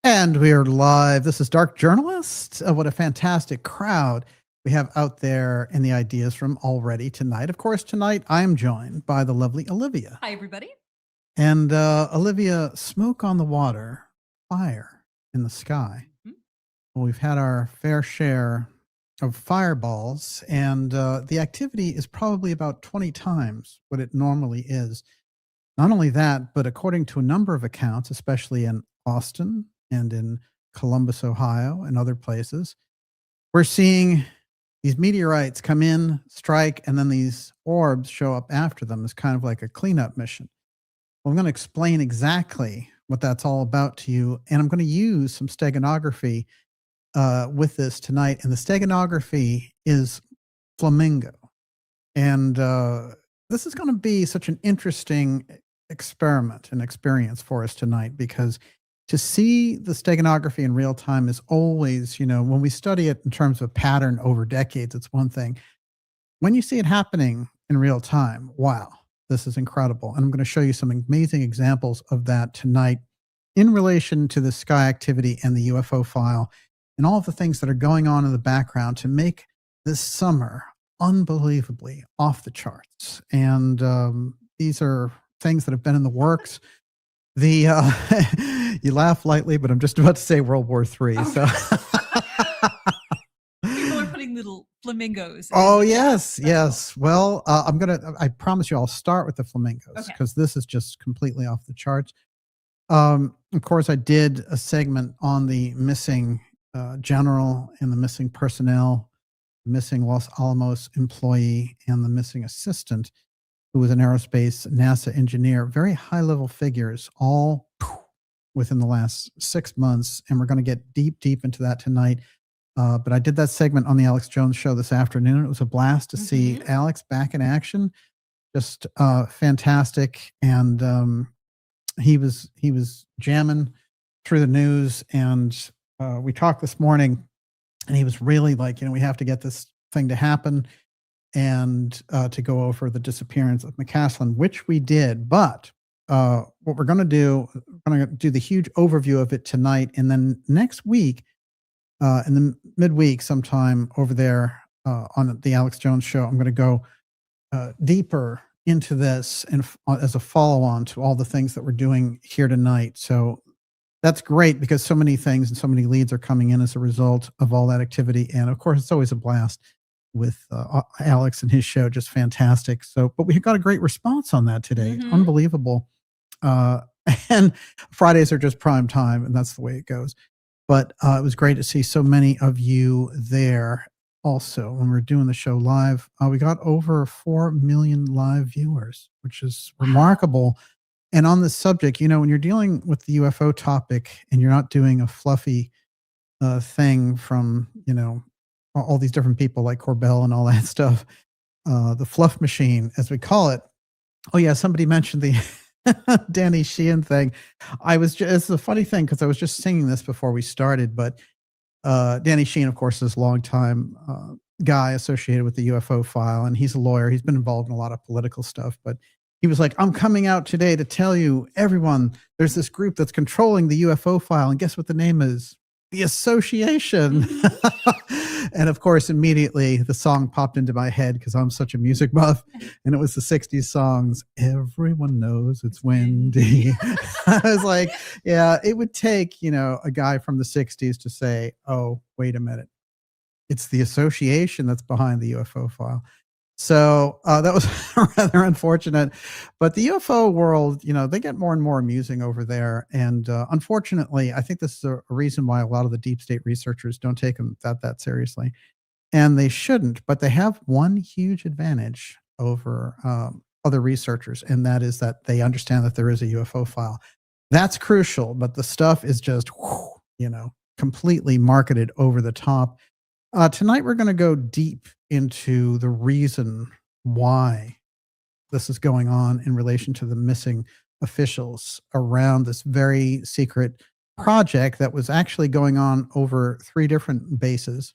And we are live. This is Dark Journalist. What a fantastic crowd we have out there in the ideas room already tonight. Of course, tonight I am joined by the lovely Olivia. Hi, everybody. And Olivia, smoke on the water, fire in the sky. Mhm. Well, we've had our fair share of fireballs, and the activity is probably about 20 times what it normally is. Not only that, but according to a number of accounts, especially in Austin and in Columbus, Ohio, and other places, we're seeing these meteorites come in, strike, and then these orbs show up after them as kind of like a cleanup mission. Well, I'm going to explain exactly what that's all about to you, and I'm going to use some steganography with this tonight. And the steganography is Flamingo. And this is going to be such an interesting experiment and experience for us tonight, because to see the steganography in real time is always, when we study it in terms of pattern over decades, it's one thing. When you see it happening in real time, wow, this is incredible. And I'm going to show you some amazing examples of that tonight in relation to the sky activity and the UFO file and all of the things that are going on in the background to make this summer unbelievably off the charts. And these are things that have been in the works. You laugh lightly, but I'm just about to say World War III. Oh. So People are putting little flamingos. Oh, yes. Well, I promise you, I'll start with the flamingos because this is just completely off the charts. Of course, I did a segment on the missing general and the missing personnel, missing Los Alamos employee, and the missing assistant, who was an aerospace NASA engineer. Very high level figures, all within the last 6 months. And we're going to get deep into that tonight. But I did that segment on the Alex Jones show this afternoon. It was a blast to see Alex back in action. Just fantastic. And he was jamming through the news. And we talked this morning, and he was really like, we have to get this thing to happen, and to go over the disappearance of McCasland, which we did. But what we're going to do, we're going to do the huge overview of it tonight. And then next week, in the midweek sometime over there on the Alex Jones show, I'm going to go deeper into this and as a follow-on to all the things that we're doing here tonight. So that's great, because so many things and so many leads are coming in as a result of all that activity. And of course, it's always a blast with Alex and his show. Just fantastic. So, but we got a great response on that today. Unbelievable. And Fridays are just prime time, and that's the way it goes. But it was great to see so many of you there. Also, when we're doing the show live, we got over 4 million live viewers, which is remarkable. And on this subject, when you're dealing with the UFO topic and you're not doing a fluffy thing from, all these different people like Corbell and all that stuff, the fluff machine, as we call it. Oh, yeah, somebody mentioned the Danny Sheehan thing. It's a funny thing, because I was just singing this before we started, but Danny Sheehan, of course, is a longtime guy associated with the UFO file, and he's a lawyer. He's been involved in a lot of political stuff, but he was like, I'm coming out today to tell you, everyone, there's this group that's controlling the UFO file, and guess what the name is? The Association. And of course, immediately the song popped into my head, because I'm such a music buff, and it was the 60s songs. Everyone knows it's windy. I was like, yeah, it would take, a guy from the 60s to say, oh, wait a minute, it's the Association that's behind the UFO file. So that was rather unfortunate. But the UFO world, they get more and more amusing over there. And unfortunately, I think this is a reason why a lot of the deep state researchers don't take them that seriously. And they shouldn't. But they have one huge advantage over other researchers, and that is that they understand that there is a UFO file. That's crucial. But the stuff is just, completely marketed over the top. Tonight, we're going to go deep into the reason why this is going on in relation to the missing officials around this very secret project that was actually going on over 3 different bases,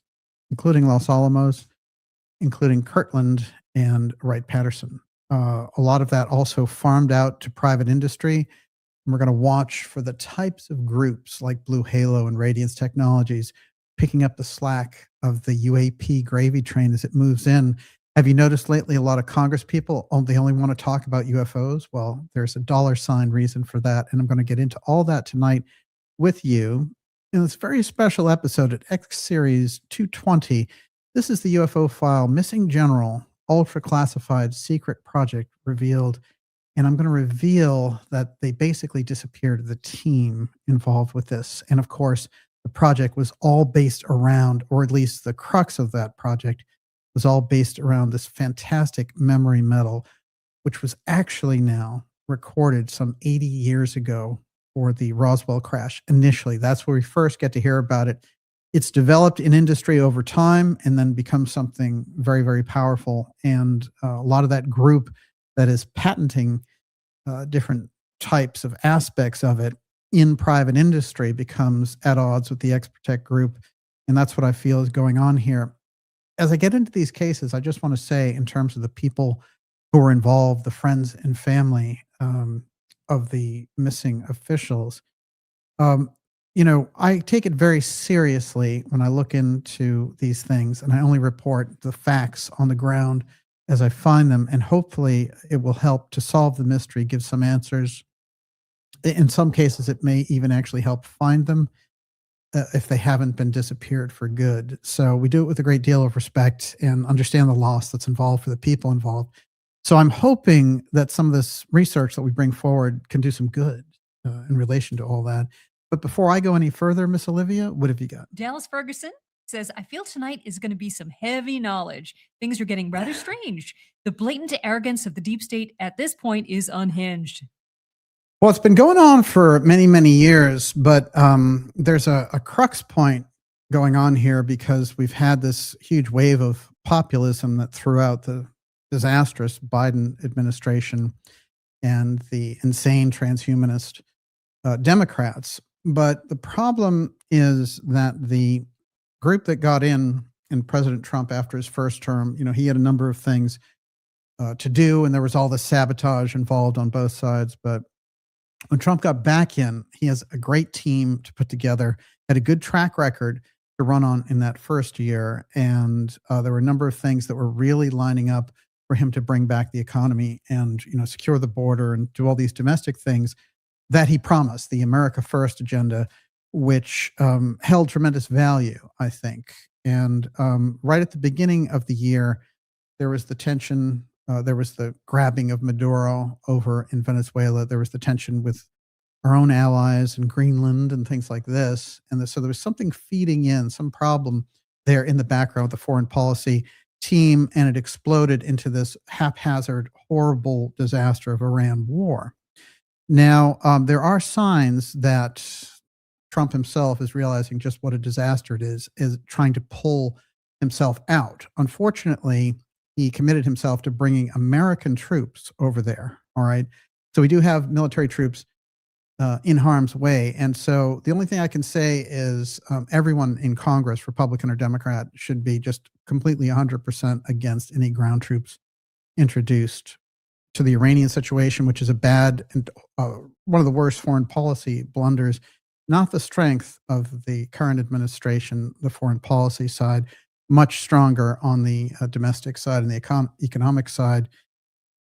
including Los Alamos, including Kirtland and Wright-Patterson. A lot of that also farmed out to private industry. And we're going to watch for the types of groups like Blue Halo and Radiance Technologies picking up the slack of the UAP gravy train as it moves in. Have you noticed lately a lot of Congress people, they only want to talk about UFOs? Well, there's a $ reason for that. And I'm going to get into all that tonight with you in this very special episode at X Series 220. This is the UFO File Missing General Ultra Classified Secret Project revealed. And I'm going to reveal that they basically disappeared the team involved with this. And of course, the project was all based around, or at least the crux of that project was all based around this fantastic memory metal, which was actually now recorded some 80 years ago for the Roswell crash. Initially, that's where we first get to hear about it. It's developed in industry over time and then becomes something very, very powerful. And a lot of that group that is patenting different types of aspects of it in private industry becomes at odds with the X-Protect group. And that's what I feel is going on here. As I get into these cases, I just want to say, in terms of the people who are involved, the friends and family of the missing officials, I take it very seriously when I look into these things, and I only report the facts on the ground as I find them, and hopefully it will help to solve the mystery, give some answers. In some cases, it may even actually help find them if they haven't been disappeared for good. So we do it with a great deal of respect and understand the loss that's involved for the people involved. So I'm hoping that some of this research that we bring forward can do some good in relation to all that. But before I go any further, Miss Olivia, what have you got? Dallas Ferguson says, I feel tonight is going to be some heavy knowledge. Things are getting rather strange. The blatant arrogance of the deep state at this point is unhinged. Well, it's been going on for many, many years, but there's a crux point going on here because we've had this huge wave of populism that throughout the disastrous Biden administration and the insane transhumanist Democrats. But the problem is that the group that got in President Trump after his first term, he had a number of things to do, and there was all this sabotage involved on both sides. But when Trump got back in, he has a great team to put together, had a good track record to run on in that first year. And there were a number of things that were really lining up for him to bring back the economy and, secure the border and do all these domestic things that he promised, the America First agenda, which held tremendous value, I think. And right at the beginning of the year, there was the tension. There was the grabbing of Maduro over in Venezuela. There was the tension with our own allies in Greenland and things like this. And so there was something feeding in, some problem there in the background with the foreign policy team, and it exploded into this haphazard, horrible disaster of Iran war. Now, there are signs that Trump himself is realizing just what a disaster it is trying to pull himself out. Unfortunately, he committed himself to bringing American troops over there. All right. So we do have military troops in harm's way. And so the only thing I can say is everyone in Congress, Republican or Democrat, should be just completely 100% against any ground troops introduced to the Iranian situation, which is a bad and one of the worst foreign policy blunders, not the strength of the current administration, the foreign policy side, much stronger on the domestic side and the economic side.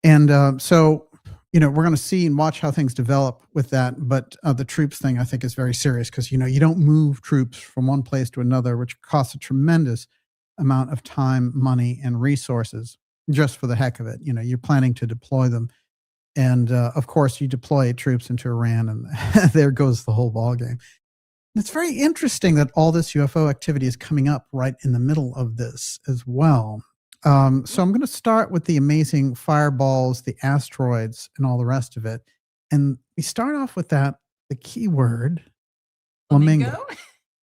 And so, we're going to see and watch how things develop with that. But the troops thing, I think, is very serious because, you don't move troops from one place to another, which costs a tremendous amount of time, money, and resources just for the heck of it. You're planning to deploy them. And of course, you deploy troops into Iran and there goes the whole ballgame. It's very interesting that all this UFO activity is coming up right in the middle of this as well. So I'm going to start with the amazing fireballs, the asteroids, and all the rest of it. And we start off with the keyword, Flamingo.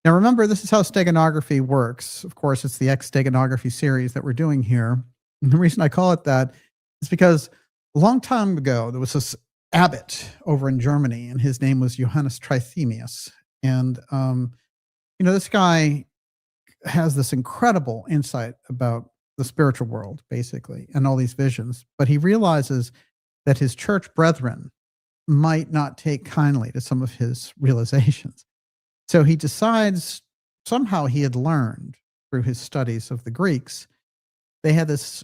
Now, remember, this is how steganography works. Of course, it's the X steganography series that we're doing here. And the reason I call it that is because a long time ago, there was this abbot over in Germany, and his name was Johannes Trithemius. And, this guy has this incredible insight about the spiritual world, basically, and all these visions. But he realizes that his church brethren, might not take kindly to some of his realizations. So he decides, somehow he had learned through his studies of the Greeks, they had this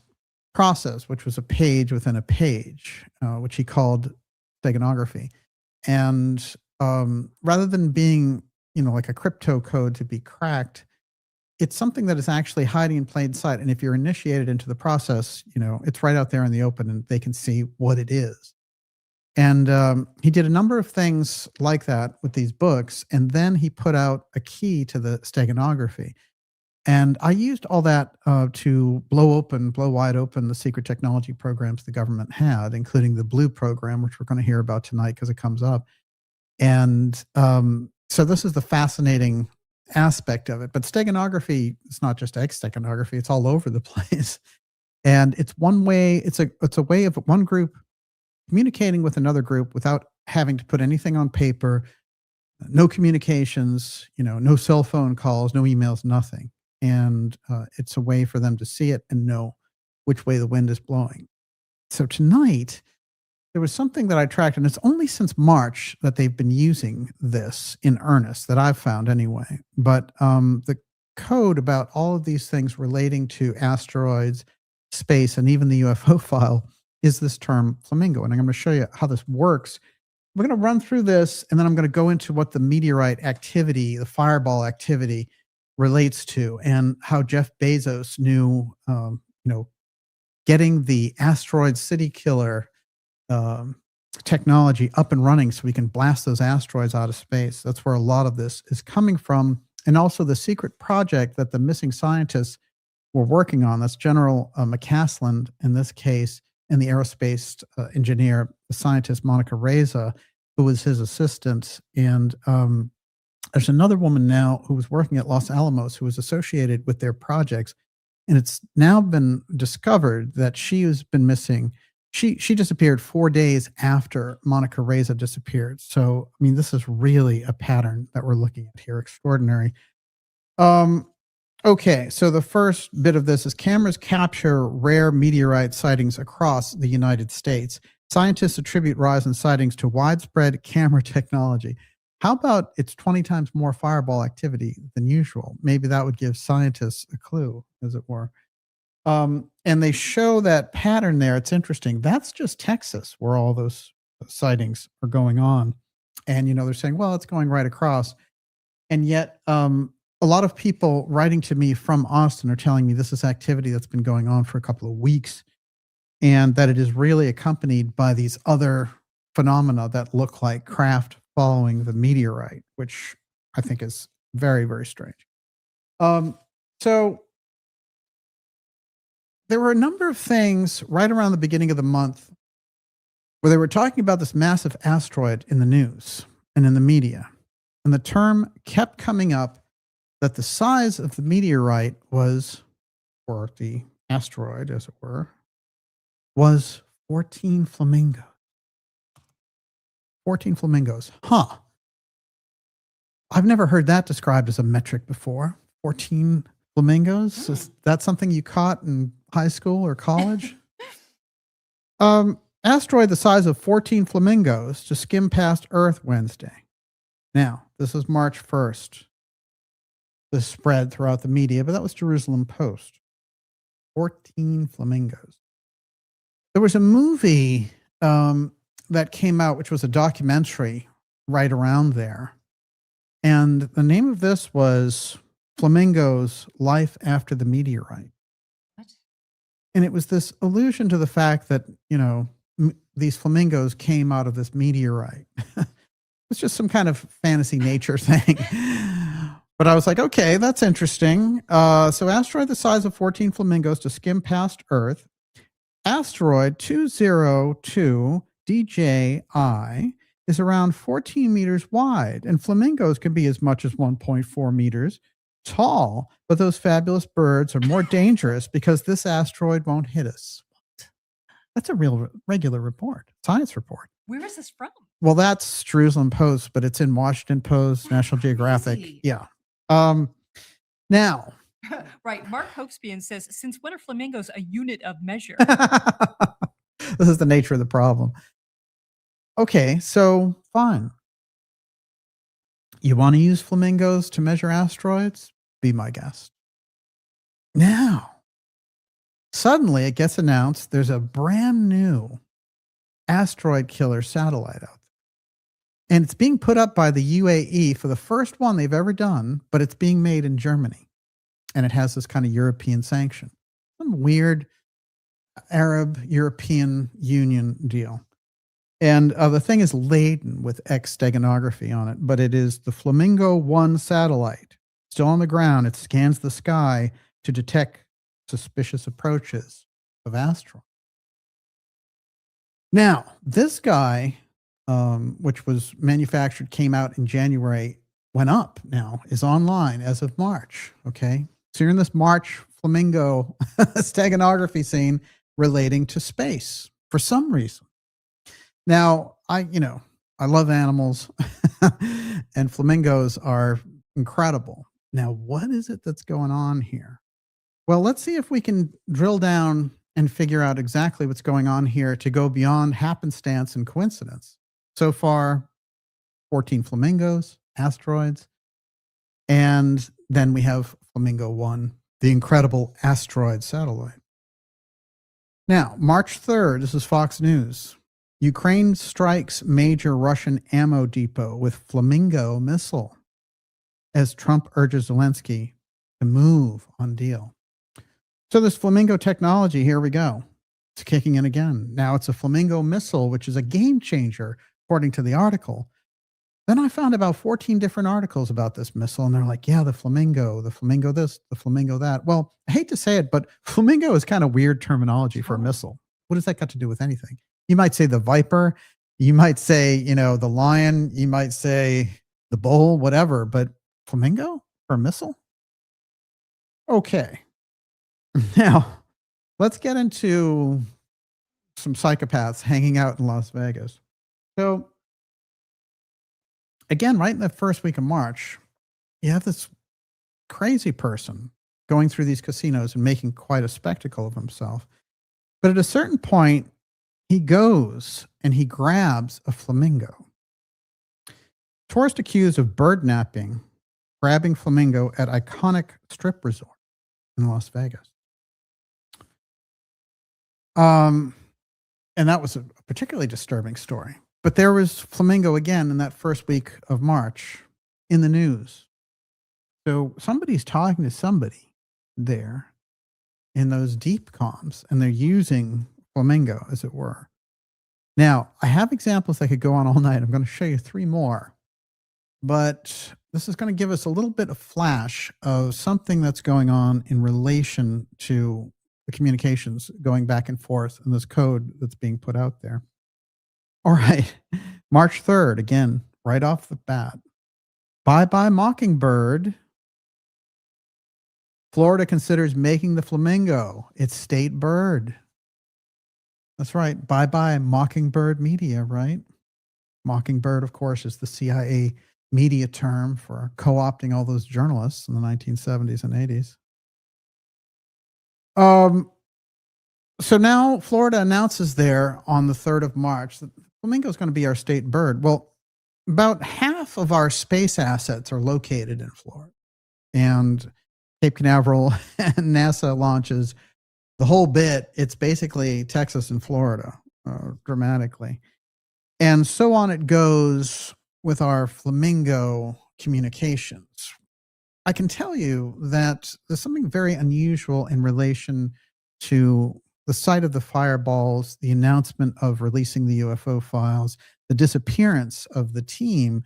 process, which was a page within a page, which he called steganography. And rather than being, like a crypto code to be cracked, it's something that is actually hiding in plain sight. And if you're initiated into the process, it's right out there in the open and they can see what it is. And he did a number of things like that with these books. And then he put out a key to the steganography. And I used all that to blow wide open the secret technology programs the government had, including the Blue program, which we're going to hear about tonight because it comes up. And so this is the fascinating aspect of it. But steganography is not just X-steganography, it's all over the place. And it's one way, it's a way of one group communicating with another group without having to put anything on paper, no communications, no cell phone calls, no emails, nothing. And it's a way for them to see it and know which way the wind is blowing. So tonight, there was something that I tracked, and it's only since March that they've been using this in earnest, that I've found anyway. But the code about all of these things relating to asteroids, space, and even the UFO file is this term Flamingo. And I'm going to show you how this works. We're going to run through this, and then I'm going to go into what the meteorite activity, the fireball activity, relates to, and how Jeff Bezos knew, getting the asteroid city killer technology up and running so we can blast those asteroids out of space. That's where a lot of this is coming from. And also the secret project that the missing scientists were working on. That's General McCasland in this case, and the aerospace engineer, the scientist Monica Reza, who was his assistant. And there's another woman now who was working at Los Alamos who was associated with their projects. And it's now been discovered that she has been missing. She disappeared 4 days after Monica Reza disappeared. So, I mean, this is really a pattern that we're looking at here. Extraordinary. Okay, so the first bit of this is cameras capture rare meteorite sightings across the United States. Scientists attribute rise in sightings to widespread camera technology. How about it's 20 times more fireball activity than usual? Maybe that would give scientists a clue, as it were. And they show that pattern there. It's interesting. That's just Texas, where all those sightings are going on. And, they're saying, well, it's going right across. And yet, a lot of people writing to me from Austin are telling me this is activity that's been going on for a couple of weeks, and that it is really accompanied by these other phenomena that look like craft following the meteorite, which I think is very, very strange. So there were a number of things right around the beginning of the month where they were talking about this massive asteroid in the news and in the media. And the term kept coming up that the size of the meteorite was, or the asteroid, as it were, was 14 flamingos. 14 flamingos. Huh. I've never heard that described as a metric before. 14 flamingos? Is that something you caught in high school or college? Asteroid the size of 14 flamingos to skim past Earth Wednesday. Now, this is March 1st. This spread throughout the media, but that was Jerusalem Post. 14 flamingos. There was a movie that came out, which was a documentary right around there. And the name of this was Flamingos, Life After the Meteorite. What? And it was this allusion to the fact that, these flamingos came out of this meteorite. It's just some kind of fantasy nature thing. But I was like, okay, that's interesting. So asteroid the size of 14 flamingos to skim past Earth. Asteroid 202 DJI is around 14 meters wide, and flamingos can be as much as 1.4 meters tall. But those fabulous birds are more dangerous because this asteroid won't hit us. What? That's a real regular report, science report. Where is this from? Well, that's Jerusalem Post, but it's in Washington Post, National Geographic. Yeah. Now. Right. Mark Hopespian says, since when are flamingos a unit of measure? This is the nature of the problem. Okay, so fine. You want to use flamingos to measure asteroids? Be my guest. Now, suddenly it gets announced there's a brand new asteroid killer satellite out there. And it's being put up by the UAE for the first one they've ever done, but it's being made in Germany. And it has this kind of European sanction. Some weird Arab European Union deal. And the thing is laden with X-steganography on it, but it is the Flamingo 1 satellite. Still on the ground, it scans the sky to detect suspicious approaches of asteroids. Now, this guy, which was manufactured, came out in January, went up now, is online as of March, okay? So you're in this March Flamingo steganography scene relating to space for some reason. Now, I love animals and flamingos are incredible. Now, what is it that's going on here? Well, let's see if we can drill down and figure out exactly what's going on here to go beyond happenstance and coincidence. So far, 14 flamingos, asteroids, and then we have Flamingo 1, the incredible asteroid satellite. Now, March 3rd, this is Fox News. Ukraine strikes major Russian ammo depot with Flamingo missile as Trump urges Zelensky to move on deal. So this Flamingo technology, here we go. It's kicking in again. Now it's a Flamingo missile, which is a game changer, according to the article. Then I found about 14 different articles about this missile, and they're like, yeah, the Flamingo this, the Flamingo that. Well, I hate to say it, but Flamingo is kind of weird terminology for a missile. What does that got to do with anything? You might say the Viper, you might say, the lion, you might say the bull, whatever, but Flamingo for a missile? Okay. Now, let's get into some psychopaths hanging out in Las Vegas. So, again, right in the first week of March, you have this crazy person going through these casinos and making quite a spectacle of himself. But at a certain point, he goes and he grabs a flamingo. Tourist accused of bird napping, grabbing flamingo at iconic strip resort in Las Vegas. And that was a particularly disturbing story. But there was flamingo again in that first week of March in the news. So somebody's talking to somebody there in those deep comms, and they're using flamingo, as it were. Now, I have examples that could go on all night. I'm going to show you 3 more. But this is going to give us a little bit of flash of something that's going on in relation to the communications going back and forth and this code that's being put out there. All right. March 3rd, again, right off the bat. Bye-bye Mockingbird. Florida considers making the flamingo its state bird. That's right. Bye-bye Mockingbird Media, right? Mockingbird, of course, is the CIA media term for co-opting all those journalists in the 1970s and 80s. So now Florida announces there on the 3rd of March that flamingo is going to be our state bird. Well, about half of our space assets are located in Florida. And Cape Canaveral and NASA launches the whole bit. It's basically Texas and Florida dramatically. And so on it goes with our Flamingo communications. I can tell you that there's something very unusual in relation to the sight of the fireballs, the announcement of releasing the UFO files, the disappearance of the team,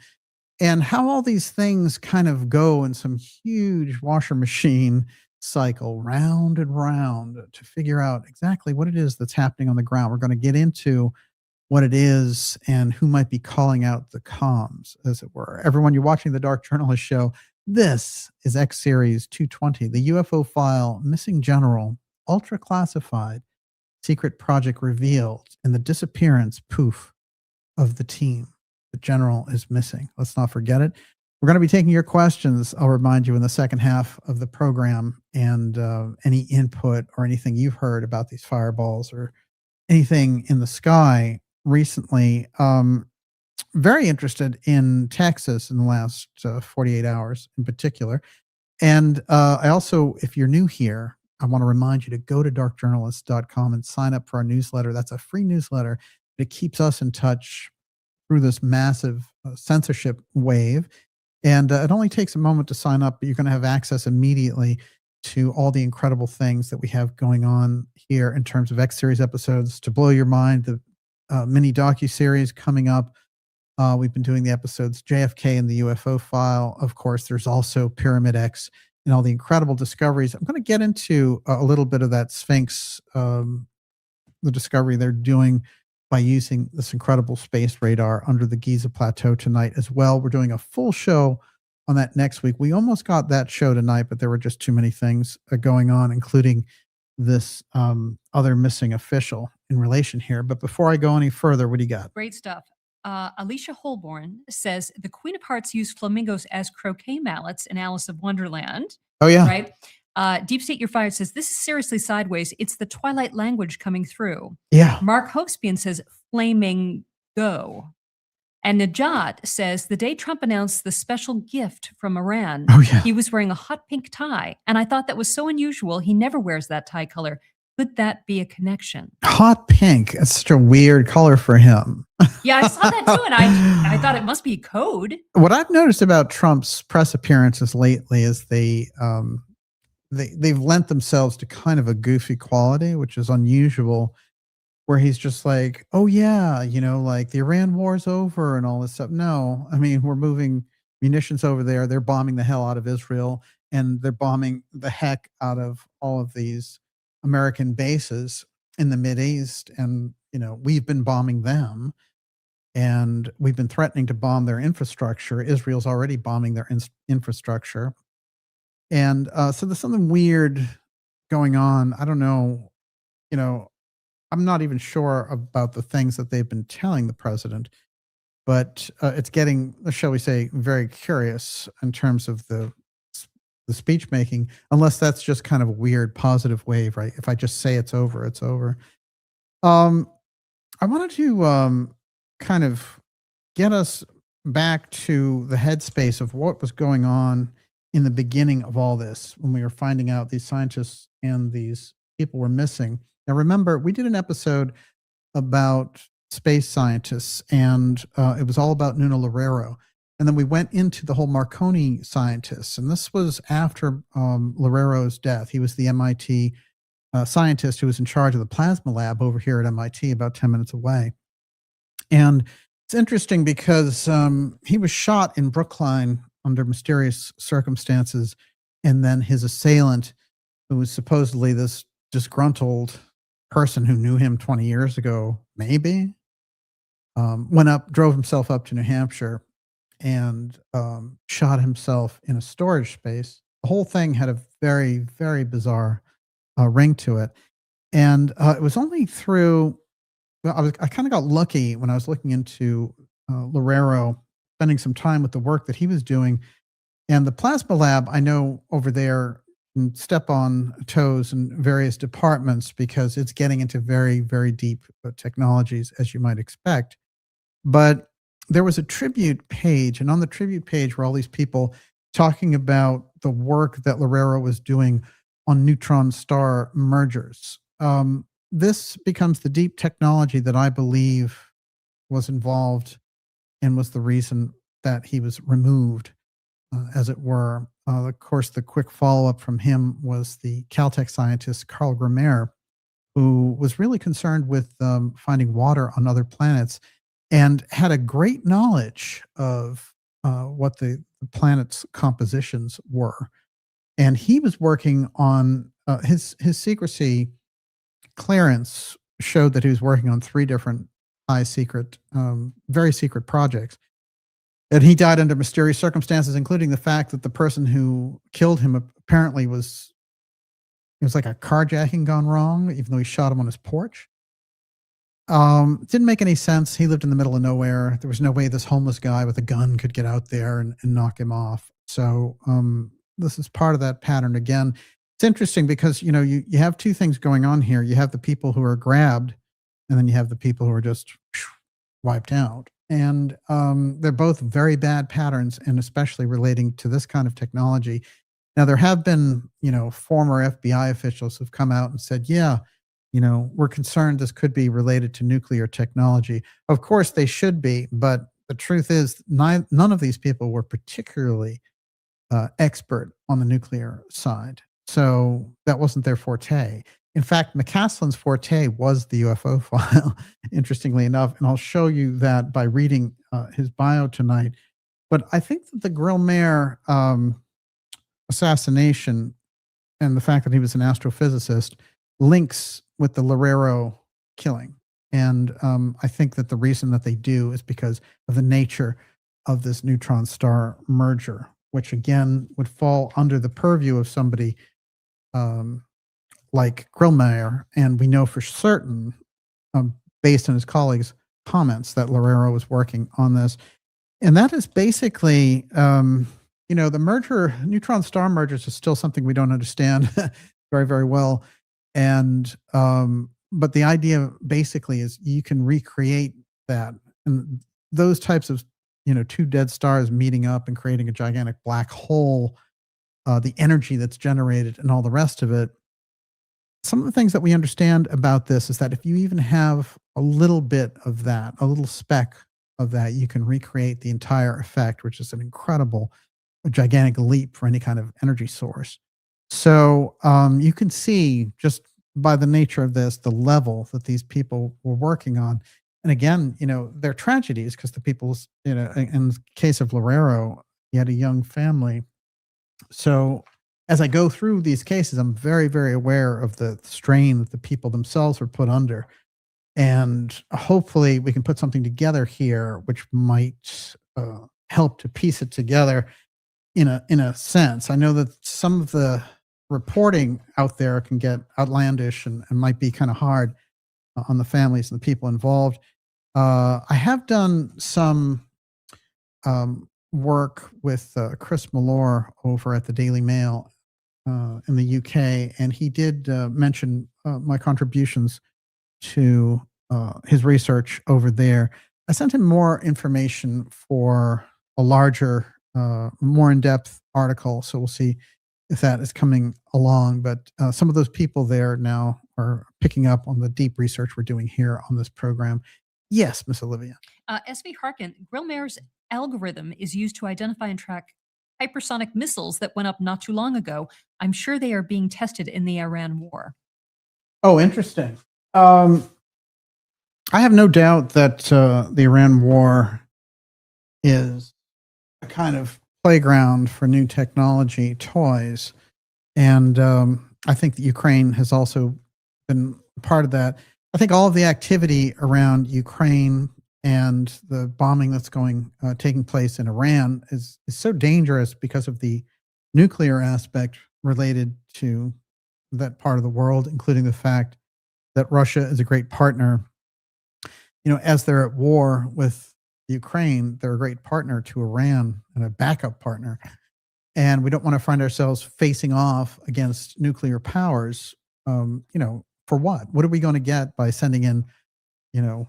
and how all these things kind of go in some huge washer machine cycle round and round to figure out exactly what it is that's happening on the ground. We're going to get into what it is and who might be calling out the comms, as it were. Everyone, you're watching the Dark Journalist Show. This is X-Series 220, the UFO File, Missing General, Ultra Classified, Secret Project Revealed, and the disappearance, poof, of the team. The general is missing. Let's not forget it. We're going to be taking your questions, I'll remind you, in the second half of the program, and any input or anything you've heard about these fireballs or anything in the sky recently. very interested in Texas in the last 48 hours in particular. And I also, if you're new here, I want to remind you to go to darkjournalist.com and sign up for our newsletter. That's a free newsletter. It keeps us in touch through this massive censorship wave. And it only takes a moment to sign up, but you're going to have access immediately to all the incredible things that we have going on here in terms of X-Series episodes to blow your mind, the mini docuseries coming up. We've been doing the episodes JFK and the UFO File. Of course, there's also Pyramid X and all the incredible discoveries. I'm going to get into a little bit of that Sphinx, the discovery they're doing by using this incredible space radar under the Giza Plateau tonight as well. We're doing a full show on that next week. We almost got that show tonight, but there were just too many things going on, including this other missing official in relation here. But before I go any further, what do you got? Great stuff. Alicia Holborn says the Queen of Hearts used flamingos as croquet mallets in Alice of Wonderland. Oh, yeah. Right? Deep State You're Fired says, this is seriously sideways. It's the Twilight language coming through. Yeah. Mark Hoekspian says, flaming go. And Najat says, the day Trump announced the special gift from Iran, he was wearing a hot pink tie. And I thought that was so unusual. He never wears that tie color. Could that be a connection? Hot pink. It's such a weird color for him. Yeah, I saw that too. And I thought it must be code. What I've noticed about Trump's press appearances lately is they've lent themselves to kind of a goofy quality, which is unusual, where he's just like, oh yeah, like the Iran war's over and all this stuff. No, I mean, we're moving munitions over there. They're bombing the hell out of Israel, and they're bombing the heck out of all of these American bases in the Mideast. And, we've been bombing them, and we've been threatening to bomb their infrastructure. Israel's already bombing their infrastructure. And so there's something weird going on. I don't know, I'm not even sure about the things that they've been telling the president, but it's getting, shall we say, very curious in terms of the speech making, unless that's just kind of a weird positive wave, right? If I just say it's over, it's over. I wanted to kind of get us back to the headspace of what was going on in the beginning of all this, when we were finding out these scientists and these people were missing. Now, remember, we did an episode about space scientists, and it was all about Nuno Loureiro. And then we went into the whole Marconi scientists, and this was after Loureiro's death. He was the MIT scientist who was in charge of the plasma lab over here at MIT, about 10 minutes away. And it's interesting because he was shot in Brookline under mysterious circumstances, and then his assailant, who was supposedly this disgruntled person who knew him 20 years ago, maybe, drove himself up to New Hampshire and shot himself in a storage space. The whole thing had a very, very bizarre ring to it. And it was only through, I kind of got lucky when I was looking into Loureiro, spending some time with the work that he was doing. And the plasma lab, I know over there, can step on toes in various departments because it's getting into very, very deep technologies, as you might expect. But there was a tribute page, and on the tribute page were all these people talking about the work that Loureiro was doing on neutron star mergers. This becomes the deep technology that I believe was involved and was the reason that he was removed, as it were. Of course, the quick follow-up from him was the Caltech scientist Carl Grimmer, who was really concerned with finding water on other planets and had a great knowledge of what the planet's compositions were. And he was working on his secrecy clearance showed that he was working on 3 different high secret, very secret projects. And he died under mysterious circumstances, including the fact that the person who killed him apparently it was like a carjacking gone wrong, even though he shot him on his porch. Didn't make any sense. He lived in the middle of nowhere. There was no way this homeless guy with a gun could get out there and knock him off. So this is part of that pattern again. It's interesting because, you have 2 things going on here. You have the people who are grabbed, and then you have the people who are just wiped out. And they're both very bad patterns, and especially relating to this kind of technology. Now, there have been, former FBI officials who've come out and said, yeah, we're concerned this could be related to nuclear technology. Of course, they should be, but the truth is none of these people were particularly expert on the nuclear side. So that wasn't their forte. In fact, McCasland's forte was the UFO file, interestingly enough. And I'll show you that by reading his bio tonight. But I think that the Grillmere assassination and the fact that he was an astrophysicist links with the Lerero killing. And I think that the reason that they do is because of the nature of this neutron star merger, which again would fall under the purview of somebody like Grillmere. And we know for certain, based on his colleagues' comments, that Lerero was working on this. And that is basically, the merger, neutron star mergers is still something we don't understand very, very well. And, but the idea basically is you can recreate that. And those types of, two dead stars meeting up and creating a gigantic black hole, the energy that's generated and all the rest of it. Some of the things that we understand about this is that if you even have a little bit of that, a little speck of that, you can recreate the entire effect, which is an incredible, gigantic leap for any kind of energy source. So you can see just by the nature of this, the level that these people were working on. And again, they're tragedies because the people's, in the case of Lerero, he had a young family. So as I go through these cases, I'm very, very aware of the strain that the people themselves were put under. And hopefully we can put something together here which might help to piece it together in a sense. I know that some of the reporting out there can get outlandish and might be kind of hard on the families and the people involved. I have done some work with Chris Malore over at the Daily Mail in the UK, and he did mention my contributions to his research over there. I sent him more information for a larger, more in-depth article, so we'll see if that is coming along. But some of those people there now are picking up on the deep research we're doing here on this program. Yes, Miss Olivia. SV Harkin, Grillmere's algorithm is used to identify and track hypersonic missiles that went up not too long ago. I'm sure they are being tested in the Iran war. Oh, interesting. I have no doubt that the Iran war is a kind of playground for new technology toys. And I think that Ukraine has also been part of that. I think all of the activity around Ukraine and the bombing that's taking place in Iran is so dangerous because of the nuclear aspect related to that part of the world, including the fact that Russia is a great partner. As they're at war with Ukraine, they're a great partner to Iran and a backup partner. And we don't want to find ourselves facing off against nuclear powers, for what? What are we going to get by sending in, what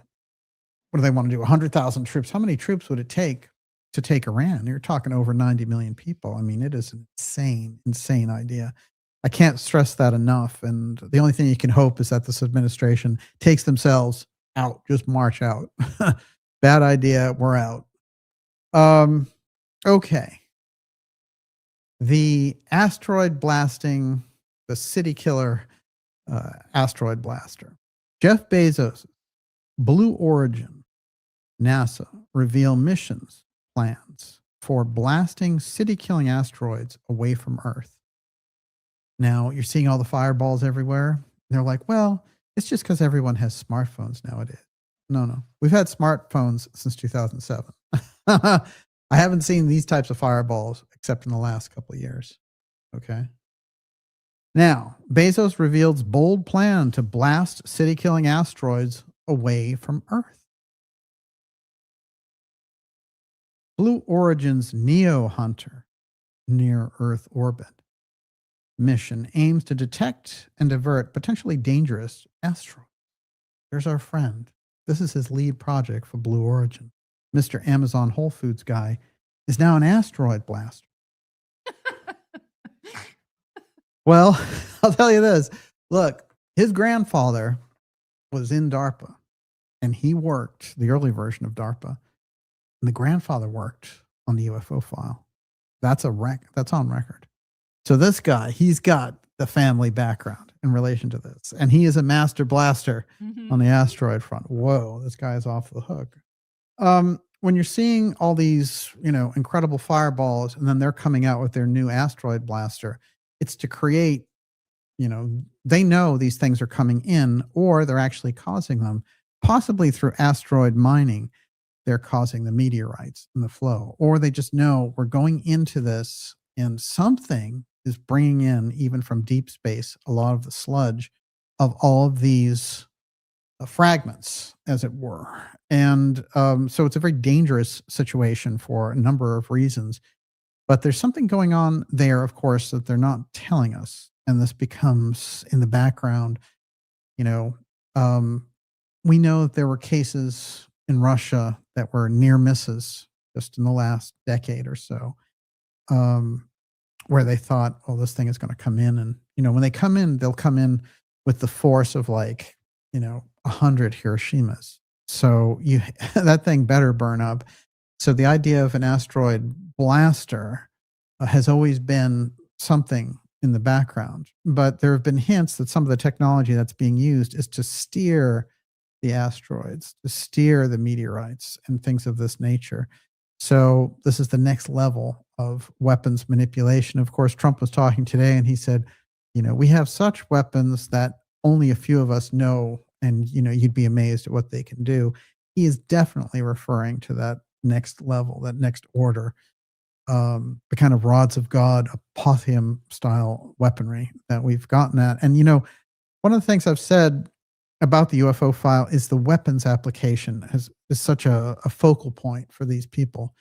do they want to do? 100,000 troops. How many troops would it take to take Iran? You're talking over 90 million people. I mean, it is an insane idea. I can't stress that enough. And the only thing you can hope is that this administration takes themselves out, just march out. Bad idea. We're out. Okay. The asteroid blasting, the city killer asteroid blaster. Jeff Bezos, Blue Origin, NASA reveal missions plans for blasting city-killing asteroids away from Earth. Now, you're seeing all the fireballs everywhere. They're like, well, it's just because everyone has smartphones nowadays. No. We've had smartphones since 2007. I haven't seen these types of fireballs except in the last couple of years. Okay. Now, Bezos reveals bold plan to blast city-killing asteroids away from Earth. Blue Origin's Neo Hunter near-Earth orbit mission aims to detect and divert potentially dangerous asteroids. There's our friend. This is his lead project for Blue Origin. Mr. Amazon Whole Foods guy, is now an asteroid blaster. Well, I'll tell you this. Look, his grandfather was in DARPA, and he worked the early version of DARPA, and the grandfather worked on the UFO file. That's that's on record. So this guy, he's got the family background in relation to this, and he is a master blaster on the asteroid front. Whoa, this guy is off the hook. When you're seeing all these, incredible fireballs, and then they're coming out with their new asteroid blaster, it's to create, they know these things are coming in, or they're actually causing them, possibly through asteroid mining. They're causing the meteorites and the flow, or they just know we're going into this and something is bringing in, even from deep space, a lot of the sludge of all of these fragments, as it were. And so it's a very dangerous situation for a number of reasons. But there's something going on there, of course, that they're not telling us. And this becomes in the background. We know that there were cases in Russia that were near misses just in the last decade or so, where they thought, oh, this thing is going to come in. And, when they come in, they'll come in with the force of 100 Hiroshimas. So that thing better burn up. So the idea of an asteroid blaster has always been something in the background, but there have been hints that some of the technology that's being used is to steer the asteroids, to steer the meteorites and things of this nature. So this is the next level of weapons manipulation. Of course, Trump was talking today and he said, we have such weapons that only a few of us know, and, you'd be amazed at what they can do. He is definitely referring to that next level, that next order, the kind of rods of God, apotheum style weaponry that we've gotten at. And, one of the things I've said about the UFO file is the weapons application is such a focal point for these people,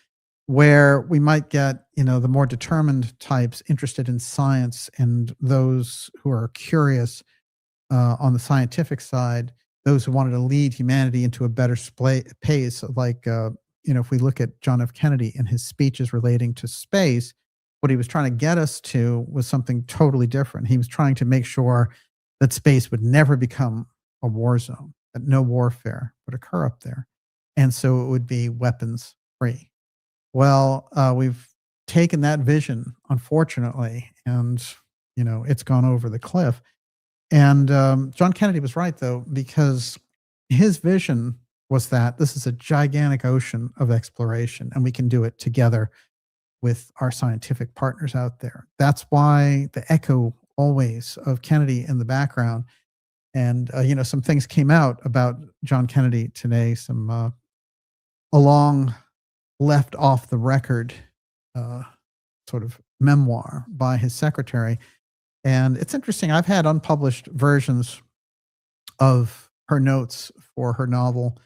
where we might get, the more determined types interested in science and those who are curious on the scientific side, those who wanted to lead humanity into a better pace, like, if we look at John F. Kennedy and his speeches relating to space, what he was trying to get us to was something totally different. He was trying to make sure that space would never become a war zone, that no warfare would occur up there. And so it would be weapons free. Well, we've taken that vision, unfortunately, and, it's gone over the cliff. And John Kennedy was right, though, because his vision was that this is a gigantic ocean of exploration, and we can do it together with our scientific partners out there. That's why the echo always of Kennedy in the background. And, some things came out about John Kennedy today, some a long left off the record sort of memoir by his secretary. And it's interesting. I've had unpublished versions of her notes for her novel.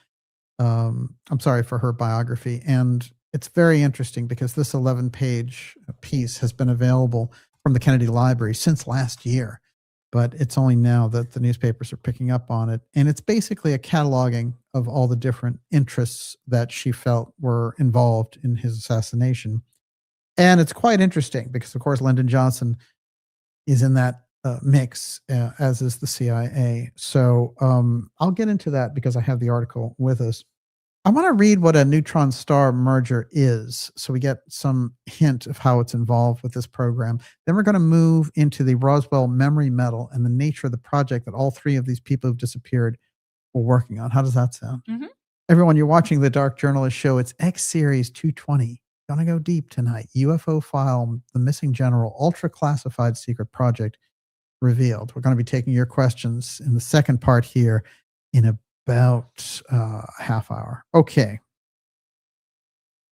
For her biography. And it's very interesting because this 11-page piece has been available from the Kennedy Library since last year, but it's only now that the newspapers are picking up on it. And it's basically a cataloging of all the different interests that she felt were involved in his assassination. And it's quite interesting because, of course, Lyndon Johnson is in that mix, as is the CIA. So I'll get into that because I have the article with us. I want to read what a neutron star merger is, so we get some hint of how it's involved with this program. Then we're going to move into the Roswell memory medal and the nature of the project that all three of these people who've disappeared were working on. How does that sound? Mm-hmm. Everyone, you're watching the Dark Journalist Show. It's X-Series 220. Gonna go deep tonight. UFO File, the missing general, ultra classified secret project revealed. We're going to be taking your questions in the second part here in about a half hour. Okay.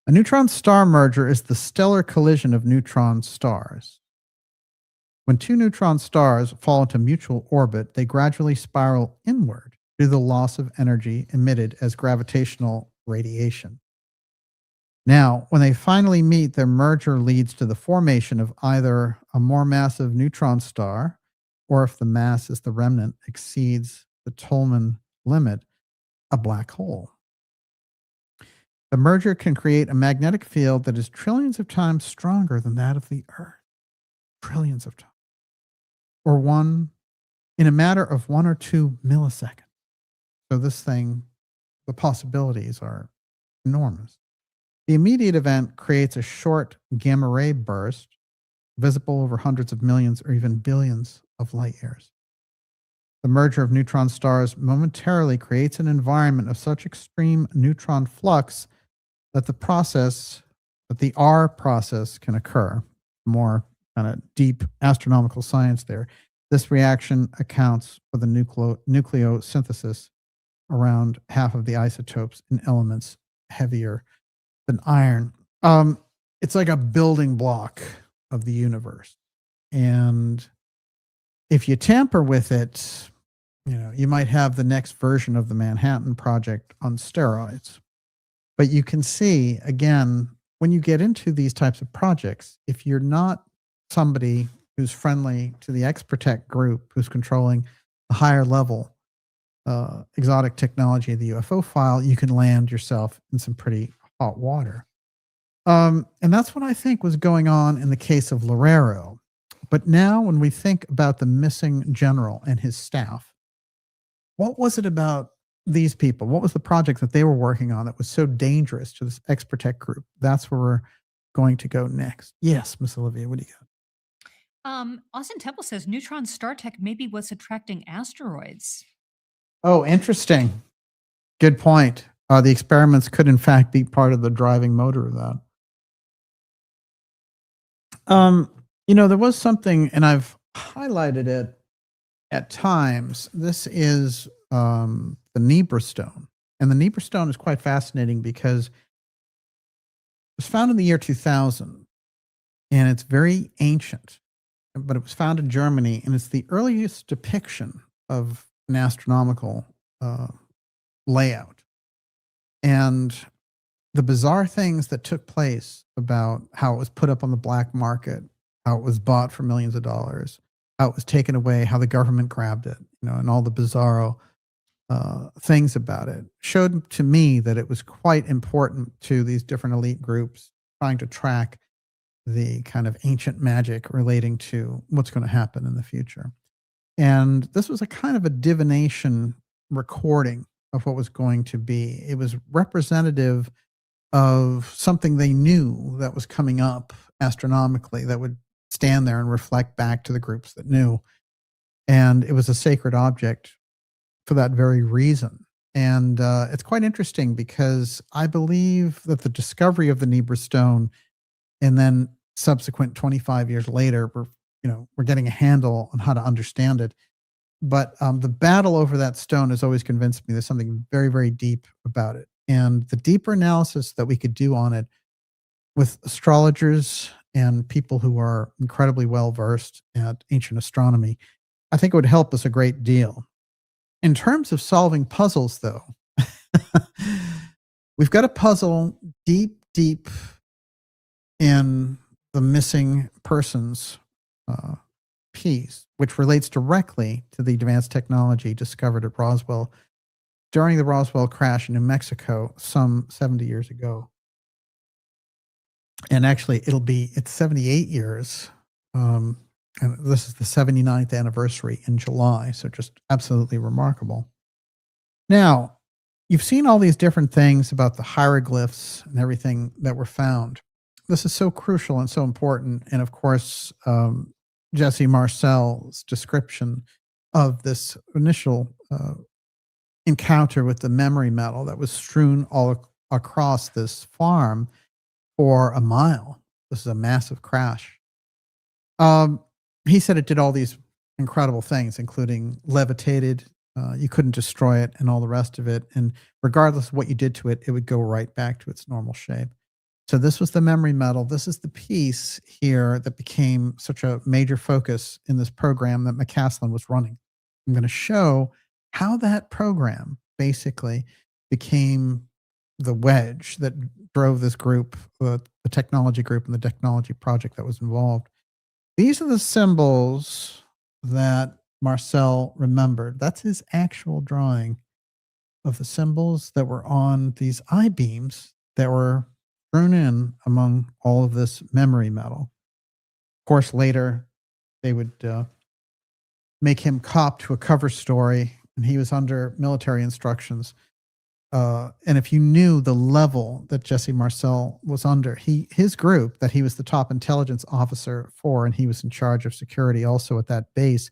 A neutron star merger is the stellar collision of neutron stars. When two neutron stars fall into mutual orbit, they gradually spiral inward due to the loss of energy emitted as gravitational radiation. Now, when they finally meet, their merger leads to the formation of either a more massive neutron star, or if the mass is the remnant exceeds the Tolman limit, a black hole. The merger can create a magnetic field that is trillions of times stronger than that of the Earth. Trillions of times. Or in a matter of 1 or 2 milliseconds. So this thing, the possibilities are enormous. The immediate event creates a short gamma ray burst, visible over hundreds of millions or even billions of light years. The merger of neutron stars momentarily creates an environment of such extreme neutron flux that the R process can occur. More kind of deep astronomical science there. This reaction accounts for the nucleosynthesis around half of the isotopes in elements heavier than iron. It's like a building block of the universe. And if you tamper with it, you might have the next version of the Manhattan Project on steroids. But you can see, again, when you get into these types of projects, if you're not somebody who's friendly to the X-Protect group, who's controlling the higher level exotic technology of the UFO file, you can land yourself in some pretty hot water. And that's what I think was going on in the case of Loureiro. But now when we think about the missing general and his staff, what was it about these people? What was the project that they were working on that was so dangerous to this X-Protect group? That's where we're going to go next. Yes, Miss Olivia, what do you got? Austin Temple says neutron star tech may be what's attracting asteroids. Oh, interesting. Good point. The experiments could, in fact, be part of the driving motor of that. There was something, and I've highlighted it at times. This is the Nebra stone. And the Nebra stone is quite fascinating because it was found in the year 2000, and it's very ancient, but it was found in Germany, and it's the earliest depiction of an astronomical layout. And the bizarre things that took place about how it was put up on the black market, how it was bought for millions of dollars, how it was taken away, how the government grabbed it, and all the bizarro things about it showed to me that it was quite important to these different elite groups trying to track the kind of ancient magic relating to what's going to happen in the future. And this was a kind of a divination recording of what was going to be. It was representative of something they knew that was coming up astronomically that would stand there and reflect back to the groups that knew. And it was a sacred object for that very reason. And it's quite interesting because I believe that the discovery of the Nebra stone and then subsequent 25 years later, we're getting a handle on how to understand it. But the battle over that stone has always convinced me there's something very, very deep about it. And the deeper analysis that we could do on it with astrologers and people who are incredibly well-versed at ancient astronomy, I think it would help us a great deal. In terms of solving puzzles, though, we've got a puzzle deep, deep in the missing persons piece, which relates directly to the advanced technology discovered at Roswell during the Roswell crash in New Mexico some 70 years ago. And actually, it's 78 years. And this is the 79th anniversary in July. So just absolutely remarkable. Now, you've seen all these different things about the hieroglyphs and everything that were found. This is so crucial and so important. And of course, Jesse Marcel's description of this initial encounter with the memory metal that was strewn all across this farm for a mile. This is a massive crash. He said it did all these incredible things, including levitated. You couldn't destroy it and all the rest of it. And regardless of what you did to it, it would go right back to its normal shape. So this was the memory metal. This is the piece here that became such a major focus in this program that McCasland was running. I'm going to show how that program basically became the wedge that drove this group, the technology group and the technology project that was involved. These are the symbols that Marcel remembered. That's his actual drawing of the symbols that were on these I-beams that were thrown in among all of this memory metal. Of course, later they would make him cop to a cover story, and he was under military instructions. And if you knew the level that Jesse Marcel was under, his group that he was the top intelligence officer for, and he was in charge of security also at that base,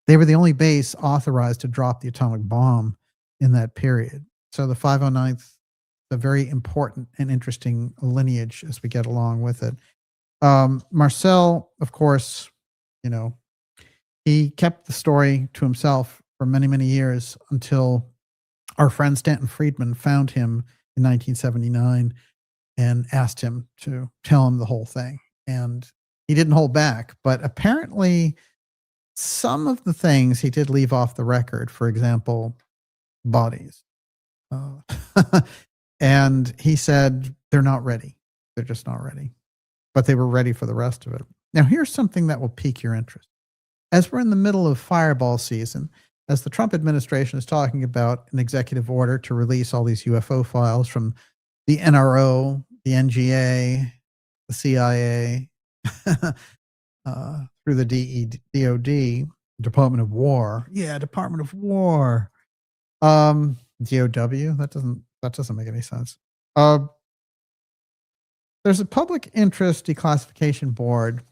they were the only base authorized to drop the atomic bomb in that period. So the 509th, a very important and interesting lineage as we get along with it. Marcel, of course, he kept the story to himself for many, many years until our friend Stanton Friedman found him in 1979 and asked him to tell him the whole thing. And he didn't hold back, but apparently some of the things he did leave off the record, for example, bodies. And he said, they're not ready. They're just not ready. But they were ready for the rest of it. Now, here's something that will pique your interest. As we're in the middle of fireball season, as the Trump administration is talking about an executive order to release all these UFO files from the NRO, the NGA, the CIA, through the DOD, Department of War. Yeah, Department of War. DOW, that doesn't make any sense. There's a public interest declassification board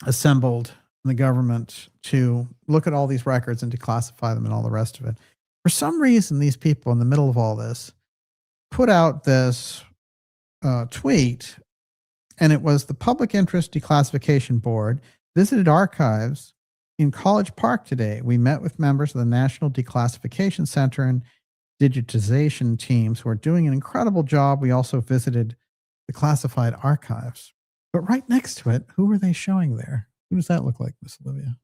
assembled in the government to look at all these records and declassify them and all the rest of it. For some reason, these people in the middle of all this put out this tweet, and it was the Public Interest Declassification Board visited archives in College Park today. We met with members of the National Declassification Center and digitization teams who are doing an incredible job. We also visited the classified archives. But right next to it, who are they showing there? Who does that look like, Miss Olivia?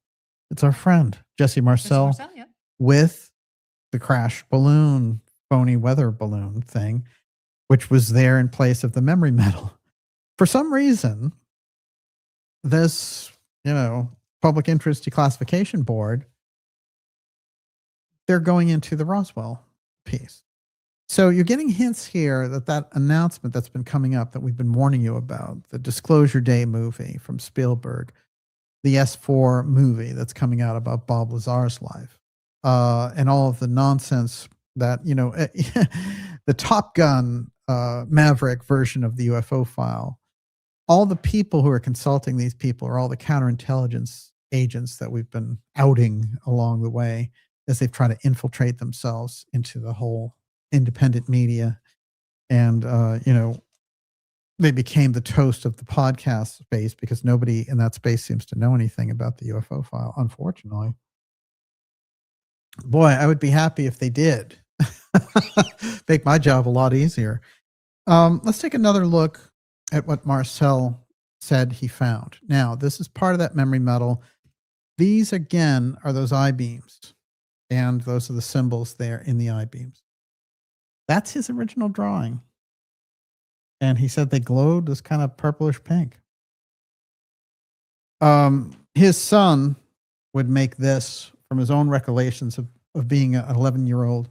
It's our friend, Jesse Marcel, yeah. with the crash balloon, phony weather balloon thing, which was there in place of the memory metal. For some reason, this, Public Interest Declassification Board, they're going into the Roswell piece. So you're getting hints here that announcement that's been coming up that we've been warning you about, the Disclosure Day movie from Spielberg, the S4 movie that's coming out about Bob Lazar's life, and all of the nonsense that, the Top Gun Maverick version of the UFO file. All the people who are consulting these people are all the counterintelligence agents that we've been outing along the way as they've tried to infiltrate themselves into the whole independent media. And, they became the toast of the podcast space because nobody in that space seems to know anything about the UFO file, unfortunately. Boy, I would be happy if they did. Make my job a lot easier. Let's take another look at what Marcel said he found. Now, this is part of that memory metal. These, again, are those I-beams. And those are the symbols there in the I-beams. That's his original drawing. And he said they glowed this kind of purplish pink. His son would make this from his own recollections of being an 11-year-old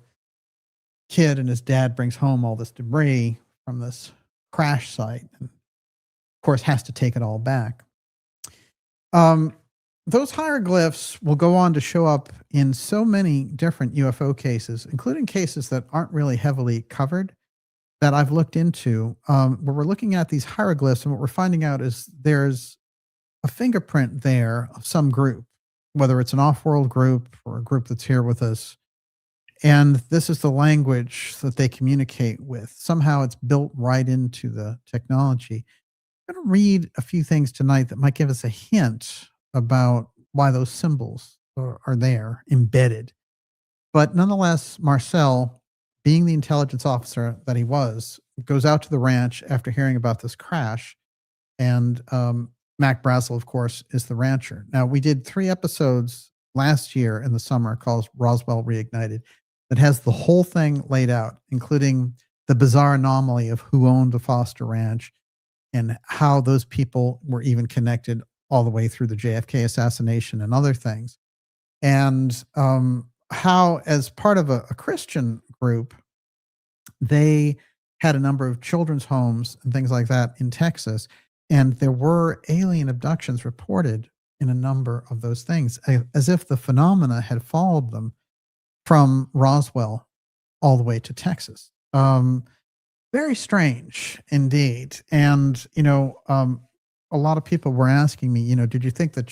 kid, and his dad brings home all this debris from this crash site and, of course, has to take it all back. Those hieroglyphs will go on to show up in so many different UFO cases, including cases that aren't really heavily covered, that I've looked into, where we're looking at these hieroglyphs, and what we're finding out is there's a fingerprint there of some group, whether it's an off-world group or a group that's here with us. And this is the language that they communicate with. Somehow it's built right into the technology. I'm going to read a few things tonight that might give us a hint about why those symbols are there, embedded. But nonetheless, Marcel, being the intelligence officer that he was, goes out to the ranch after hearing about this crash. And Mac Brazel, of course, is the rancher. Now, we did 3 episodes last year in the summer called Roswell Reignited that has the whole thing laid out, including the bizarre anomaly of who owned the Foster Ranch and how those people were even connected all the way through the JFK assassination and other things. And how, as part of a Christian group, they had a number of children's homes and things like that in Texas. And there were alien abductions reported in a number of those things, as if the phenomena had followed them from Roswell all the way to Texas. Very strange indeed. And, a lot of people were asking me, did you think the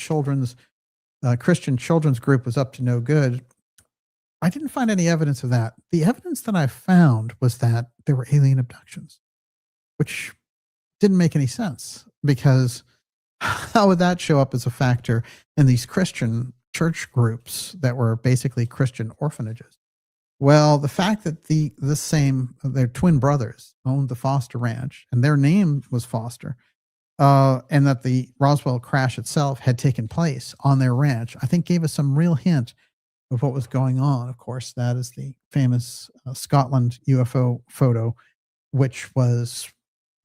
Christian children's group was up to no good? I didn't find any evidence of that. The evidence that I found was that there were alien abductions, which didn't make any sense, because how would that show up as a factor in these Christian church groups that were basically Christian orphanages? Well, the fact that their twin brothers owned the Foster Ranch, and their name was Foster, and that the Roswell crash itself had taken place on their ranch, I think gave us some real hint of what was going on. Of course, that is the famous Scotland UFO photo, which was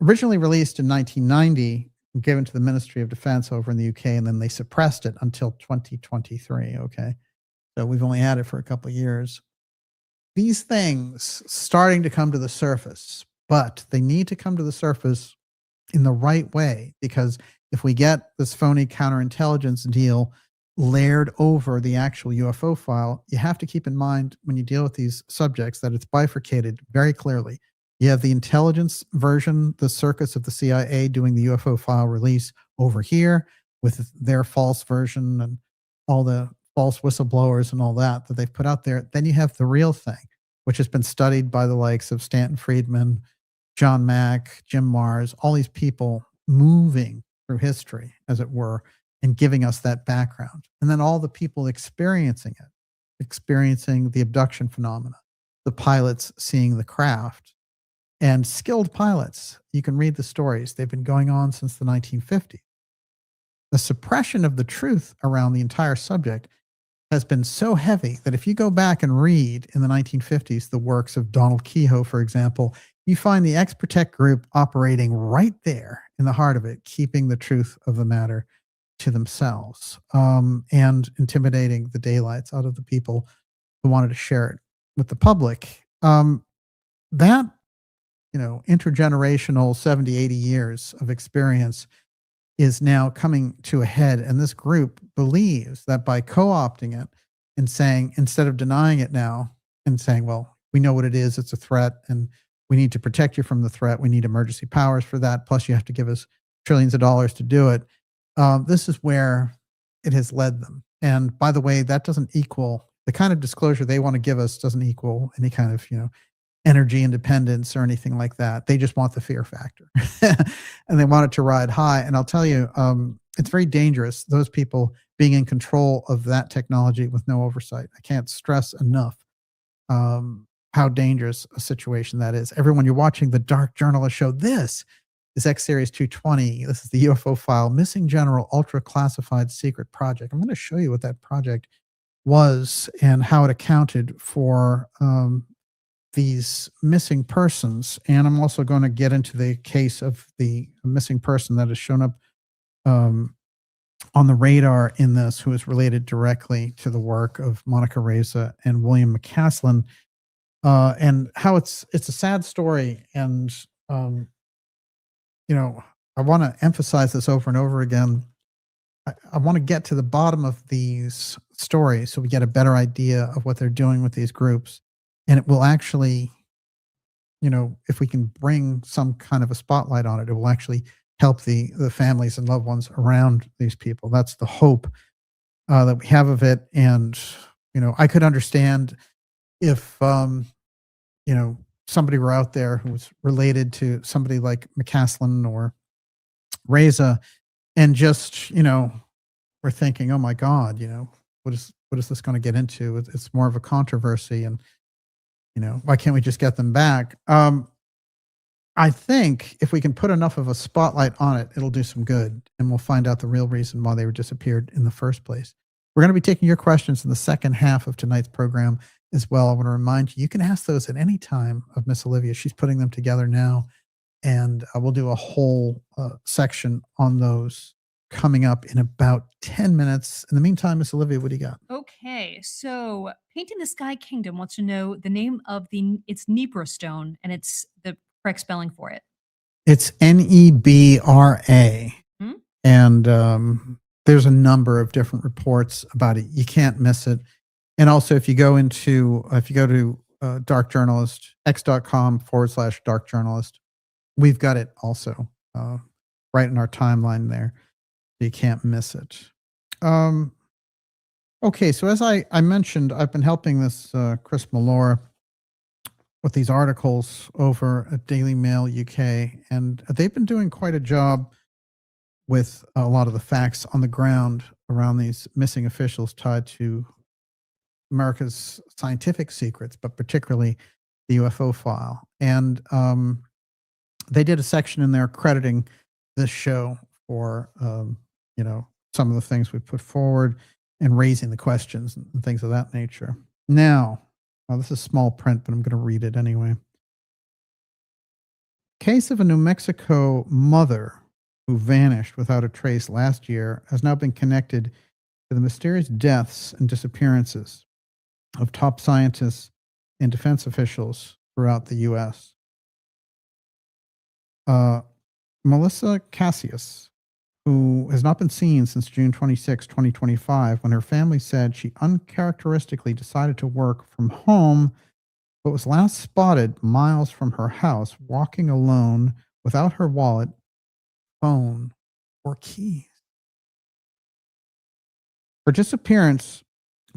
originally released in 1990, given to the Ministry of Defense over in the UK, and then they suppressed it until 2023. Okay. So we've only had it for a couple of years. These things starting to come to the surface, but they need to come to the surface in the right way, because if we get this phony counterintelligence deal layered over the actual UFO file, you have to keep in mind when you deal with these subjects that it's bifurcated very clearly. You have the intelligence version, the circus of the CIA doing the UFO file release over here with their false version and all the false whistleblowers and all that they've put out there. Then you have the real thing, which has been studied by the likes of Stanton Friedman, John Mack, Jim Mars, all these people moving through history, as it were, and giving us that background. And then all the people experiencing it, experiencing the abduction phenomena, the pilots seeing the craft, and skilled pilots. You can read the stories. They've been going on since the 1950s. The suppression of the truth around the entire subject has been so heavy that if you go back and read in the 1950s the works of Donald Kehoe, for example, you find the X-Protect group operating right there in the heart of it, keeping the truth of the matter to themselves, and intimidating the daylights out of the people who wanted to share it with the public. That, intergenerational 70, 80 years of experience is now coming to a head. And this group believes that by co-opting it and saying, instead of denying it now and saying, well, we know what it is, it's a threat, and we need to protect you from the threat, we need emergency powers for that, plus you have to give us trillions of dollars to do it. This is where it has led them. And by the way, that doesn't equal the kind of disclosure they want to give us, doesn't equal any kind of, energy independence or anything like that. They just want the fear factor and they want it to ride high. And I'll tell you, it's very dangerous, those people being in control of that technology with no oversight. I can't stress enough how dangerous a situation that is. Everyone, you're watching the Dark Journalist Show. This is X-Series 220. This is the UFO File, Missing General Ultra Classified Secret Project. I'm going to show you what that project was and how it accounted for these missing persons. And I'm also going to get into the case of the missing person that has shown up on the radar in this, who is related directly to the work of Monica Reza and William McCasland, and how it's a sad story. And, I want to emphasize this over and over again. I want to get to the bottom of these stories so we get a better idea of what they're doing with these groups. And it will actually, if we can bring some kind of a spotlight on it, it will actually help the families and loved ones around these people. That's the hope that we have of it. And, I could understand if, somebody were out there who was related to somebody like McCasland or Reza, and just, we're thinking, oh my God, what is this going to get into? It's more of a controversy, and why can't we just get them back? I think if we can put enough of a spotlight on it, it'll do some good, and we'll find out the real reason why they were disappeared in the first place. We're going to be taking your questions in the second half of tonight's program as well. I want to remind you, you can ask those at any time of Miss Olivia. She's putting them together now, and we'll do a whole section on those coming up in about 10 minutes. In the meantime, Miss Olivia, what do you got? Okay, so Painting the Sky Kingdom wants to know the name of it's Nebra stone, and it's the correct spelling for it? It's Nebra. Hmm? And there's a number of different reports about it. You can't miss it. And also, if you go to Dark Journalist, x.com/Dark Journalist, we've got it also right in our timeline there. You can't miss it. Okay, so as I mentioned, I've been helping this Chris Malora with these articles over at Daily Mail UK, and they've been doing quite a job with a lot of the facts on the ground around these missing officials tied to America's scientific secrets, but particularly the UFO file. And they did a section in there crediting this show for, some of the things we put forward and raising the questions and things of that nature. Now, this is small print, but I'm going to read it anyway. Case of a New Mexico mother who vanished without a trace last year has now been connected to the mysterious deaths and disappearances of top scientists and defense officials throughout the U.S. Melissa Cassius, who has not been seen since June 26, 2025, when her family said she uncharacteristically decided to work from home, but was last spotted miles from her house, walking alone without her wallet, phone, or keys. Her disappearance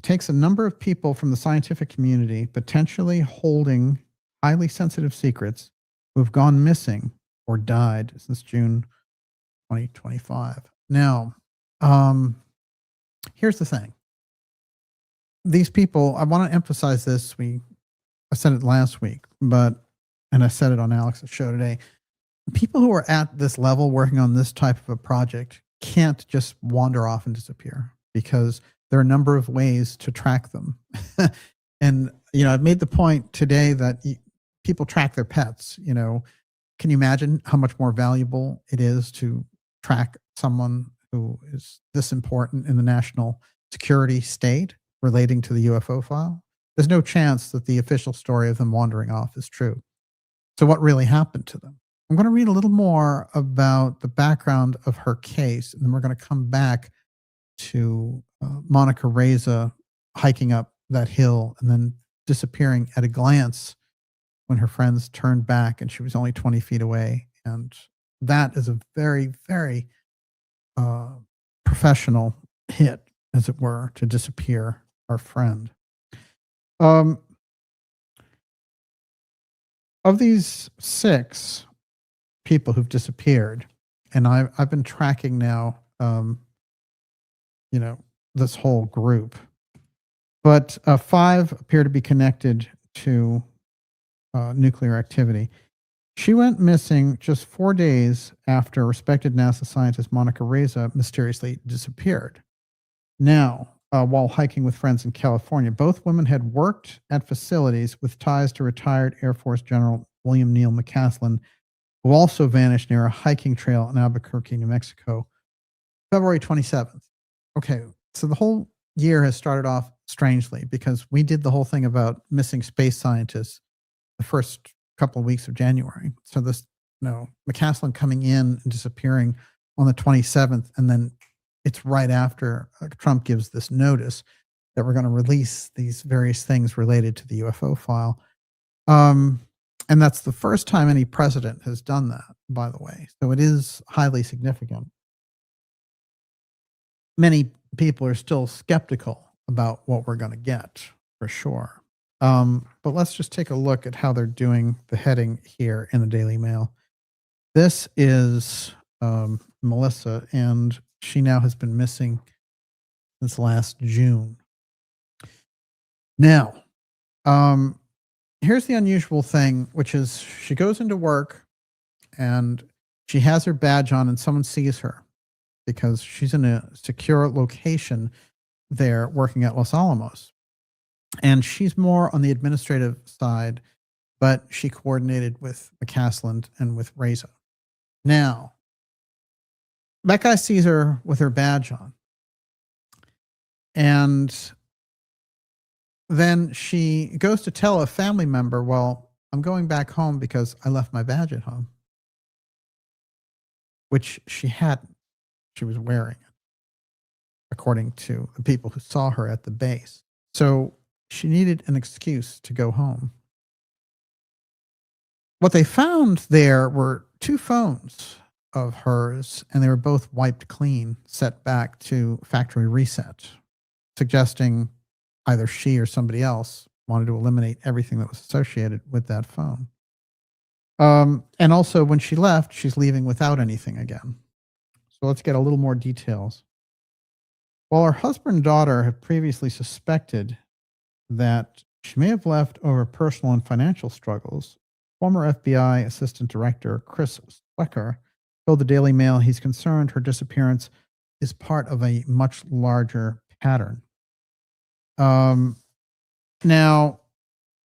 takes a number of people from the scientific community, potentially holding highly sensitive secrets, who have gone missing or died since June 2025. Now, here's the thing. These people, I want to emphasize this. I said it last week, and I said it on Alex's show today. People who are at this level working on this type of a project can't just wander off and disappear, because there are a number of ways to track them. And, I've made the point today that people track their pets. Can you imagine how much more valuable it is to track someone who is this important in the national security state relating to the UFO file? There's no chance that the official story of them wandering off is true. So what really happened to them? I'm going to read a little more about the background of her case, and then we're going to come back to Monica Reza hiking up that hill and then disappearing at a glance when her friends turned back and she was only 20 feet away. And that is a very, very professional hit, as it were, to disappear our friend. Of these 6 people who've disappeared, and I've been tracking now, this whole group, but 5 appear to be connected to nuclear activity. She went missing just 4 days after respected NASA scientist Monica Reza mysteriously disappeared. Now, while hiking with friends in California, both women had worked at facilities with ties to retired Air Force General William Neal McCasland, who also vanished near a hiking trail in Albuquerque, New Mexico, February 27th. Okay, so the whole year has started off strangely, because we did the whole thing about missing space scientists the first couple of weeks of January. So this, McCasland coming in and disappearing on the 27th, and then it's right after Trump gives this notice that we're going to release these various things related to the UFO file. And that's the first time any president has done that, by the way. So it is highly significant. Many people are still skeptical about what we're going to get, for sure. But let's just take a look at how they're doing the heading here in the Daily Mail. This is Melissa, and she now has been missing since last June. Now, here's the unusual thing, which is she goes into work and she has her badge on and someone sees her because she's in a secure location there working at Los Alamos. And she's more on the administrative side, but she coordinated with McCasland and with Reza. Now, that guy sees her with her badge on. And then she goes to tell a family member, well, I'm going back home because I left my badge at home, which she hadn't. She was wearing it, according to the people who saw her at the base. So she needed an excuse to go home. What they found there were 2 phones of hers, and they were both wiped clean, set back to factory reset, suggesting either she or somebody else wanted to eliminate everything that was associated with that phone. And also, when she left, she's leaving without anything again. So let's get a little more details. While her husband and daughter have previously suspected that she may have left over personal and financial struggles, former FBI Assistant Director Chris Swecker told the Daily Mail he's concerned her disappearance is part of a much larger pattern. Now,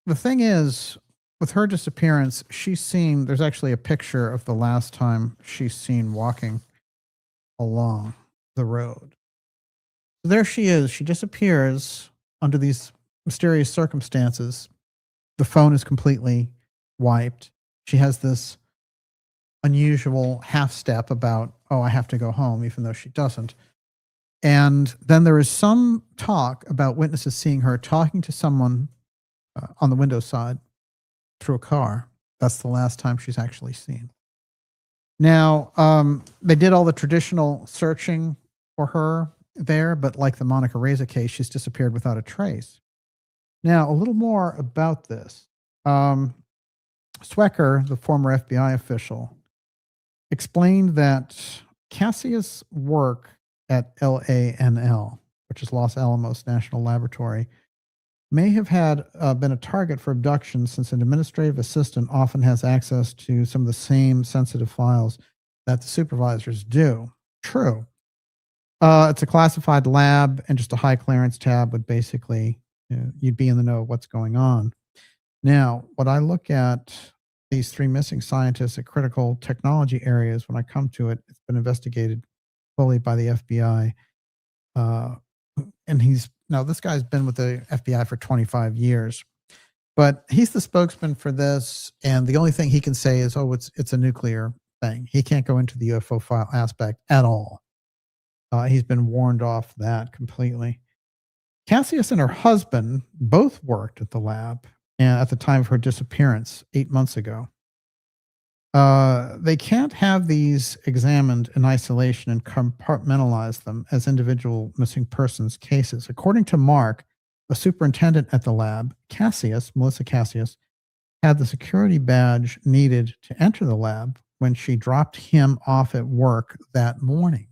the thing is, with her disappearance, she's seen, there's actually a picture of the last time she's seen walking along the road. So there she is. She disappears under these mysterious circumstances. The phone is completely wiped. She has this unusual half step about, oh, I have to go home, even though she doesn't. And then there is some talk about witnesses seeing her talking to someone on the window side through a car. That's the last time she's actually seen. Now, they did all the traditional searching for her there, but like the Monica Reza case, she's disappeared without a trace. Now, a little more about this. Swecker, the former FBI official, explained that Cassius' work at LANL, which is Los Alamos National Laboratory, may have had been a target for abduction, since an administrative assistant often has access to some of the same sensitive files that the supervisors do. True. It's a classified lab, and just a high clearance tab would basically, you'd be in the know of what's going on. Now, what I look at these 3 missing scientists at critical technology areas, when I come to it, it's been investigated fully by the FBI. And this guy's been with the FBI for 25 years, but he's the spokesman for this. And the only thing he can say is, oh, it's a nuclear thing. He can't go into the UFO file aspect at all. He's been warned off that completely. Cassius and her husband both worked at the lab at the time of her disappearance 8 months ago. They can't have these examined in isolation and compartmentalize them as individual missing persons cases. According to Mark, a superintendent at the lab, Melissa Cassius, had the security badge needed to enter the lab when she dropped him off at work that morning.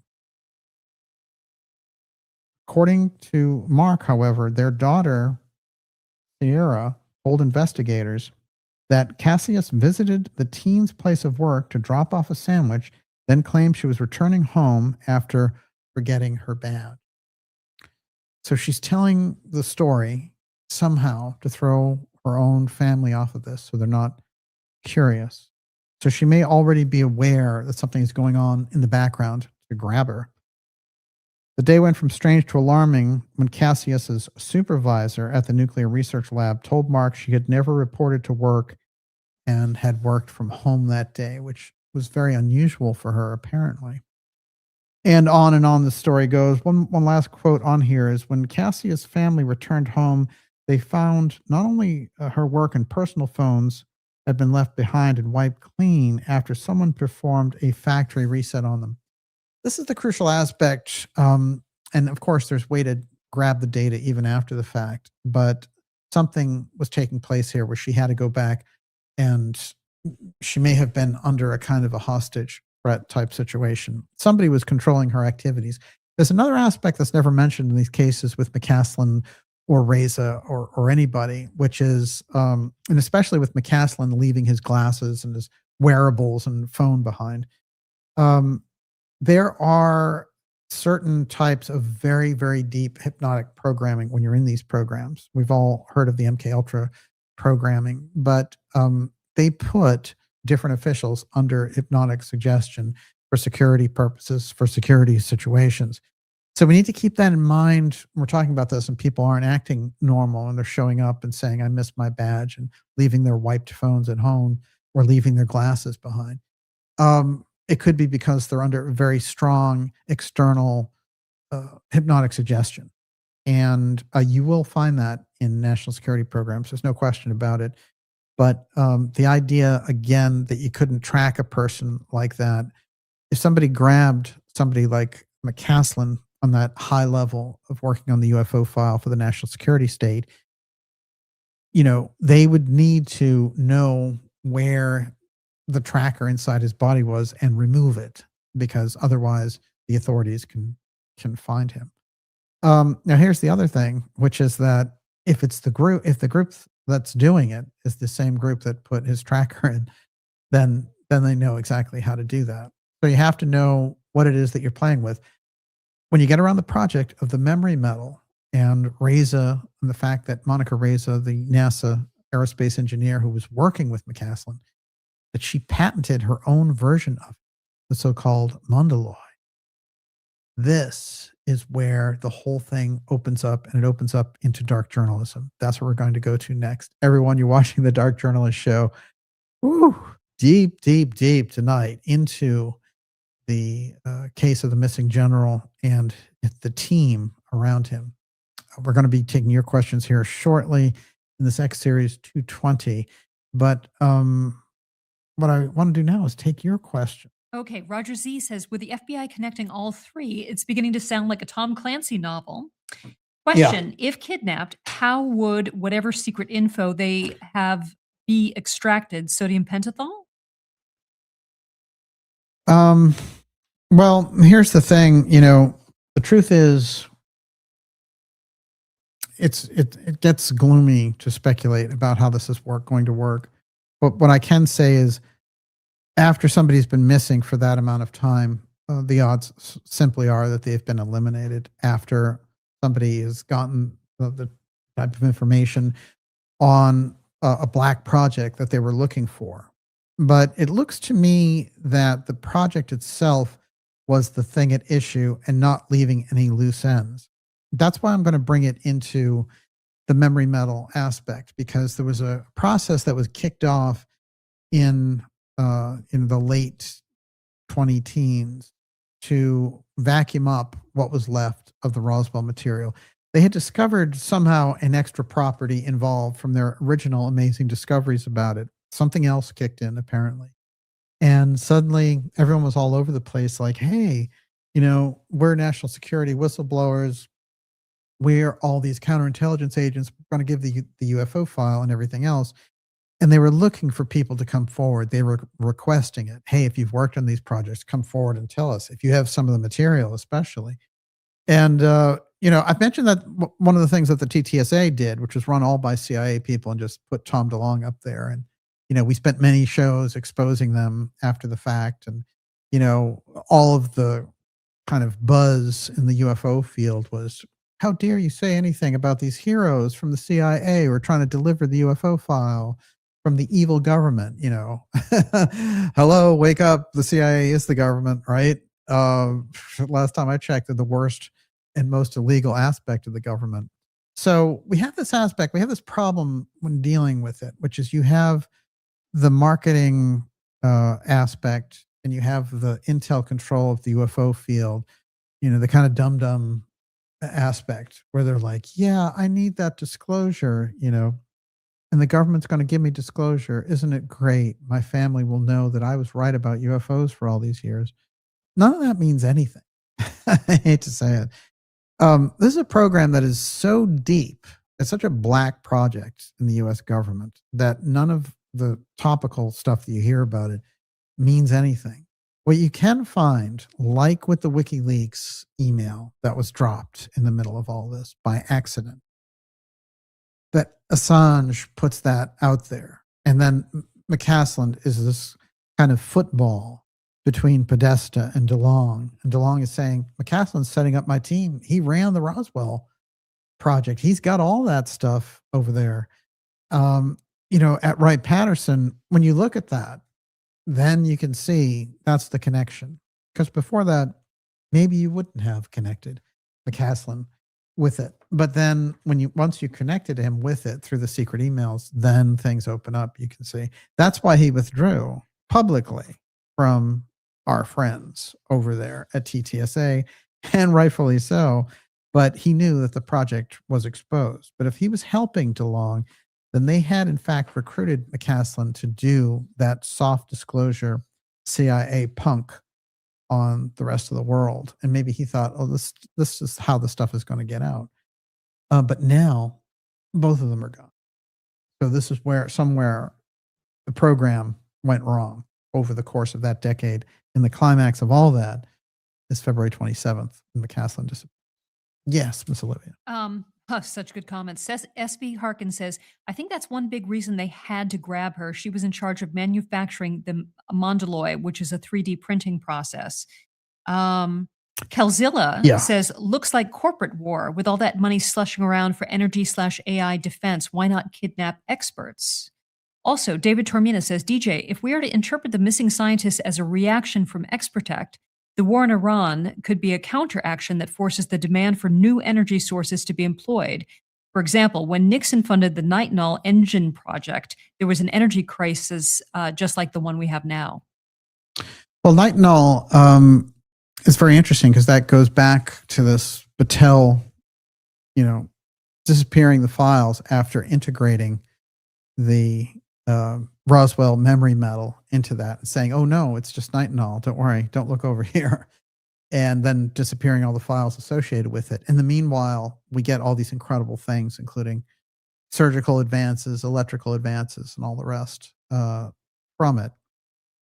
According to Mark, however, their daughter, Sierra, told investigators that Cassius visited the teen's place of work to drop off a sandwich, then claimed she was returning home after forgetting her badge. So she's telling the story somehow to throw her own family off of this so they're not curious. So she may already be aware that something is going on in the background to grab her. The day went from strange to alarming when Cassius's supervisor at the nuclear research lab told Mark she had never reported to work and had worked from home that day, which was very unusual for her, apparently. And on the story goes. One last quote on here is, when Cassius' family returned home, they found not only her work and personal phones had been left behind and wiped clean after someone performed a factory reset on them. This is the crucial aspect. And of course, there's way to grab the data even after the fact, but something was taking place here where she had to go back, and she may have been under a kind of a hostage threat type situation. Somebody was controlling her activities. There's another aspect that's never mentioned in these cases with McCasland or Reza or anybody, which is, and especially with McCasland leaving his glasses and his wearables and phone behind. There are certain types of very, very deep hypnotic programming when you're in these programs. We've all heard of the MK Ultra programming, but they put different officials under hypnotic suggestion for security purposes, for security situations. So we need to keep that in mind. We're talking about this and people aren't acting normal and they're showing up and saying, I missed my badge, and leaving their wiped phones at home or leaving their glasses behind. It could be because they're under very strong external hypnotic suggestion. And you will find that in national security programs. There's no question about it. But the idea, again, that you couldn't track a person like that, if somebody grabbed somebody like McCasland on that high level of working on the UFO file for the national security state, they would need to know where the tracker inside his body was and remove it, because otherwise the authorities can find him. Now here's the other thing, which is that if the group that's doing it is the same group that put his tracker in, then they know exactly how to do that. So you have to know what it is that you're playing with. When you get around the project of the memory metal and Reza, and the fact that Monica Reza, the NASA aerospace engineer who was working with McCasland, that she patented her own version of the so-called Mundaloid. This is where the whole thing opens up, and it opens up into dark journalism. That's what we're going to go to next. Everyone, you're watching the Dark Journalist Show. Woo, deep tonight into the case of the missing general and the team around him. We're going to be taking your questions here shortly in this X Series 220. But what I want to do now is take your question. Okay, Roger Z says, with the FBI connecting all three, it's beginning to sound like a Tom Clancy novel. Question, if kidnapped, how would whatever secret info they have be extracted? Sodium pentothal? Well, here's the thing, the truth is it gets gloomy to speculate about how this is going to work. But what I can say is, after somebody's been missing for that amount of time, the odds simply are that they've been eliminated after somebody has gotten the type of information on a black project that they were looking for. But it looks to me that the project itself was the thing at issue and not leaving any loose ends. That's why I'm going to bring it into the memory metal aspect, because there was a process that was kicked off in the late 2010s to vacuum up what was left of the Roswell material. They had discovered somehow an extra property involved from their original amazing discoveries about it. Something else kicked in, apparently. And suddenly everyone was all over the place like, hey, we're national security whistleblowers. We're all these counterintelligence agents. We're going to give the UFO file and everything else. And they were looking for people to come forward. They were requesting it. Hey, if you've worked on these projects, come forward and tell us. If you have some of the material, especially. And, I've mentioned that one of the things that the TTSA did, which was run all by CIA people and just put Tom DeLonge up there. And, we spent many shows exposing them after the fact. And, all of the kind of buzz in the UFO field was, how dare you say anything about these heroes from the CIA who are trying to deliver the UFO file from the evil government, Hello, wake up. The CIA is the government, right? Last time I checked, they're the worst and most illegal aspect of the government. So we have this aspect, we have this problem when dealing with it, which is you have the marketing aspect and you have the intel control of the UFO field, the kind of dumb aspect where they're like, yeah, I need that disclosure, and the government's going to give me disclosure. Isn't it great? My family will know that I was right about UFOs for all these years. None of that means anything. I hate to say it. This is a program that is so deep. It's such a black project in the U.S. government that none of the topical stuff that you hear about it means anything. What you can find, like with the WikiLeaks email that was dropped in the middle of all this by accident, that Assange puts that out there. And then McCasland is this kind of football between Podesta and DeLonge. And DeLonge is saying, McCasland's setting up my team. He ran the Roswell project. He's got all that stuff over there. At Wright-Patterson, when you look at that, then you can see that's the connection. Because before that, maybe you wouldn't have connected. McCasland with it. But then once you connected him with it through the secret emails, then things open up. You can see that's why he withdrew publicly from our friends over there at TTSA, and rightfully so. But he knew that the project was exposed. But if he was helping DeLong, then they had in fact recruited McCasland to do that soft disclosure CIA punk on the rest of the world. And maybe he thought, oh, this is how the stuff is going to get out. But now both of them are gone. So this is where somewhere the program went wrong over the course of that decade. And the climax of all that is February 27th, when McCasland disappeared. Yes, Miss Olivia. Such good comments. SB Harkin says, I think that's one big reason they had to grab her. She was in charge of manufacturing the Mondaloy, which is a 3D printing process. Kelzilla says, looks like corporate war with all that money slushing around for energy/AI defense. Why not kidnap experts? Also, David Tormina says, DJ, if we are to interpret the missing scientists as a reaction from X-Protect, the war in Iran could be a counteraction that forces the demand for new energy sources to be employed. For example, when Nixon funded the Nitinol engine project, there was an energy crisis just like the one we have now. Well, Nitinol is very interesting because that goes back to this Battelle, disappearing the files after integrating the Roswell memory metal into that and saying, oh no, it's just nitinol. Don't worry. Don't look over here. And then disappearing all the files associated with it. In the meanwhile, we get all these incredible things, including surgical advances, electrical advances, and all the rest from it.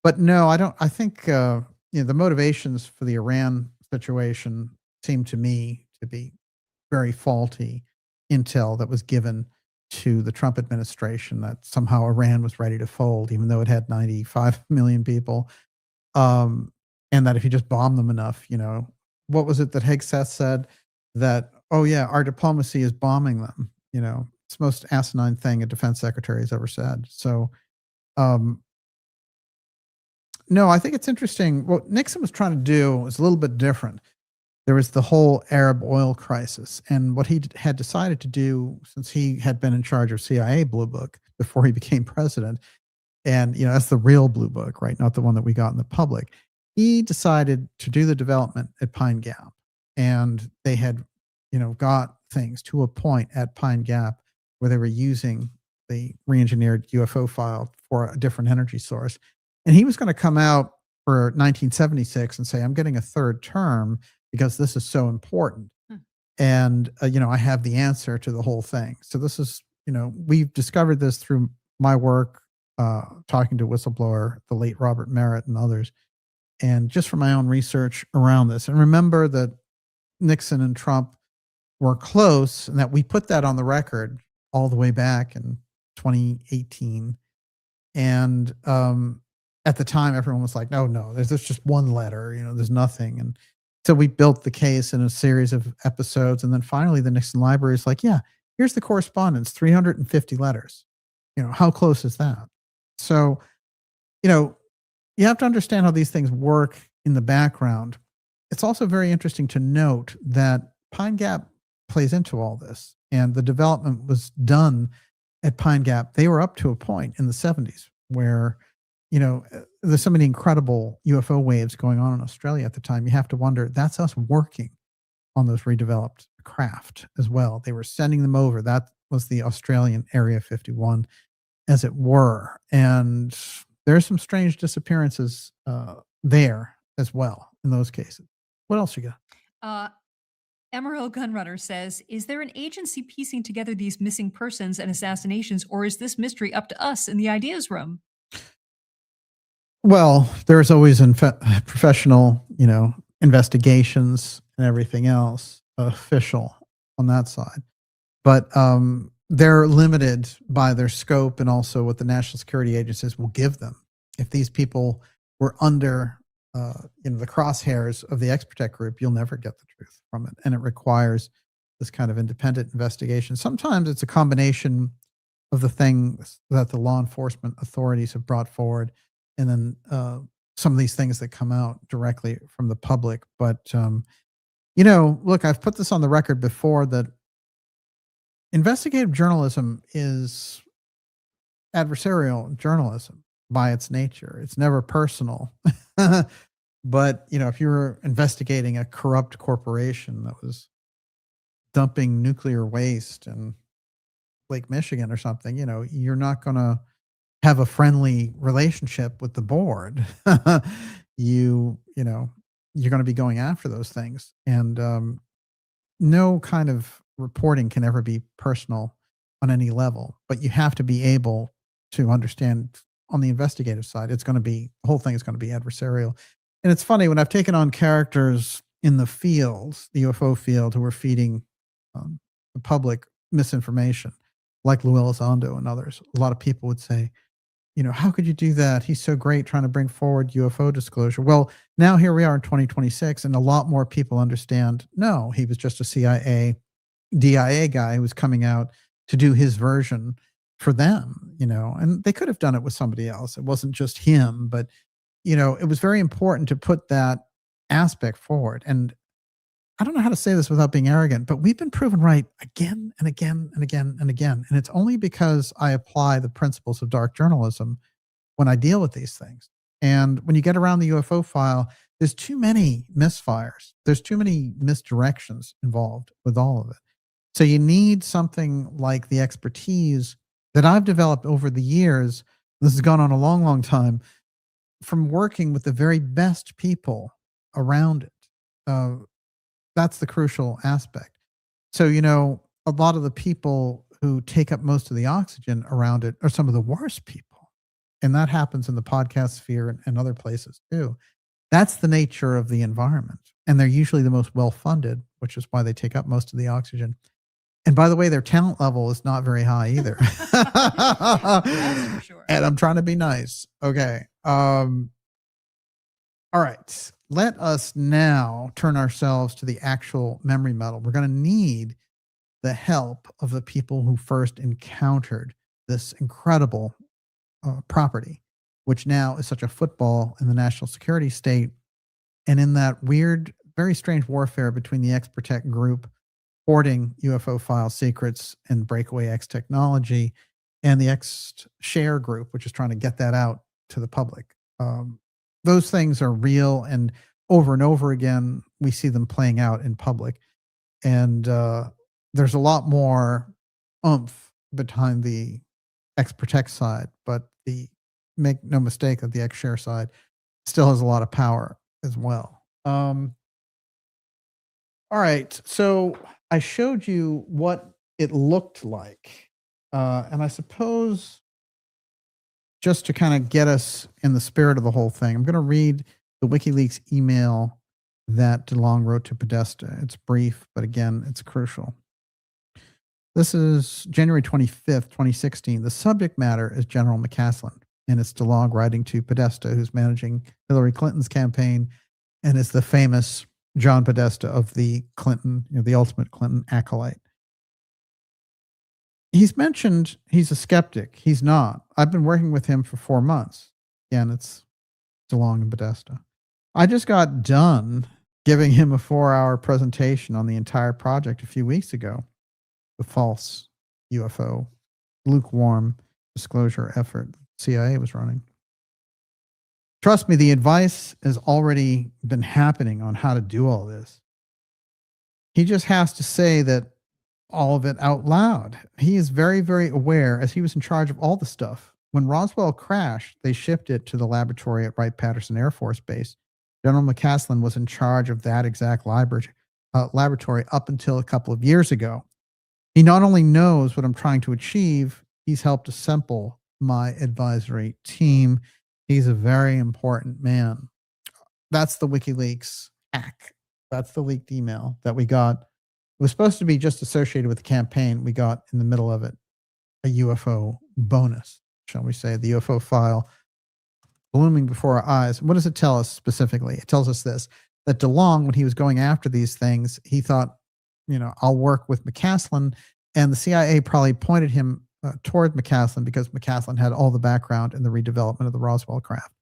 But no, I think the motivations for the Iran situation seem to me to be very faulty intel that was given to the Trump administration that somehow Iran was ready to fold, even though it had 95 million people. And that if you just bomb them enough, what was it that Hegseth said? That, oh yeah, our diplomacy is bombing them. It's the most asinine thing a defense secretary has ever said. So, no, I think it's interesting. What Nixon was trying to do was a little bit different. There was the whole Arab oil crisis. And what he had decided to do, since he had been in charge of CIA Blue Book before he became president, and that's the real Blue Book, right? Not the one that we got in the public. He decided to do the development at Pine Gap. And they had, got things to a point at Pine Gap where they were using the re-engineered UFO file for a different energy source. And he was going to come out for 1976 and say, I'm getting a third term because this is so important. And, I have the answer to the whole thing. So this is, we've discovered this through my work, talking to whistleblower, the late Robert Merritt and others, and just from my own research around this. And remember that Nixon and Trump were close and that we put that on the record all the way back in 2018. And at the time, everyone was like, no, there's just one letter, there's nothing. And so we built the case in a series of episodes. And then finally, the Nixon Library is like, yeah, here's the correspondence, 350 letters. How close is that? So, you have to understand how these things work in the background. It's also very interesting to note that Pine Gap plays into all this. And the development was done at Pine Gap. They were up to a point in the 70s where, there's so many incredible UFO waves going on in Australia at the time. You have to wonder, that's us working on those redeveloped craft as well. They were sending them over. That was the Australian Area 51, as it were. And there's some strange disappearances there as well in those cases. What else you got? Emerald Gunrunner says, is there an agency piecing together these missing persons and assassinations, or is this mystery up to us in the ideas room? Well, there's always professional, investigations and everything else official on that side. But they're limited by their scope and also what the national security agencies will give them. If these people were under the crosshairs of the X-Protect group, you'll never get the truth from it. And it requires this kind of independent investigation. Sometimes it's a combination of the things that the law enforcement authorities have brought forward and then some of these things that come out directly from the public. But, Look, I've put this on the record before that investigative journalism is adversarial journalism by its nature. It's never personal. But, if you're investigating a corrupt corporation that was dumping nuclear waste in Lake Michigan or something, you're not going to have a friendly relationship with the board. You're going to be going after those things. And no kind of reporting can ever be personal on any level, but you have to be able to understand on the investigative side, the whole thing is going to be adversarial. And it's funny, when I've taken on characters in the field, the UFO field, who are feeding the public misinformation, like Lou Elizondo and others, a lot of people would say, how could you do that? He's so great trying to bring forward UFO disclosure. Well, now here we are in 2026, and a lot more people understand, no, he was just a CIA, DIA guy who was coming out to do his version for them, and they could have done it with somebody else. It wasn't just him, but, it was very important to put that aspect forward. And I don't know how to say this without being arrogant, but we've been proven right again and again and again and again. And it's only because I apply the principles of dark journalism when I deal with these things. And when you get around the UFO file, there's too many misfires. There's too many misdirections involved with all of it. So you need something like the expertise that I've developed over the years. This has gone on a long, long time, from working with the very best people around it. That's the crucial aspect. So, a lot of the people who take up most of the oxygen around it are some of the worst people. And that happens in the podcast sphere and other places too. That's the nature of the environment. And they're usually the most well-funded, which is why they take up most of the oxygen. And by the way, their talent level is not very high either. That's for sure. And I'm trying to be nice. Okay. All right. Let us now turn ourselves to the actual memory metal. We're going to need the help of the people who first encountered this incredible property, which now is such a football in the national security state. And in that weird, very strange warfare between the X-Protect group hoarding UFO file secrets and breakaway X technology, and the X-Share group, which is trying to get that out to the public. Those things are real, and over again, we see them playing out in public. And there's a lot more oomph behind the X-Protect side, but make no mistake that the X-Share side still has a lot of power as well. All right, so I showed you what it looked like. And I suppose just to kind of get us in the spirit of the whole thing, I'm going to read the WikiLeaks email that DeLong wrote to Podesta. It's brief, but again, it's crucial. This is January 25th, 2016. The subject matter is General McCasland, and it's DeLong writing to Podesta, who's managing Hillary Clinton's campaign and is the famous John Podesta of the Clinton, the ultimate Clinton acolyte. He's mentioned he's a skeptic. He's not. I've been working with him for 4 months. Again, it's DeLong and Podesta. I just got done giving him a 4-hour presentation on the entire project a few weeks ago. The false UFO, lukewarm disclosure effort the CIA was running. Trust me, the advice has already been happening on how to do all this. He just has to say that all of it out loud. He is very, very aware, as he was in charge of all the stuff. When Roswell crashed, they shipped it to the laboratory at Wright-Patterson Air Force Base. General McCasland was in charge of that exact laboratory up until a couple of years ago. He not only knows what I'm trying to achieve, he's helped assemble my advisory team. He's a very important man. That's the WikiLeaks hack. That's the leaked email that we got. It was supposed to be just associated with the campaign. We got in the middle of it a UFO bonus, shall we say, the UFO file blooming before our eyes. What does it tell us specifically? It tells us this, that DeLong, when he was going after these things, he thought, I'll work with McCasland, and the CIA probably pointed him toward McCasland because McCasland had all the background in the redevelopment of the Roswell craft.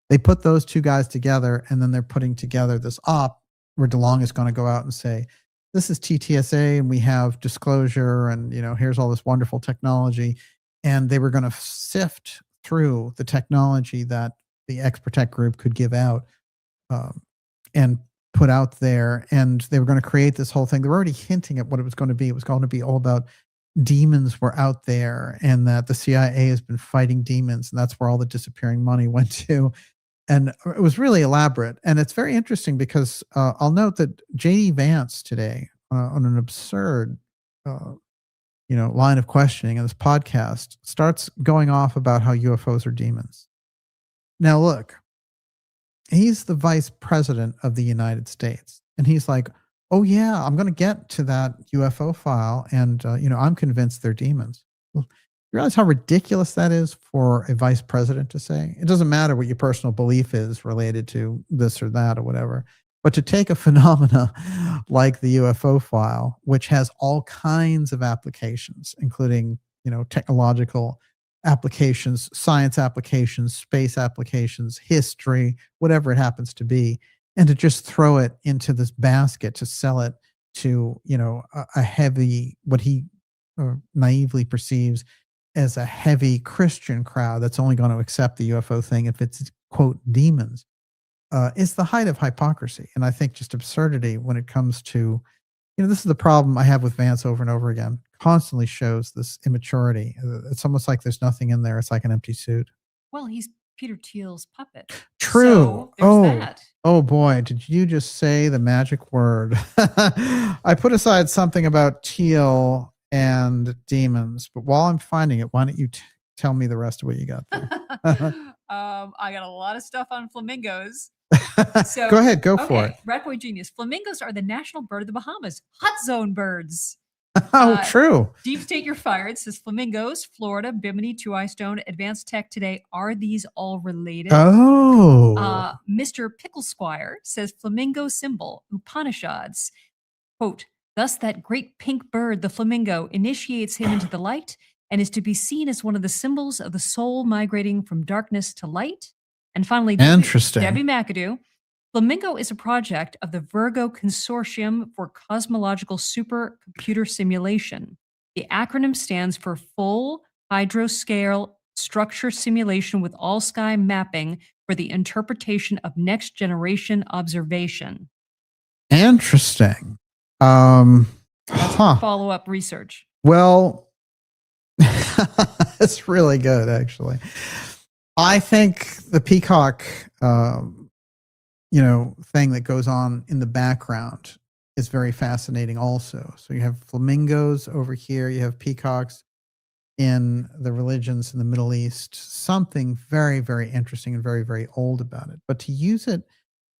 They put those two guys together, and then they're putting together this op where DeLong is going to go out and say, this is TTSA and we have disclosure and, here's all this wonderful technology. And they were going to sift through the technology that the X-Protect group could give out and put out there. And they were going to create this whole thing. They were already hinting at what it was going to be. It was going to be all about demons were out there and that the CIA has been fighting demons. And that's where all the disappearing money went to. And it was really elaborate. And it's very interesting because I'll note that J.D. Vance today on an absurd, line of questioning in this podcast starts going off about how UFOs are demons. Now, look, he's the vice president of the United States. And he's like, oh, yeah, I'm going to get to that UFO file. And, I'm convinced they're demons. Well, you realize how ridiculous that is for a vice president to say? It doesn't matter what your personal belief is related to this or that or whatever. But to take a phenomena like the UFO file, which has all kinds of applications, including, technological applications, science applications, space applications, history, whatever it happens to be, and to just throw it into this basket to sell it to, a heavy, what he naively perceives as a heavy Christian crowd that's only going to accept the UFO thing if it's, quote, demons, is the height of hypocrisy. And I think just absurdity when it comes to, this is the problem I have with Vance over and over again. Constantly shows this immaturity. It's almost like there's nothing in there. It's like an empty suit. Well, he's Peter Thiel's puppet. True. So there's that. Oh boy, did you just say the magic word? I put aside something about Thiel and demons, but while I'm finding it, why don't you tell me the rest of what you got there? I got a lot of stuff on flamingos. So go ahead, go for it. Rat Boy Genius. Flamingos are the national bird of the Bahamas. Hot zone birds. Oh, true. Deep State, you're fired. Says flamingos, Florida, Bimini, Two Eye Stone, Advanced Tech Today. Are these all related? Oh. Mr. Pickle Squire says flamingo symbol, Upanishads. Quote, thus that great pink bird, the flamingo, initiates him into the light and is to be seen as one of the symbols of the soul migrating from darkness to light. And finally, interesting. Debbie McAdoo. Flamingo is a project of the Virgo Consortium for Cosmological Supercomputer Simulation. The acronym stands for Full Hydroscale Structure Simulation with All-Sky Mapping for the Interpretation of Next Generation Observation. Interesting. Follow-up research. Well, it's really good, actually. I think the peacock thing that goes on in the background is very fascinating also. So you have flamingos over here, you have peacocks in the religions in the Middle East, something very, very interesting and very, very old about it. But to use it,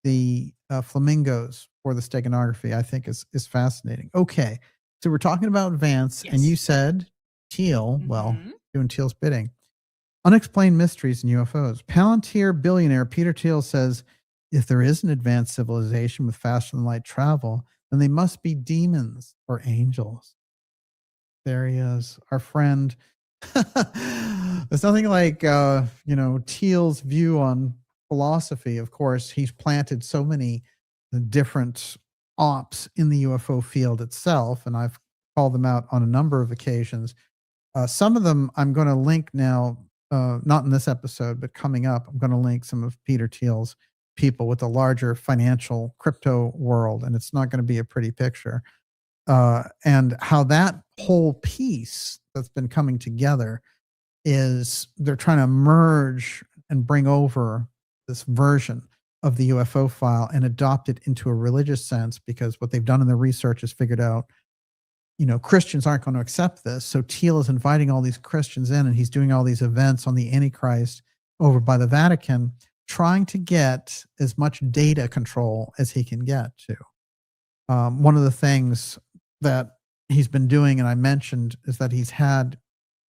the flamingos for the steganography, I think is fascinating. Okay, so we're talking about Vance, yes. And you said Thiel, well, doing Thiel's bidding. Unexplained mysteries in UFOs. Palantir billionaire Peter Thiel says, if there is an advanced civilization with faster than light travel, then they must be demons or angels. There he is, our friend. There's nothing like, Thiel's view on philosophy. Of course, he's planted so many different ops in the UFO field itself, and I've called them out on a number of occasions. Some of them I'm going to link now, not in this episode, but coming up, I'm going to link some of Peter Thiel's people with a larger financial crypto world, and it's not going to be a pretty picture. And how that whole piece that's been coming together is they're trying to merge and bring over this version of the UFO file and adopt it into a religious sense, because what they've done in their research is figured out, Christians aren't going to accept this. So Thiel is inviting all these Christians in, and he's doing all these events on the Antichrist over by the Vatican, trying to get as much data control as he can get to. One of the things that he's been doing, and I mentioned, is that he's had,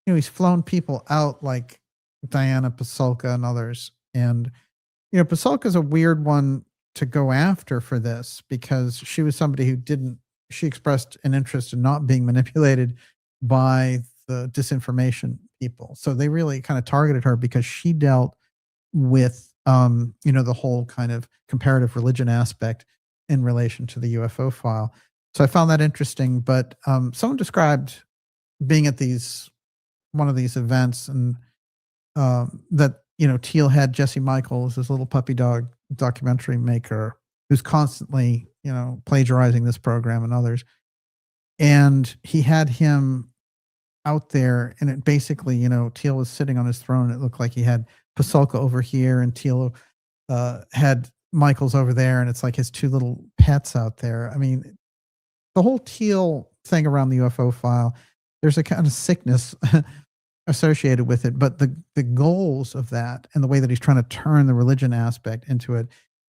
he's flown people out like Diana Pasulka and others. And, Pasulka is a weird one to go after for this, because she was somebody who she expressed an interest in not being manipulated by the disinformation people. So they really kind of targeted her because she dealt with, the whole kind of comparative religion aspect in relation to the UFO file. So I found that interesting. But someone described being at one of these events, and that Teal had Jesse Michaels, this little puppy dog documentary maker, who's constantly plagiarizing this program and others, and he had him out there, and it basically Teal was sitting on his throne, and it looked like he had Pasulka over here, and Teal had Michaels over there, and it's like his two little pets out there. I mean, the whole Teal thing around the UFO file, there's a kind of sickness associated with it, but the goals of that and the way that he's trying to turn the religion aspect into it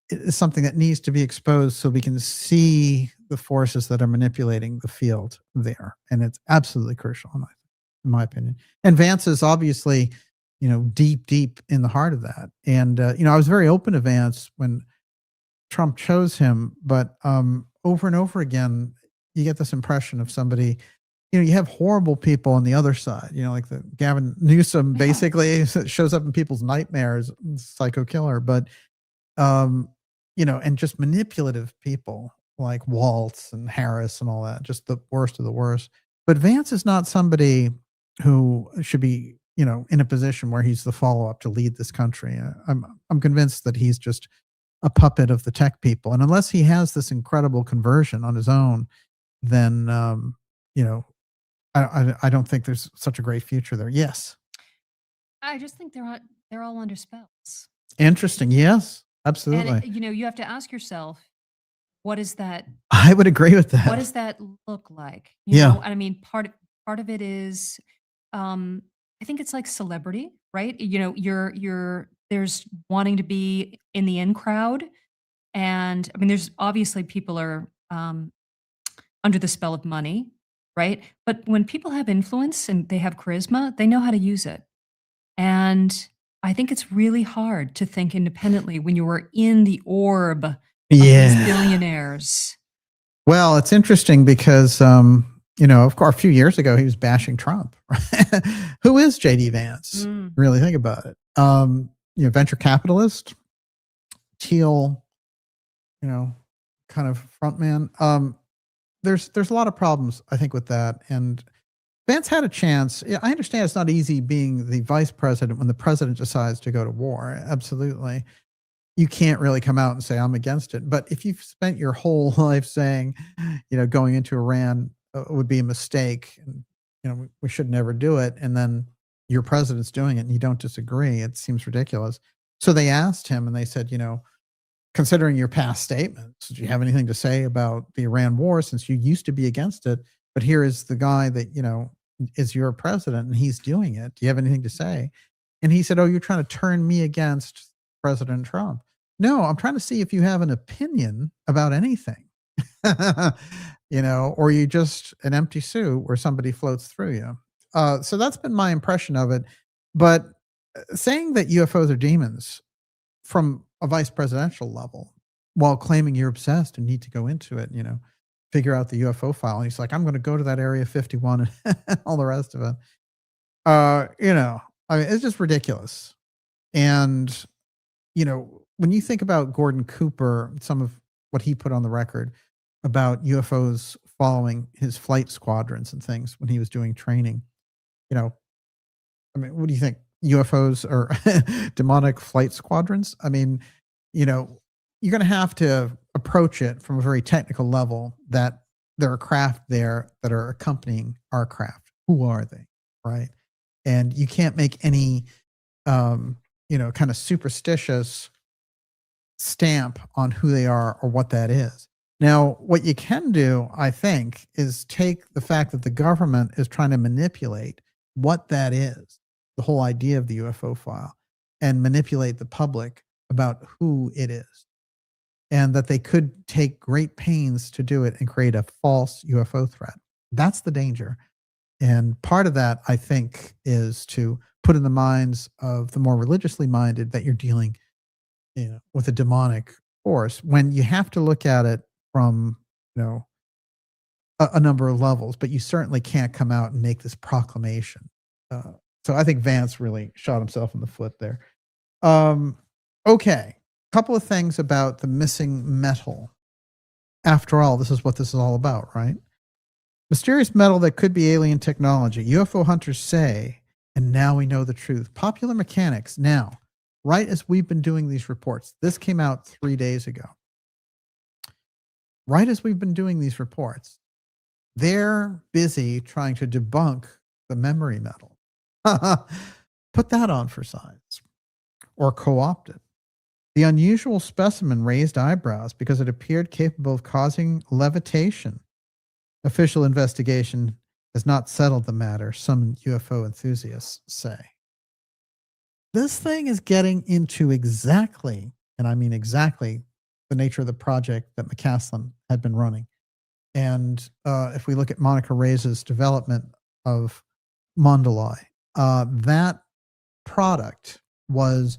is something that needs to be exposed so we can see the forces that are manipulating the field there. And it's absolutely crucial in my opinion. And Vance is obviously, deep in the heart of that. And, I was very open to Vance when Trump chose him, but over and over again, you get this impression of somebody, you have horrible people on the other side, like the Gavin Newsom basically shows up in people's nightmares, psycho killer, but, and just manipulative people like Waltz and Harris and all that, just the worst of the worst. But Vance is not somebody who should be, in a position where he's the follow-up to lead this country. I'm convinced that he's just a puppet of the tech people. And unless he has this incredible conversion on his own, then, I don't think there's such a great future there. Yes. I just think they're all under spells. Interesting. Yes, absolutely. And you have to ask yourself, what is that? I would agree with that. What does that look like? Yeah. I mean, part of it is, I think it's like celebrity, right? There's wanting to be in the in crowd, and I mean, there's obviously people are under the spell of money, right? But when people have influence and they have charisma, they know how to use it. And I think it's really hard to think independently when you are in the orb of these billionaires. Well, it's interesting because, of course, a few years ago, he was bashing Trump. Who is J.D. Vance? Really think about it. Venture capitalist, Teal, kind of front man. There's a lot of problems, I think, with that. And Vance had a chance. I understand it's not easy being the vice president when the president decides to go to war. Absolutely. You can't really come out and say, I'm against it. But if you've spent your whole life saying, going into Iran would be a mistake, and, we should never do it, and then your president's doing it and you don't disagree, it seems ridiculous. So they asked him and they said, considering your past statements, do you have anything to say about the Iran war, since you used to be against it, but here is the guy that, is your president and he's doing it. Do you have anything to say? And he said, oh, you're trying to turn me against President Trump. No, I'm trying to see if you have an opinion about anything, or you just an empty suit where somebody floats through you. So that's been my impression of it. But saying that UFOs are demons from a vice presidential level, while claiming you're obsessed and need to go into it, figure out the UFO file. And he's like, I'm going to go to that Area 51 and all the rest of it. I mean, it's just ridiculous. And, when you think about Gordon Cooper, some of what he put on the record about UFOs following his flight squadrons and things when he was doing training, I mean, what do you think? UFOs are demonic flight squadrons? I mean, you're going to have to approach it from a very technical level, that there are craft there that are accompanying our craft. Who are they? Right. And you can't make any, kind of superstitious stamp on who they are or what that is. Now, what you can do, I think, is take the fact that the government is trying to manipulate what that is, the whole idea of the UFO file, and manipulate the public about who it is. And that they could take great pains to do it and create a false UFO threat. That's the danger. And part of that, I think, is to put in the minds of the more religiously minded that you're dealing, with a demonic force, when you have to look at it from, a number of levels, but you certainly can't come out and make this proclamation. So I think Vance really shot himself in the foot there. Okay. Couple of things about the missing metal After all, this is what this is all about, right? Mysterious metal that could be alien technology. UFO hunters say, and now we know the truth. Popular mechanics. Now, right as we've been doing these reports, this came out 3 days ago. Right as we've been doing these reports, they're busy trying to debunk the memory metal. Put that on for science, or co-opt it. The unusual specimen raised eyebrows because it appeared capable of causing levitation. Official investigation has not settled the matter, some UFO enthusiasts say. This thing is getting into exactly, and I mean exactly, the nature of the project that McCasland had been running. And if we look at Monica Reyes's development of Mondali, that product was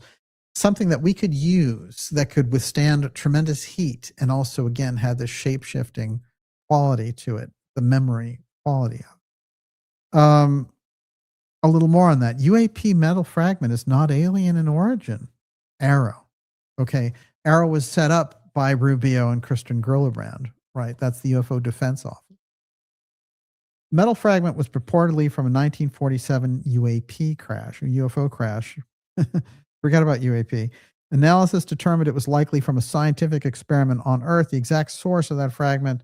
something that we could use that could withstand tremendous heat and also, again, had the shape-shifting quality to it, the memory quality of it. A little more on that. UAP metal fragment is not alien in origin. AERO. Okay. AERO was set up by Rubio and Kristen Gillibrand, right? That's the UFO Defense Office. Metal fragment was purportedly from a 1947 UAP crash, or UFO crash. Forget about UAP. Analysis determined it was likely from a scientific experiment on Earth. The exact source of that fragment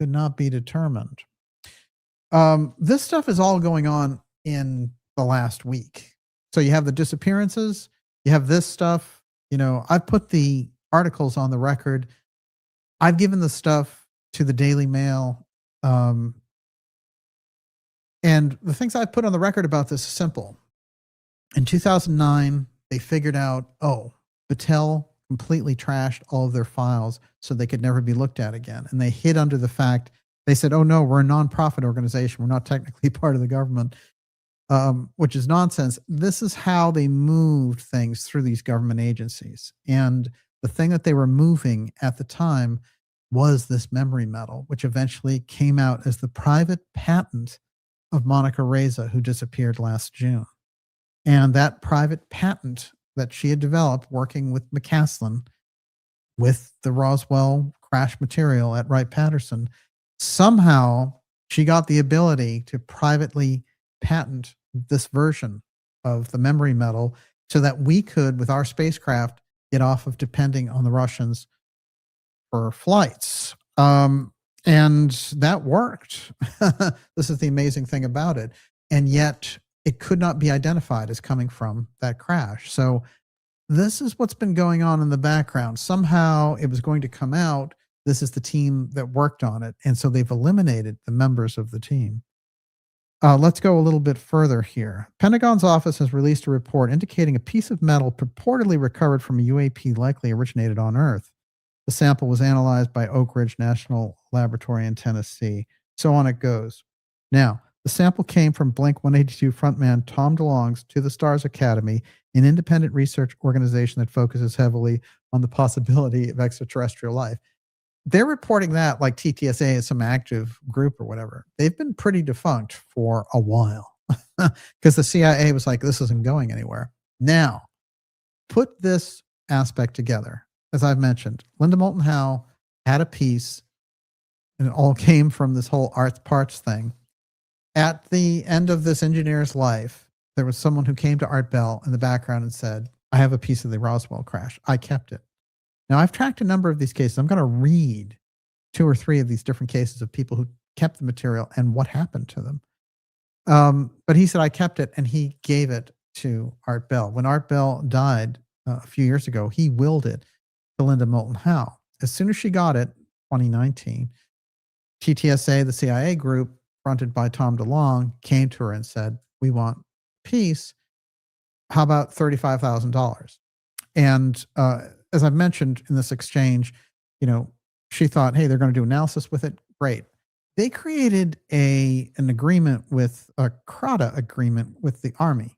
could not be determined. This stuff is all going on in the last week. So you have the disappearances, you have this stuff. You know, I've put the articles on the record. I've given the stuff to the Daily Mail. And the things I've put on the record about this is simple. In 2009, they figured out, oh, Battelle completely trashed all of their files so they could never be looked at again. And they hid under the fact, they said, oh no, we're a nonprofit organization. We're not technically part of the government, which is nonsense. This is how they moved things through these government agencies. And the thing that they were moving at the time was this memory metal, which eventually came out as the private patent of Monica Reyes, who disappeared last June. And that private patent that she had developed working with McCasland with the Roswell crash material at Wright-Patterson, somehow she got the ability to privately patent this version of the memory metal so that we could, with our spacecraft, get off of depending on the Russians for flights. And that worked. This is the amazing thing about it. And yet it could not be identified as coming from that crash. So this is what's been going on in the background. Somehow it was going to come out. This is the team that worked on it. And so they've eliminated the members of the team. Let's go a little bit further here. Pentagon's office has released a report indicating a piece of metal purportedly recovered from a UAP likely originated on Earth. The sample was analyzed by Oak Ridge National Laboratory in Tennessee. So on it goes. Now, the sample came from Blink-182 frontman Tom DeLonge's To the Stars Academy, an independent research organization that focuses heavily on the possibility of extraterrestrial life. They're reporting that like TTSA is some active group or whatever. They've been pretty defunct for a while because the CIA was like, this isn't going anywhere. Now, put this aspect together. As I've mentioned, Linda Moulton Howe had a piece, and it all came from this whole arts parts thing. At the end of this engineer's life, there was someone who came to Art Bell in the background and said, I have a piece of the Roswell crash. I kept it. Now, I've tracked a number of these cases. I'm going to read 2 or 3 of these different cases of people who kept the material and what happened to them. But he said, I kept it, and he gave it to Art Bell. When Art Bell died a few years ago, he willed it to Linda Moulton Howe. As soon as she got it, 2019, TTSA, the CIA group, fronted by Tom DeLonge, came to her and said, we want a piece. How about $35,000? And as I've mentioned in this exchange, you know, she thought, hey, they're going to do analysis with it. Great. They created an agreement with a CRADA agreement with the Army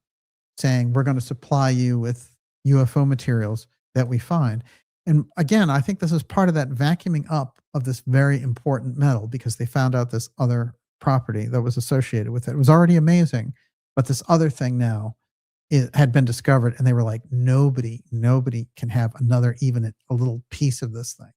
saying, we're going to supply you with UFO materials that we find. And again, I think this is part of that vacuuming up of this very important metal because they found out this other property that was associated with it. It was already amazing, but this other thing now it had been discovered, and they were like, nobody can have another, even a little piece of this thing.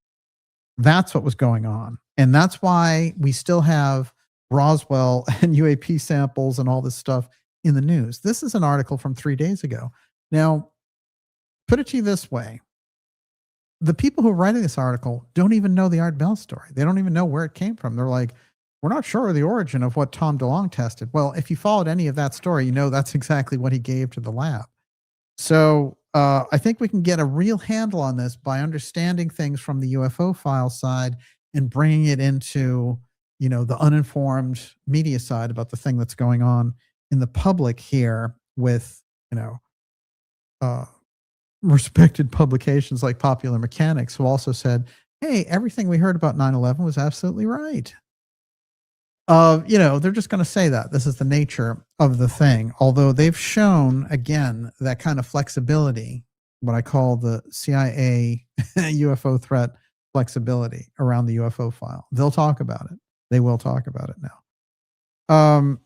That's what was going on. And that's why we still have Roswell and UAP samples and all this stuff in the news. This is an article from 3 days ago. Now, put it to you this way. The people who are writing this article don't even know the Art Bell story. They don't even know where it came from. They're like, we're not sure of the origin of what Tom DeLonge tested. Well, if you followed any of that story, you know that's exactly what he gave to the lab. So I think we can get a real handle on this by understanding things from the UFO file side and bringing it into, you know, the uninformed media side about the thing that's going on in the public here with, you know, respected publications like Popular Mechanics, who also said, hey, everything we heard about 9/11 was absolutely right. You know, they're just going to say that. This is the nature of the thing. Although they've shown, again, that kind of flexibility, what I call the CIA UFO threat flexibility around the UFO file. They'll talk about it. They will talk about it now. A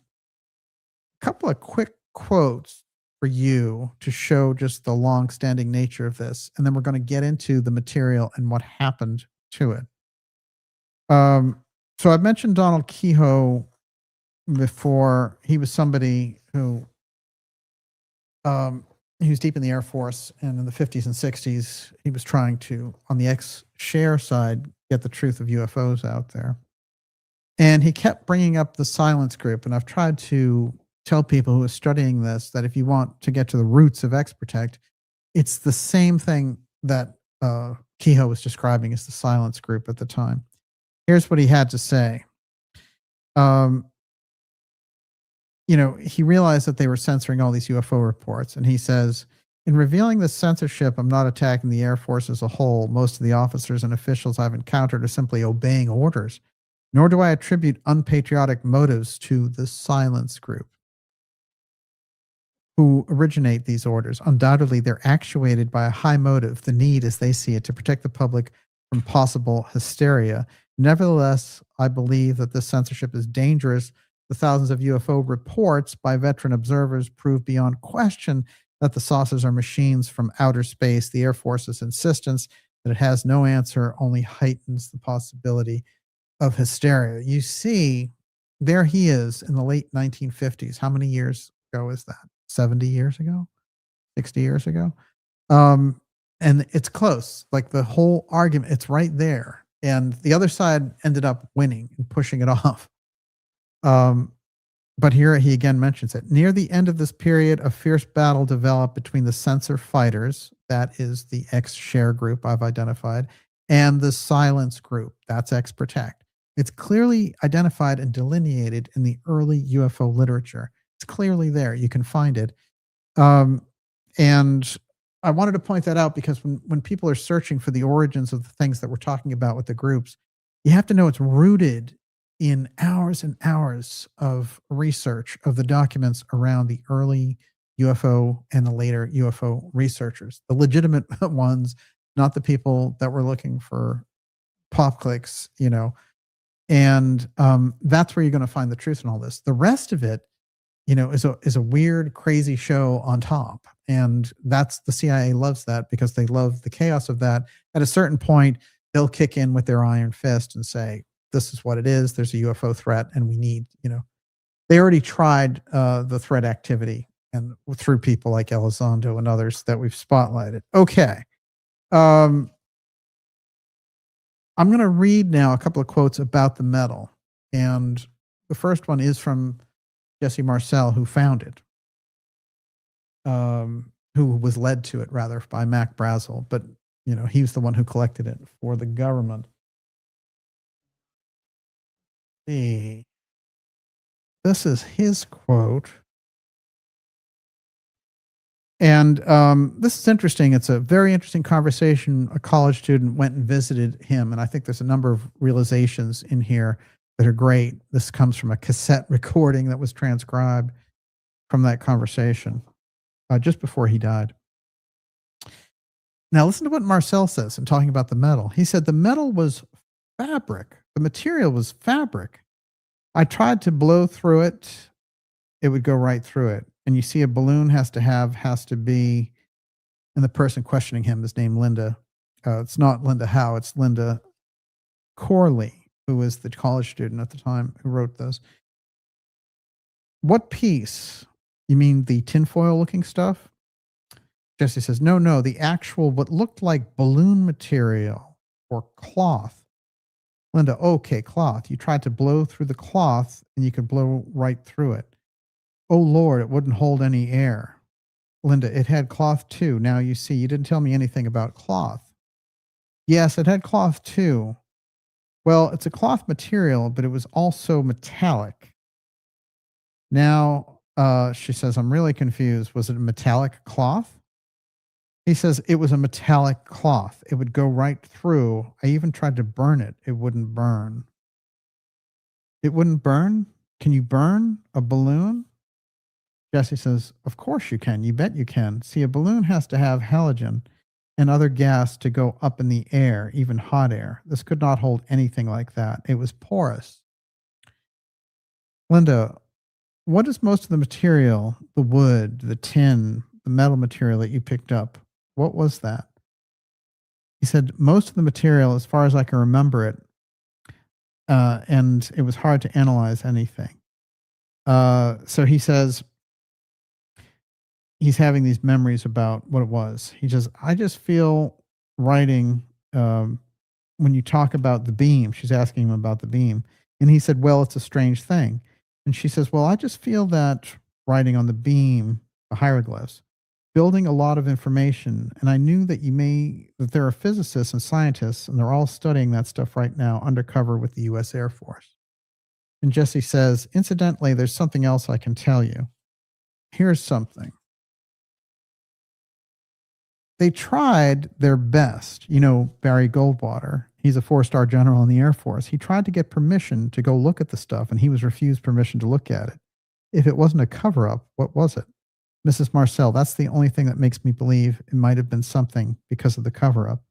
couple of quick quotes for you to show just the long-standing nature of this, and then we're going to get into the material and what happened to it. So I've mentioned Donald Kehoe before. He was somebody who he was deep in the Air Force, and in the 50s and 60s, he was trying to, on the X-share side, get the truth of UFOs out there. And he kept bringing up the silence group, and I've tried to tell people who are studying this that if you want to get to the roots of X-Protect, it's the same thing that Kehoe was describing as the silence group at the time. Here's what he had to say. You know, he realized that they were censoring all these UFO reports, and he says, in revealing this censorship, I'm not attacking the Air Force as a whole. Most of the officers and officials I've encountered are simply obeying orders, nor do I attribute unpatriotic motives to the silence group who originate these orders. Undoubtedly, they're actuated by a high motive, the need, as they see it, to protect the public from possible hysteria. Nevertheless, I believe that this censorship is dangerous. The thousands of UFO reports by veteran observers prove beyond question that the saucers are machines from outer space. The Air Force's insistence that it has no answer only heightens the possibility of hysteria. You see, there he is in the late 1950s. How many years ago is that? 70 years ago? 60 years ago? And it's close. Like the whole argument, it's right there. And the other side ended up winning and pushing it off. But here he again mentions it. Near the end of this period, a fierce battle developed between the censor fighters, that is the X-share group I've identified, and the silence group, that's X-Protect. It's clearly identified and delineated in the early UFO literature. It's clearly there. You can find it. And I wanted to point that out because when people are searching for the origins of the things that we're talking about with the groups, you have to know it's rooted in hours and hours of research of the documents around the early UFO and the later UFO researchers, the legitimate ones, not the people that were looking for pop clicks, you know. And that's where you're going to find the truth in all this. The rest of it, you know, is a weird, crazy show on top. And that's, the CIA loves that because they love the chaos of that. At a certain point, they'll kick in with their iron fist and say, this is what it is. There's a UFO threat and we need, you know, they already tried the threat activity and through people like Elizondo and others that we've spotlighted. Okay. I'm going to read now a couple of quotes about the metal. And the first one is from Jesse Marcel, who found it, who was led to it rather by Mac Brazel, but you know, he was the one who collected it for the government. See, this is his quote. And this is interesting. It's a very interesting conversation. A college student went and visited him, and I think there's a number of realizations in here that are great. This comes from a cassette recording that was transcribed from that conversation just before he died. Now listen to what Marcel says in talking about the metal. He said, the metal was fabric. The material was fabric. I tried to blow through it. It would go right through it. And you see a balloon has to be, and the person questioning him is named Linda. It's not Linda Howe, it's Linda Corley, who was the college student at the time who wrote this. What piece? You mean the tinfoil looking stuff? Jesse says, no, the actual, what looked like balloon material or cloth. Linda, okay, cloth. You tried to blow through the cloth and you could blow right through it. Oh, Lord, it wouldn't hold any air. Linda, it had cloth too. Now you see, you didn't tell me anything about cloth. Yes, it had cloth too. Well, it's a cloth material, but it was also metallic. Now, she says, I'm really confused. Was it a metallic cloth? He says, it was a metallic cloth. It would go right through. I even tried to burn it. It wouldn't burn. It wouldn't burn? Can you burn a balloon? Jesse says, of course you can. You bet you can. See, a balloon has to have halogen and other gas to go up in the air, even hot air. This could not hold anything like that. It was porous. Linda, what is most of the material, the wood, the tin, the metal material that you picked up? What was that? He said, most of the material, as far as I can remember it, and it was hard to analyze anything. So he says, he's having these memories about what it was. He says, I just feel writing, when you talk about the beam, she's asking him about the beam. And he said, well, it's a strange thing. And she says, well, I just feel that writing on the beam, the hieroglyphs, building a lot of information. And I knew that that there are physicists and scientists, and they're all studying that stuff right now undercover with the U.S. Air Force. And Jesse says, incidentally, there's something else I can tell you. Here's something. They tried their best. You know, Barry Goldwater, he's a 4-star general in the Air Force. He tried to get permission to go look at the stuff, and he was refused permission to look at it. If it wasn't a cover-up, what was it? Mrs. Marcel, that's the only thing that makes me believe it might have been something because of the cover-up.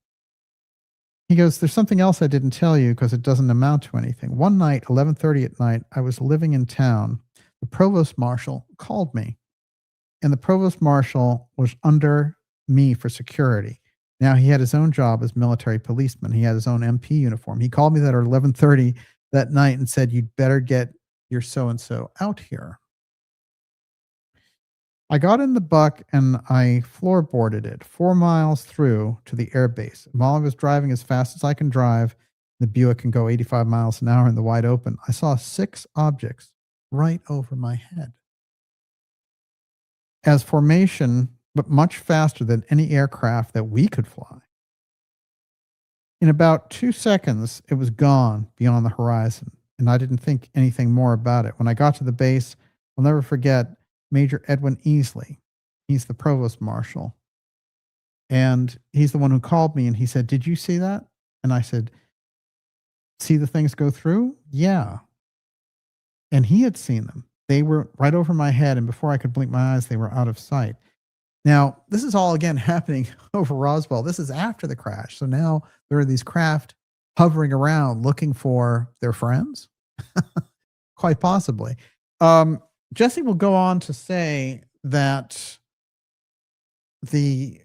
He goes, there's something else I didn't tell you because it doesn't amount to anything. One night, 11:30 at night, I was living in town. The provost marshal called me, and the provost marshal was under me for security. Now, he had his own job as military policeman. He had his own MP uniform. He called me that at 11:30 that night and said, you'd better get your so-and-so out here. I got in the Buck and I floorboarded it 4 miles through to the air base. While I was driving as fast as I can drive, the Buick can go 85 miles an hour in the wide open, I saw 6 objects right over my head. As formation, but much faster than any aircraft that we could fly. In about 2 seconds, it was gone beyond the horizon, and I didn't think anything more about it. When I got to the base, I'll never forget Major Edwin Easley. He's the provost marshal. And he's the one who called me and he said, did you see that? And I said, see the things go through? Yeah. And he had seen them. They were right over my head, and before I could blink my eyes, they were out of sight. Now, this is all again happening over Roswell. This is after the crash. So now there are these craft hovering around looking for their friends. Quite possibly. Jesse will go on to say that the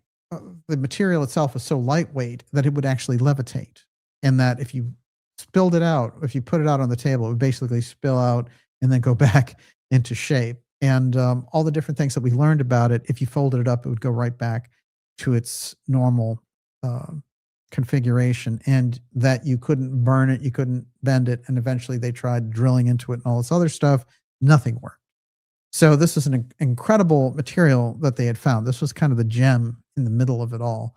material itself is so lightweight that it would actually levitate, and that if you spilled it out, if you put it out on the table, it would basically spill out and then go back into shape. And all the different things that we learned about it, if you folded it up, it would go right back to its normal configuration, and that you couldn't burn it, you couldn't bend it, and eventually they tried drilling into it and all this other stuff. Nothing worked. So this is an incredible material that they had found. This was kind of the gem in the middle of it all.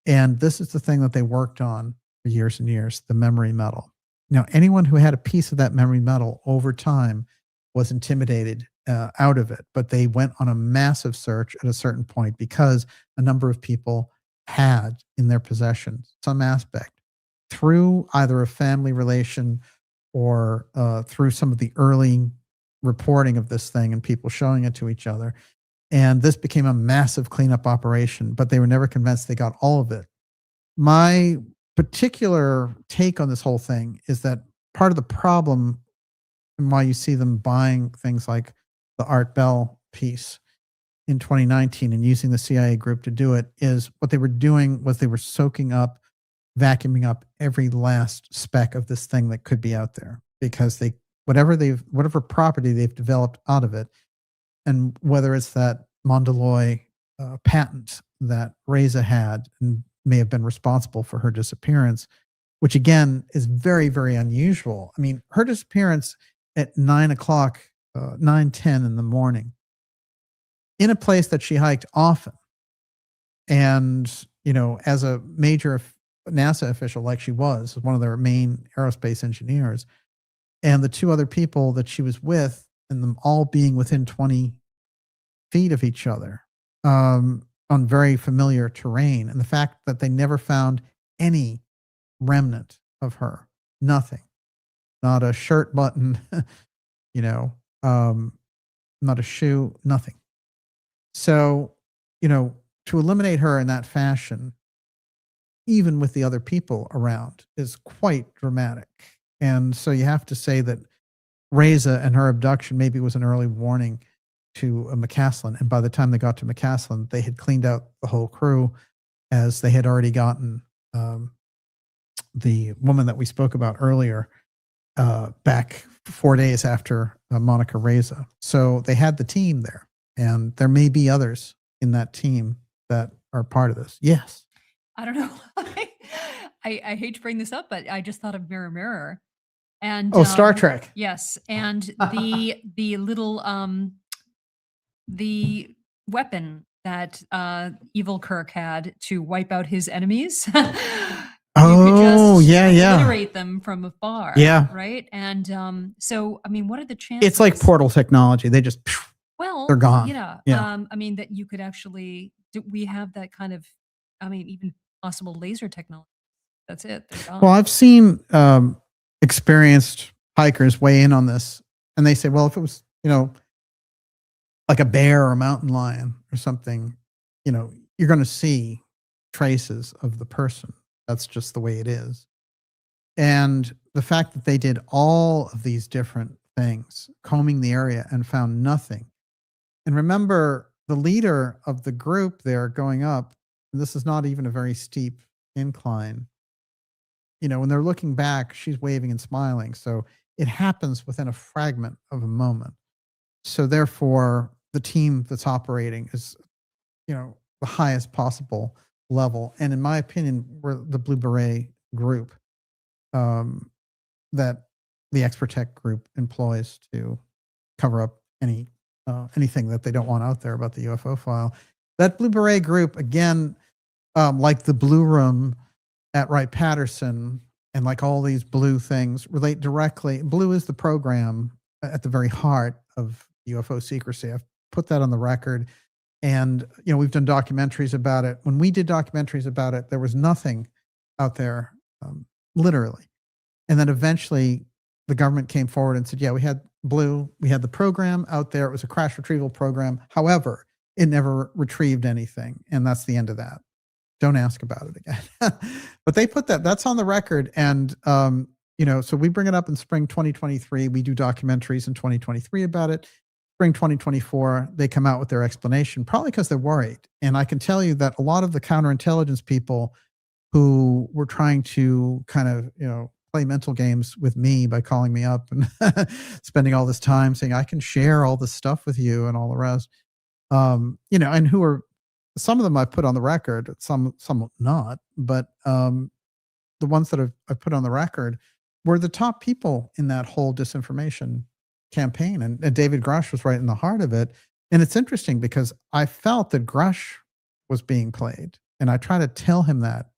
And this is the thing that they worked on for years and years, the memory metal. Now, anyone who had a piece of that memory metal over time was intimidated out of it, but they went on a massive search at a certain point because a number of people had in their possession some aspect through either a family relation or through some of the early reporting of this thing and people showing it to each other. And this became a massive cleanup operation, but they were never convinced they got all of it. My particular take on this whole thing is that part of the problem and why you see them buying things like the Art Bell piece in 2019 and using the CIA group to do it is what they were doing was they were soaking up vacuuming up every last speck of this thing that could be out there, because whatever property they've developed out of it, and whether it's that Mondaloy patent that Reza had and may have been responsible for her disappearance, which again is very, very unusual. I mean, her disappearance at 9:10 in the morning in a place that she hiked often. And, as a major NASA official, like she was one of their main aerospace engineers, and the two other people that she was with, and them all being within 20 feet of each other, on very familiar terrain. And the fact that they never found any remnant of her, nothing, not a shirt button, not a shoe, nothing. So, to eliminate her in that fashion, even with the other people around, is quite dramatic. And so you have to say that Reza and her abduction maybe was an early warning to McCasland. And by the time they got to McCasland, they had cleaned out the whole crew, as they had already gotten the woman that we spoke about earlier back 4 days after Monica Reza. So they had the team there, and there may be others in that team that are part of this. Yes. I don't know. I hate to bring this up, but I just thought of Mirror Mirror. And Star Trek. Yes. And the little the weapon that Evil Kirk had to wipe out his enemies. Obliterate them from afar. Yeah. Right. And so, I mean, what are the chances? It's like portal technology. They just, they're gone. Yeah. I mean, that you could actually, we have that kind of, even possible laser technology. That's it. They're gone. Well, I've seen experienced hikers weigh in on this, and they say, well, if it was, like a bear or a mountain lion or something, you're going to see traces of the person. That's just the way it is. And the fact that they did all of these different things, combing the area, and found nothing. And remember, the leader of the group there going up, and this is not even a very steep incline, when they're looking back, she's waving and smiling. So it happens within a fragment of a moment. So therefore, the team that's operating is, the highest possible level. And in my opinion, we're the Blue Beret group that the X-Protect group employs to cover up anything that they don't want out there about the UFO file. That Blue Beret group, again, like the Blue Room at Wright-Patterson, and like all these blue things, relate directly. Blue is the program at the very heart of UFO secrecy. I've put that on the record. And, we've done documentaries about it. When we did documentaries about it, there was nothing out there, literally. And then eventually the government came forward and said, yeah, we had Blue, we had the program out there. It was a crash retrieval program. However, it never retrieved anything. And that's the end of that. Don't ask about it again. But they put that's on the record. And, so we bring it up in spring 2023. We do documentaries in 2023 about it. Spring 2024, they come out with their explanation, probably because they're worried. And I can tell you that a lot of the counterintelligence people who were trying to kind of, play mental games with me by calling me up and spending all this time saying, I can share all this stuff with you and all the rest, and who are, some of them I've put on the record, some not, but the ones that I've put on the record were the top people in that whole disinformation campaign. And David Grush was right in the heart of it. And it's interesting because I felt that Grush was being played. And I try to tell him that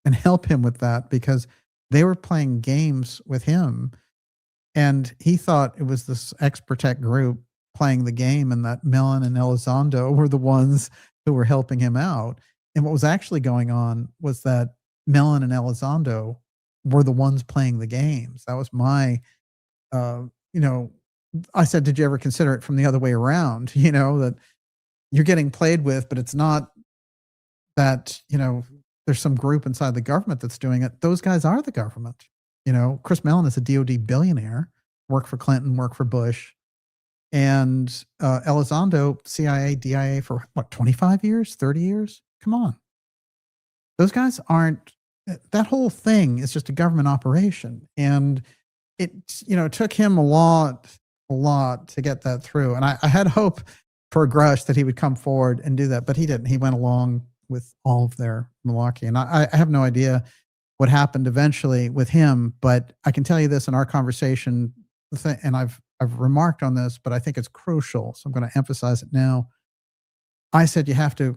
and help him with that, because they were playing games with him. And he thought it was this X-Protect group playing the game, and that Mellon and Elizondo were the ones who were helping him out. And what was actually going on was that Mellon and Elizondo were the ones playing the games. That was my, I said, did you ever consider it from the other way around? That you're getting played with, but it's not that, there's some group inside the government that's doing it. Those guys are the government. Chris Mellon is a DOD billionaire, worked for Clinton, worked for Bush. And Elizondo, CIA, DIA for 25 years, 30 years? Come on. Those guys aren't that whole thing is just a government operation. And it, it took him a lot to get that through. And I had hope for Grush that he would come forward and do that, but he didn't. He went along with all of their malarkey. And I have no idea what happened eventually with him, but I can tell you this in our conversation, and I've remarked on this, but I think it's crucial, so I'm going to emphasize it now. I said you have to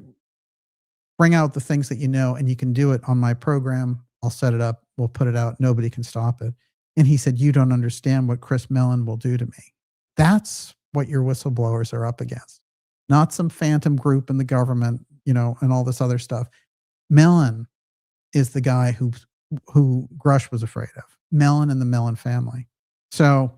bring out the things that you know, and you can do it on my program. I'll set it up. We'll put it out. Nobody can stop it. And he said, you don't understand what Chris Mellon will do to me. That's what your whistleblowers are up against. Not some phantom group in the government, and all this other stuff. Mellon is the guy who Grush was afraid of. Mellon and the Mellon family. So,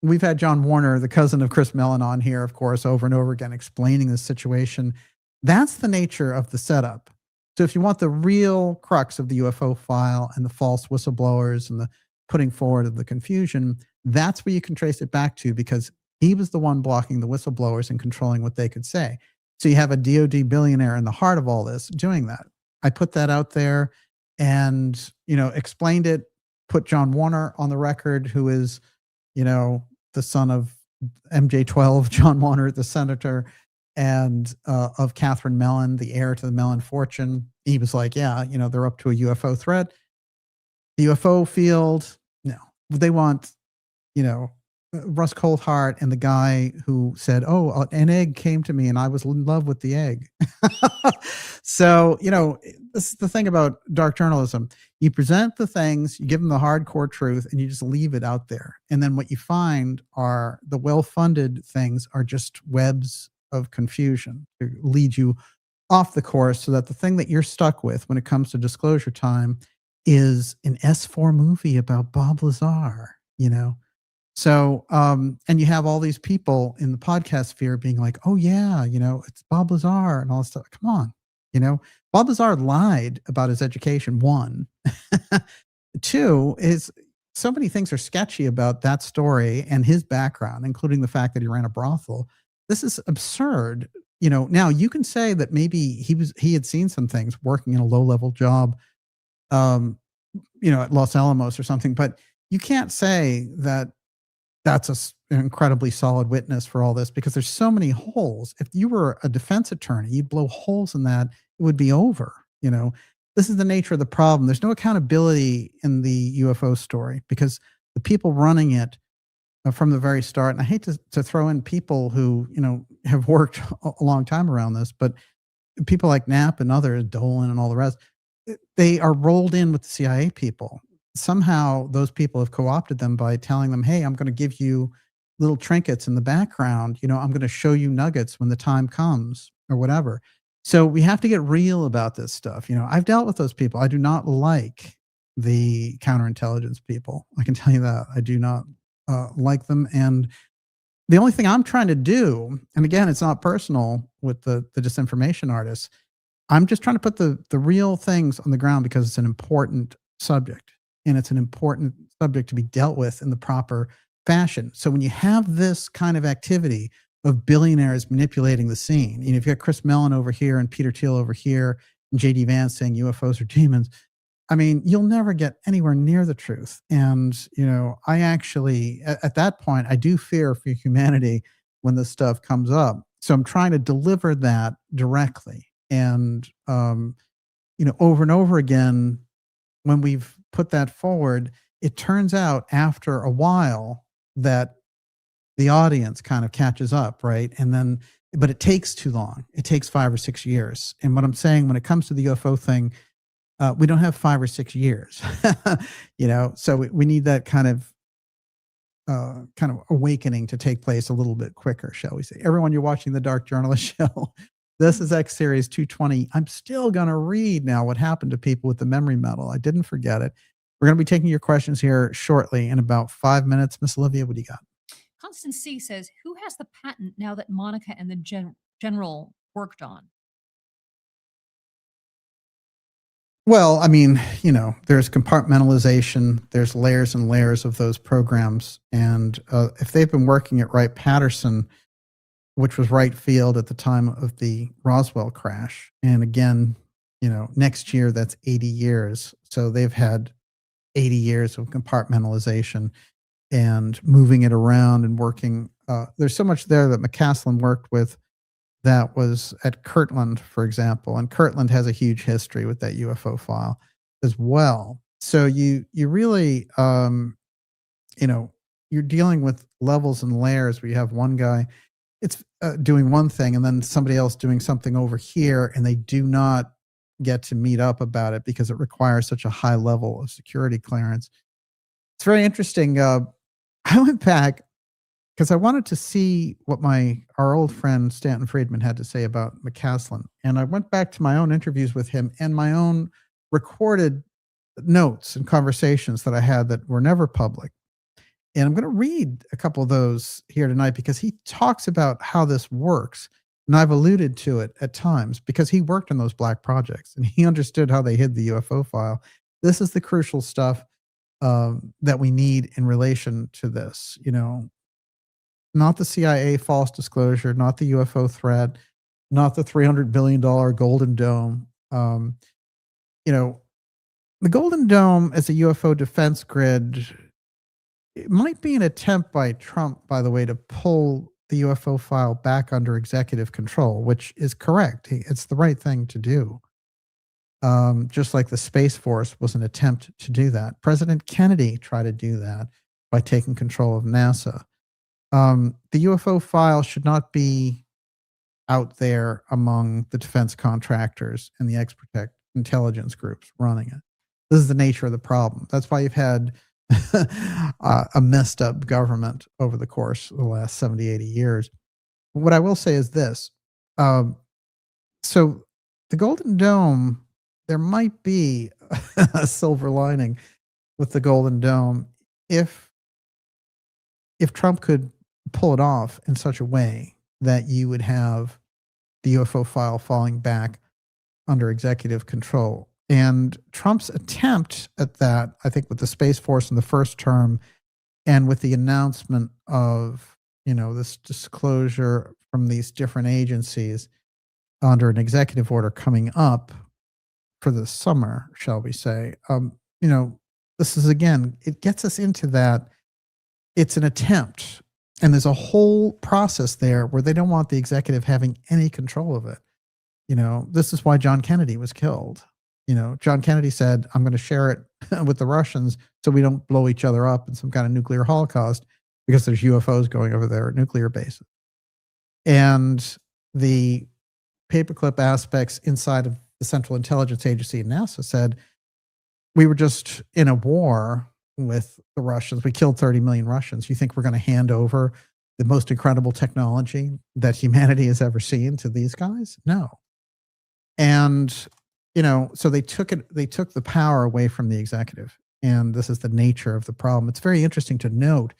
we've had John Warner, the cousin of Chris Mellon, on here, of course, over and over again, explaining this situation. That's the nature of the setup. So if you want the real crux of the UFO file and the false whistleblowers and the putting forward of the confusion, that's where you can trace it back to, because he was the one blocking the whistleblowers and controlling what they could say. So you have a DOD billionaire in the heart of all this doing that. I put that out there and, explained it, put John Warner on the record, who is, the son of MJ-12, John Warner, the senator, and of Catherine Mellon, the heir to the Mellon fortune. He was like, yeah, they're up to a UFO threat. The UFO field, no, they want, Russ Coulthart and the guy who said, oh, an egg came to me and I was in love with the egg. So, this is the thing about dark journalism. You present the things, you give them the hardcore truth, and you just leave it out there. And then what you find are the well-funded things are just webs of confusion to lead you off the course, so that the thing that you're stuck with when it comes to disclosure time is an S4 movie about Bob Lazar, So, and you have all these people in the podcast sphere being like, oh yeah, it's Bob Lazar and all this stuff. Come on, Bob Lazar lied about his education. One. Two is so many things are sketchy about that story and his background, including the fact that he ran a brothel. This is absurd. Now you can say that maybe he had seen some things working in a low-level job, at Los Alamos or something, but you can't say that that's an incredibly solid witness for all this, because there's so many holes. If you were a defense attorney, you'd blow holes in that. It would be over. This is the nature of the problem. There's no accountability in the UFO story, because the people running it from the very start, and I hate to throw in people who, have worked a long time around this, but people like Knapp and others, Dolan and all the rest, they are rolled in with the CIA people. Somehow those people have co-opted them by telling them, hey, I'm going to give you little trinkets in the background. I'm going to show you nuggets when the time comes or whatever. So we have to get real about this stuff. I've dealt with those people. I do not like the counterintelligence people. I can tell you that. I do not like them. And the only thing I'm trying to do, and again, it's not personal with the disinformation artists, I'm just trying to put the real things on the ground, because it's an important subject. And it's an important subject to be dealt with in the proper fashion. So when you have this kind of activity of billionaires manipulating the scene, you've got Chris Mellon over here and Peter Thiel over here and J.D. Vance saying UFOs are demons. I mean, you'll never get anywhere near the truth. And, I actually, at that point, I do fear for humanity when this stuff comes up. So I'm trying to deliver that directly. And, over and over again, when we've put that forward, it turns out after a while that the audience kind of catches up, right? And then, but it takes too long. It takes 5 or 6 years. And what I'm saying, when it comes to the UFO thing, we don't have 5 or 6 years, so we need that kind of awakening to take place a little bit quicker, shall we say. Everyone, you're watching the Dark Journalist Show. This is X Series 220. I'm still going to read now what happened to people with the memory medal. I didn't forget it. We're going to be taking your questions here shortly in about 5 minutes. Miss Olivia, what do you got? Constance C says, who has the patent now that Monica and the general worked on? Well, I mean, there's compartmentalization. There's layers and layers of those programs. And if they've been working at Wright-Patterson, which was Wright Field at the time of the Roswell crash, and again, next year, that's 80 years. So they've had 80 years of compartmentalization and moving it around and working. There's so much there that McCasland worked with that was at Kirtland, for example. And Kirtland has a huge history with that UFO file as well. So you really, you're dealing with levels and layers where you have one guy, it's doing one thing and then somebody else doing something over here, and they do not get to meet up about it because it requires such a high level of security clearance. It's very interesting. I went back because I wanted to see what our old friend Stanton Friedman had to say about McCasland. And I went back to my own interviews with him and my own recorded notes and conversations that I had that were never public. And I'm going to read a couple of those here tonight because he talks about how this works. And I've alluded to it at times because he worked on those black projects and he understood how they hid the UFO file. This is the crucial stuff that we need in relation to this, not the CIA false disclosure, not the UFO threat, not the $300 billion Golden Dome. The Golden Dome as a UFO defense grid, it might be an attempt by Trump, by the way, to pull the UFO file back under executive control, which is correct. It's the right thing to do. Just like the Space Force was an attempt to do that. President Kennedy tried to do that by taking control of NASA. The UFO file should not be out there among the defense contractors and the expert intelligence groups running it. This is the nature of the problem. That's why you've had a messed up government over the course of the last 70, 80 years. What I will say is this. So the Golden Dome, there might be a silver lining with the Golden Dome if Trump could pull it off in such a way that you would have the UFO file falling back under executive control. And Trump's attempt at that, I think with the Space Force in the first term and with the announcement of, this disclosure from these different agencies under an executive order coming up for the summer, shall we say, this is, again, it gets us into that. It's an attempt. And there's a whole process there where they don't want the executive having any control of it. This is why John Kennedy was killed. John Kennedy said, I'm going to share it with the Russians so we don't blow each other up in some kind of nuclear holocaust because there's UFOs going over there at nuclear bases. And the paperclip aspects inside of the Central Intelligence Agency and NASA said, we were just in a war with the Russians. We killed 30 million Russians. You think we're going to hand over the most incredible technology that humanity has ever seen to these guys? No. And so they took the power away from the executive. And this is the nature of the problem. It's very interesting to note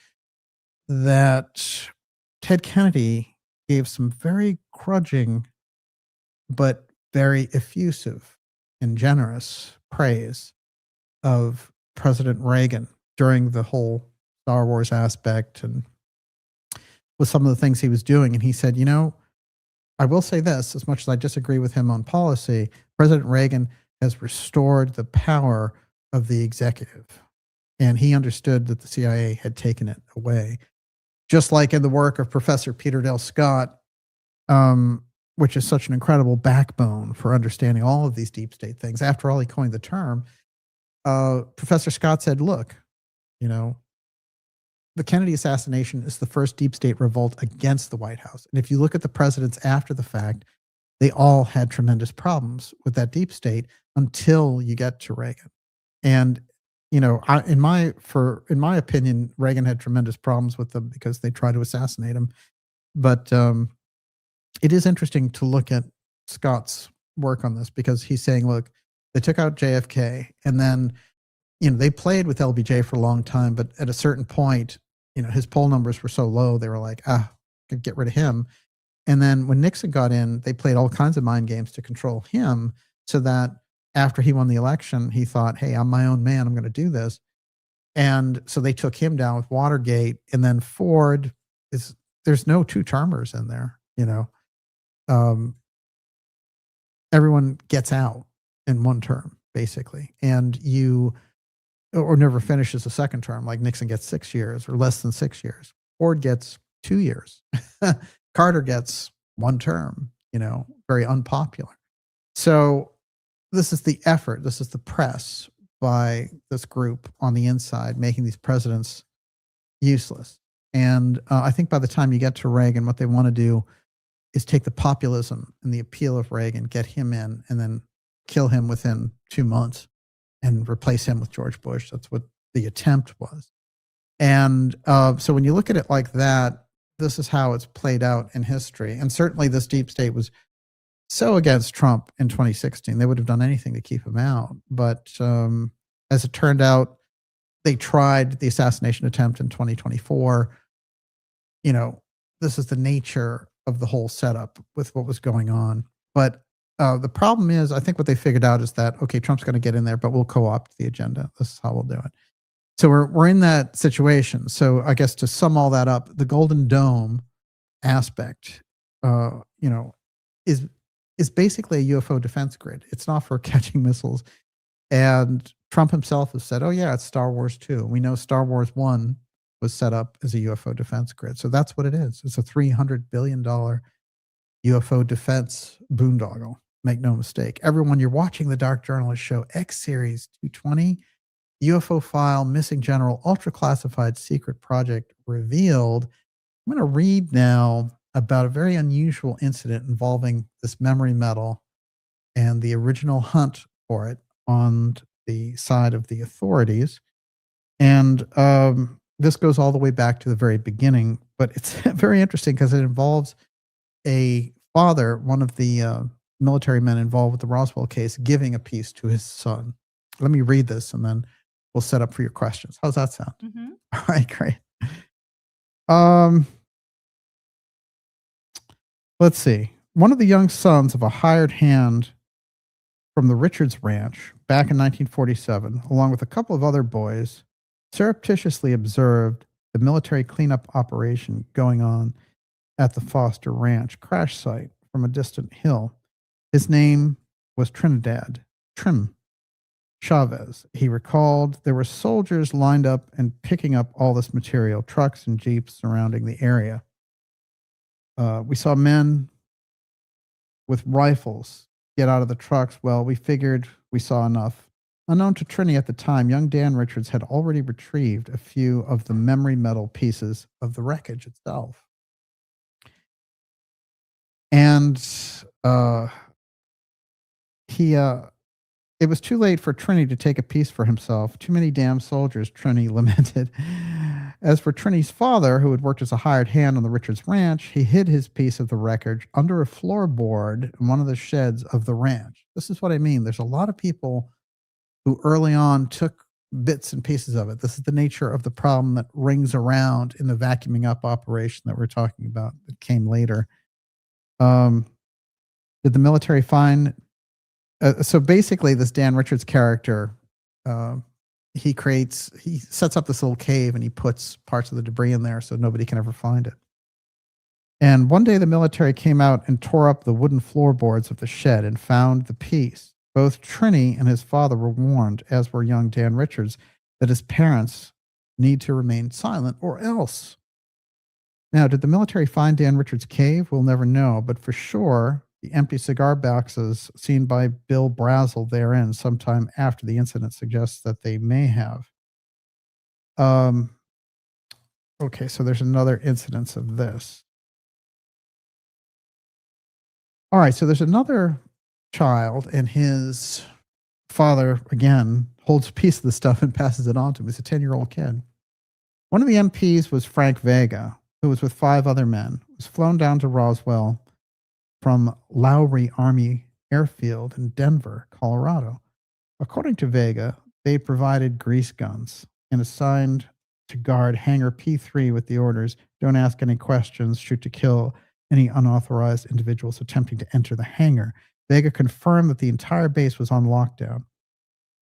that Ted Kennedy gave some very grudging, but very effusive and generous praise of President Reagan during the whole Star Wars aspect and with some of the things he was doing. And he said, I will say this, as much as I disagree with him on policy, President Reagan has restored the power of the executive. And he understood that the CIA had taken it away. Just like in the work of Professor Peter Dale Scott, which is such an incredible backbone for understanding all of these deep state things. After all, he coined the term. Professor Scott said, look, the Kennedy assassination is the first deep state revolt against the White House. And if you look at the presidents after the fact, they all had tremendous problems with that deep state until you get to Reagan. And, in my opinion, Reagan had tremendous problems with them because they tried to assassinate him. But it is interesting to look at Scott's work on this because he's saying, look, they took out JFK and then, they played with LBJ for a long time, but at a certain point, his poll numbers were so low, they were like, could get rid of him. And then when Nixon got in, they played all kinds of mind games to control him so that after he won the election, he thought, hey, I'm my own man. I'm going to do this. And so they took him down with Watergate. And then Ford there's no two-termers in there, everyone gets out. in one term, basically. And or never finishes a second term, like Nixon gets 6 years or less than 6 years. Ford gets 2 years. Carter gets 1 term, very unpopular. So this is the effort. This is the press by this group on the inside, making these presidents useless. And I think by the time you get to Reagan, what they want to do is take the populism and the appeal of Reagan, get him in, and then kill him within 2 months and replace him with George Bush. That's what the attempt was. And so when you look at it like that, this is how it's played out in history. And certainly this deep state was so against Trump in 2016. They would have done anything to keep him out. But as it turned out, they tried the assassination attempt in 2024. This is the nature of the whole setup with what was going on. But the problem is, I think what they figured out is that, okay, Trump's going to get in there, but we'll co-opt the agenda. This is how we'll do it. So we're in that situation. So I guess to sum all that up, the Golden Dome aspect, is basically a UFO defense grid. It's not for catching missiles. And Trump himself has said, oh yeah, it's Star Wars 2. We know Star Wars 1 was set up as a UFO defense grid. So that's what it is. It's a $300 billion UFO defense boondoggle. Make no mistake. Everyone, you're watching the Dark Journalist Show, X-Series 220, UFO File, Missing General, Ultra Classified Secret Project Revealed. I'm going to read now about a very unusual incident involving this memory metal and the original hunt for it on the side of the authorities. And this goes all the way back to the very beginning, but it's very interesting because it involves a father, one of the military men involved with the Roswell case, giving a piece to his son. Let me read this and then we'll set up for your questions. How's that sound? Mm-hmm. All right, great. Let's see. One of the young sons of a hired hand from the Richards Ranch back in 1947, along with a couple of other boys, surreptitiously observed the military cleanup operation going on at the Foster Ranch crash site from a distant hill. His name was Trim Chavez. He recalled there were soldiers lined up and picking up all this material, trucks and jeeps surrounding the area. We saw men with rifles get out of the trucks. Well, we figured we saw enough. Unknown to Trini at the time, young Dan Richards had already retrieved a few of the memory metal pieces of the wreckage itself. And it was too late for Trini to take a piece for himself. Too many damn soldiers, Trini lamented. As for Trini's father, who had worked as a hired hand on the Richards Ranch, he hid his piece of the wreckage under a floorboard in one of the sheds of the ranch. This is what I mean. There's a lot of people who early on took bits and pieces of it. This is the nature of the problem that rings around in the vacuuming up operation that we're talking about that came later. Did the military find... so basically, this Dan Richards character, he sets up this little cave and he puts parts of the debris in there so nobody can ever find it. And one day the military came out and tore up the wooden floorboards of the shed and found the piece. Both Trini and his father were warned, as were young Dan Richards, that his parents need to remain silent or else. Now, did the military find Dan Richards' cave? We'll never know, but for sure, the empty cigar boxes seen by Bill Brazel therein sometime after the incident suggests that they may have. Okay, so there's another incidence of this. All right, so there's another child, and his father, again, holds a piece of the stuff and passes it on to him. He's a 10-year-old kid. One of the MPs was Frank Vega, who was with 5 other men. He was flown down to Roswell from Lowry Army Airfield in Denver, Colorado. According to Vega, they provided grease guns and assigned to guard Hangar P3 with the orders, don't ask any questions, shoot to kill any unauthorized individuals attempting to enter the hangar. Vega confirmed that the entire base was on lockdown.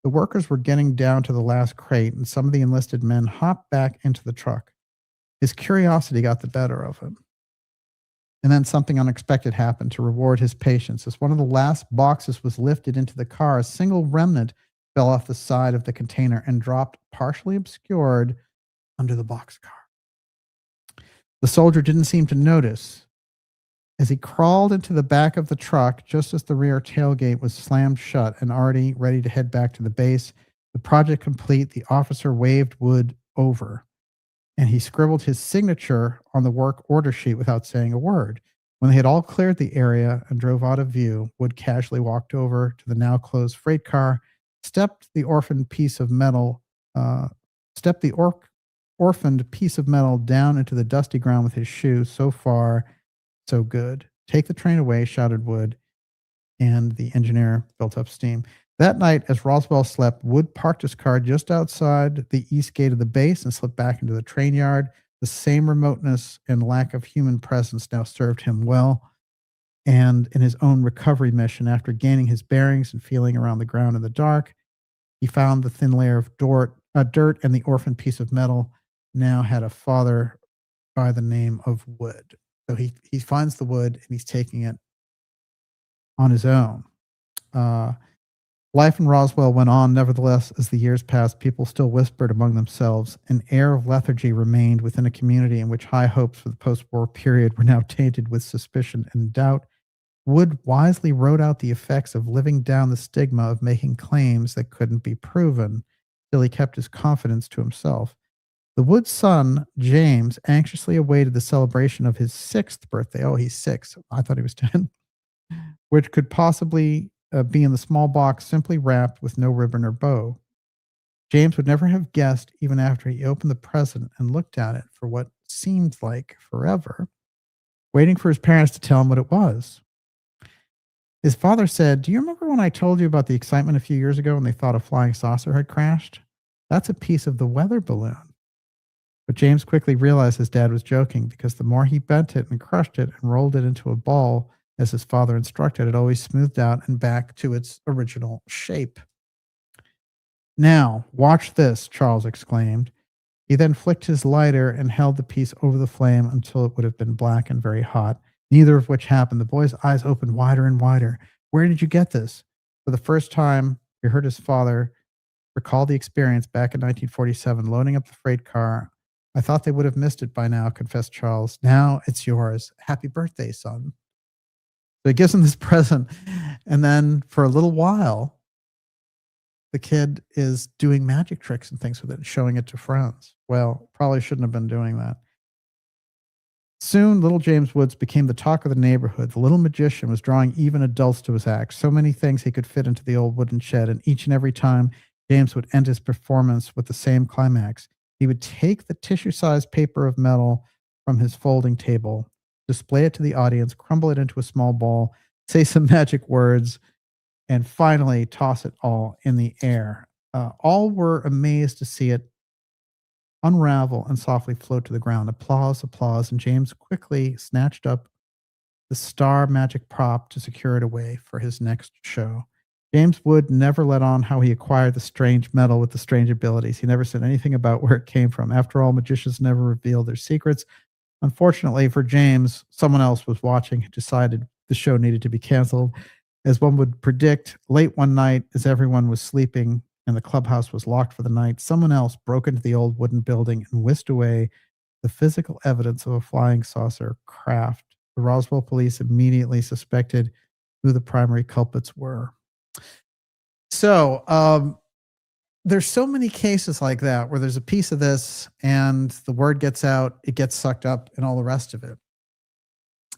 The workers were getting down to the last crate, and some of the enlisted men hopped back into the truck. His curiosity got the better of him. And then something unexpected happened to reward his patience. As one of the last boxes was lifted into the car, a single remnant fell off the side of the container and dropped partially obscured under the boxcar. The soldier didn't seem to notice. As he crawled into the back of the truck, just as the rear tailgate was slammed shut and already ready to head back to the base, the project complete, the officer waved Wood over, and he scribbled his signature on the work order sheet without saying a word. When they had all cleared the area and drove out of view, Wood casually walked over to the now closed freight car, stepped the orphaned piece of metal down into the dusty ground with his shoe. So far, so good. Take the train away, shouted Wood, and the engineer built up steam. That night, as Roswell slept, Wood parked his car just outside the east gate of the base and slipped back into the train yard. The same remoteness and lack of human presence now served him well. And in his own recovery mission, after gaining his bearings and feeling around the ground in the dark, he found the thin layer of dirt, and the orphaned piece of metal now had a father by the name of Wood. So he finds the wood and he's taking it on his own. Life in Roswell went on. Nevertheless, as the years passed, people still whispered among themselves. An air of lethargy remained within a community in which high hopes for the post-war period were now tainted with suspicion and doubt. Wood wisely wrote out the effects of living down the stigma of making claims that couldn't be proven. Still, he kept his confidence to himself. The Wood's son, James, anxiously awaited the celebration of his 6th birthday. Oh, he's 6. I thought he was 10. Which could possibly be in the small box simply wrapped with no ribbon or bow. James would never have guessed, even after he opened the present and looked at it for what seemed like forever, waiting for his parents to tell him what it was. His father said, "Do you remember when I told you about the excitement a few years ago when they thought a flying saucer had crashed? That's a piece of the weather balloon." But James quickly realized his dad was joking, because the more he bent it and crushed it and rolled it into a ball, as his father instructed, it always smoothed out and back to its original shape. "Now, watch this," Charles exclaimed. He then flicked his lighter and held the piece over the flame until it would have been black and very hot, neither of which happened. The boy's eyes opened wider and wider. "Where did you get this?" For the first time, he heard his father recall the experience back in 1947, loading up the freight car. "I thought they would have missed it by now," confessed Charles. "Now it's yours. Happy birthday, son." So he gives him this present. And then for a little while, the kid is doing magic tricks and things with it and showing it to friends. Well, probably shouldn't have been doing that. Soon, little James Woods became the talk of the neighborhood. The little magician was drawing even adults to his act. So many things he could fit into the old wooden shed, and each and every time, James would end his performance with the same climax. He would take the tissue-sized paper of metal from his folding table, display it to the audience, crumble it into a small ball, say some magic words, and finally toss it all in the air. All were amazed to see it unravel and softly float to the ground. Applause, applause, and James quickly snatched up the star magic prop to secure it away for his next show. James Wood never let on how he acquired the strange metal with the strange abilities. He never said anything about where it came from. After all, magicians never reveal their secrets. Unfortunately for James, someone else was watching who decided the show needed to be canceled. As one would predict, late one night, as everyone was sleeping and the clubhouse was locked for the night, someone else broke into the old wooden building and whisked away the physical evidence of a flying saucer craft. The Roswell police immediately suspected who the primary culprits were. So, there's so many cases like that where there's a piece of this and the word gets out, it gets sucked up, and all the rest of it.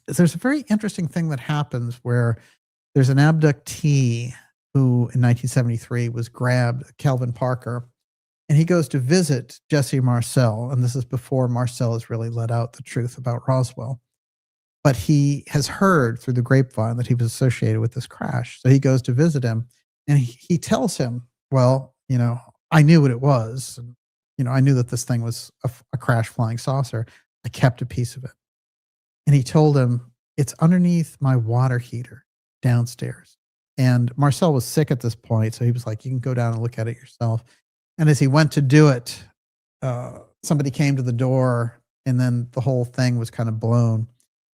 There's a very interesting thing that happens where there's an abductee who in 1973 was grabbed, Calvin Parker, and he goes to visit Jesse Marcel. And this is before Marcel has really let out the truth about Roswell. But he has heard through the grapevine that he was associated with this crash. So he goes to visit him, and he tells him, well, you know, I knew what it was. And, you know, I knew that this thing was a crash flying saucer. I kept a piece of it. And he told him, it's underneath my water heater downstairs. And Marcel was sick at this point. So he was like, you can go down and look at it yourself. And as he went to do it, somebody came to the door, and then the whole thing was kind of blown.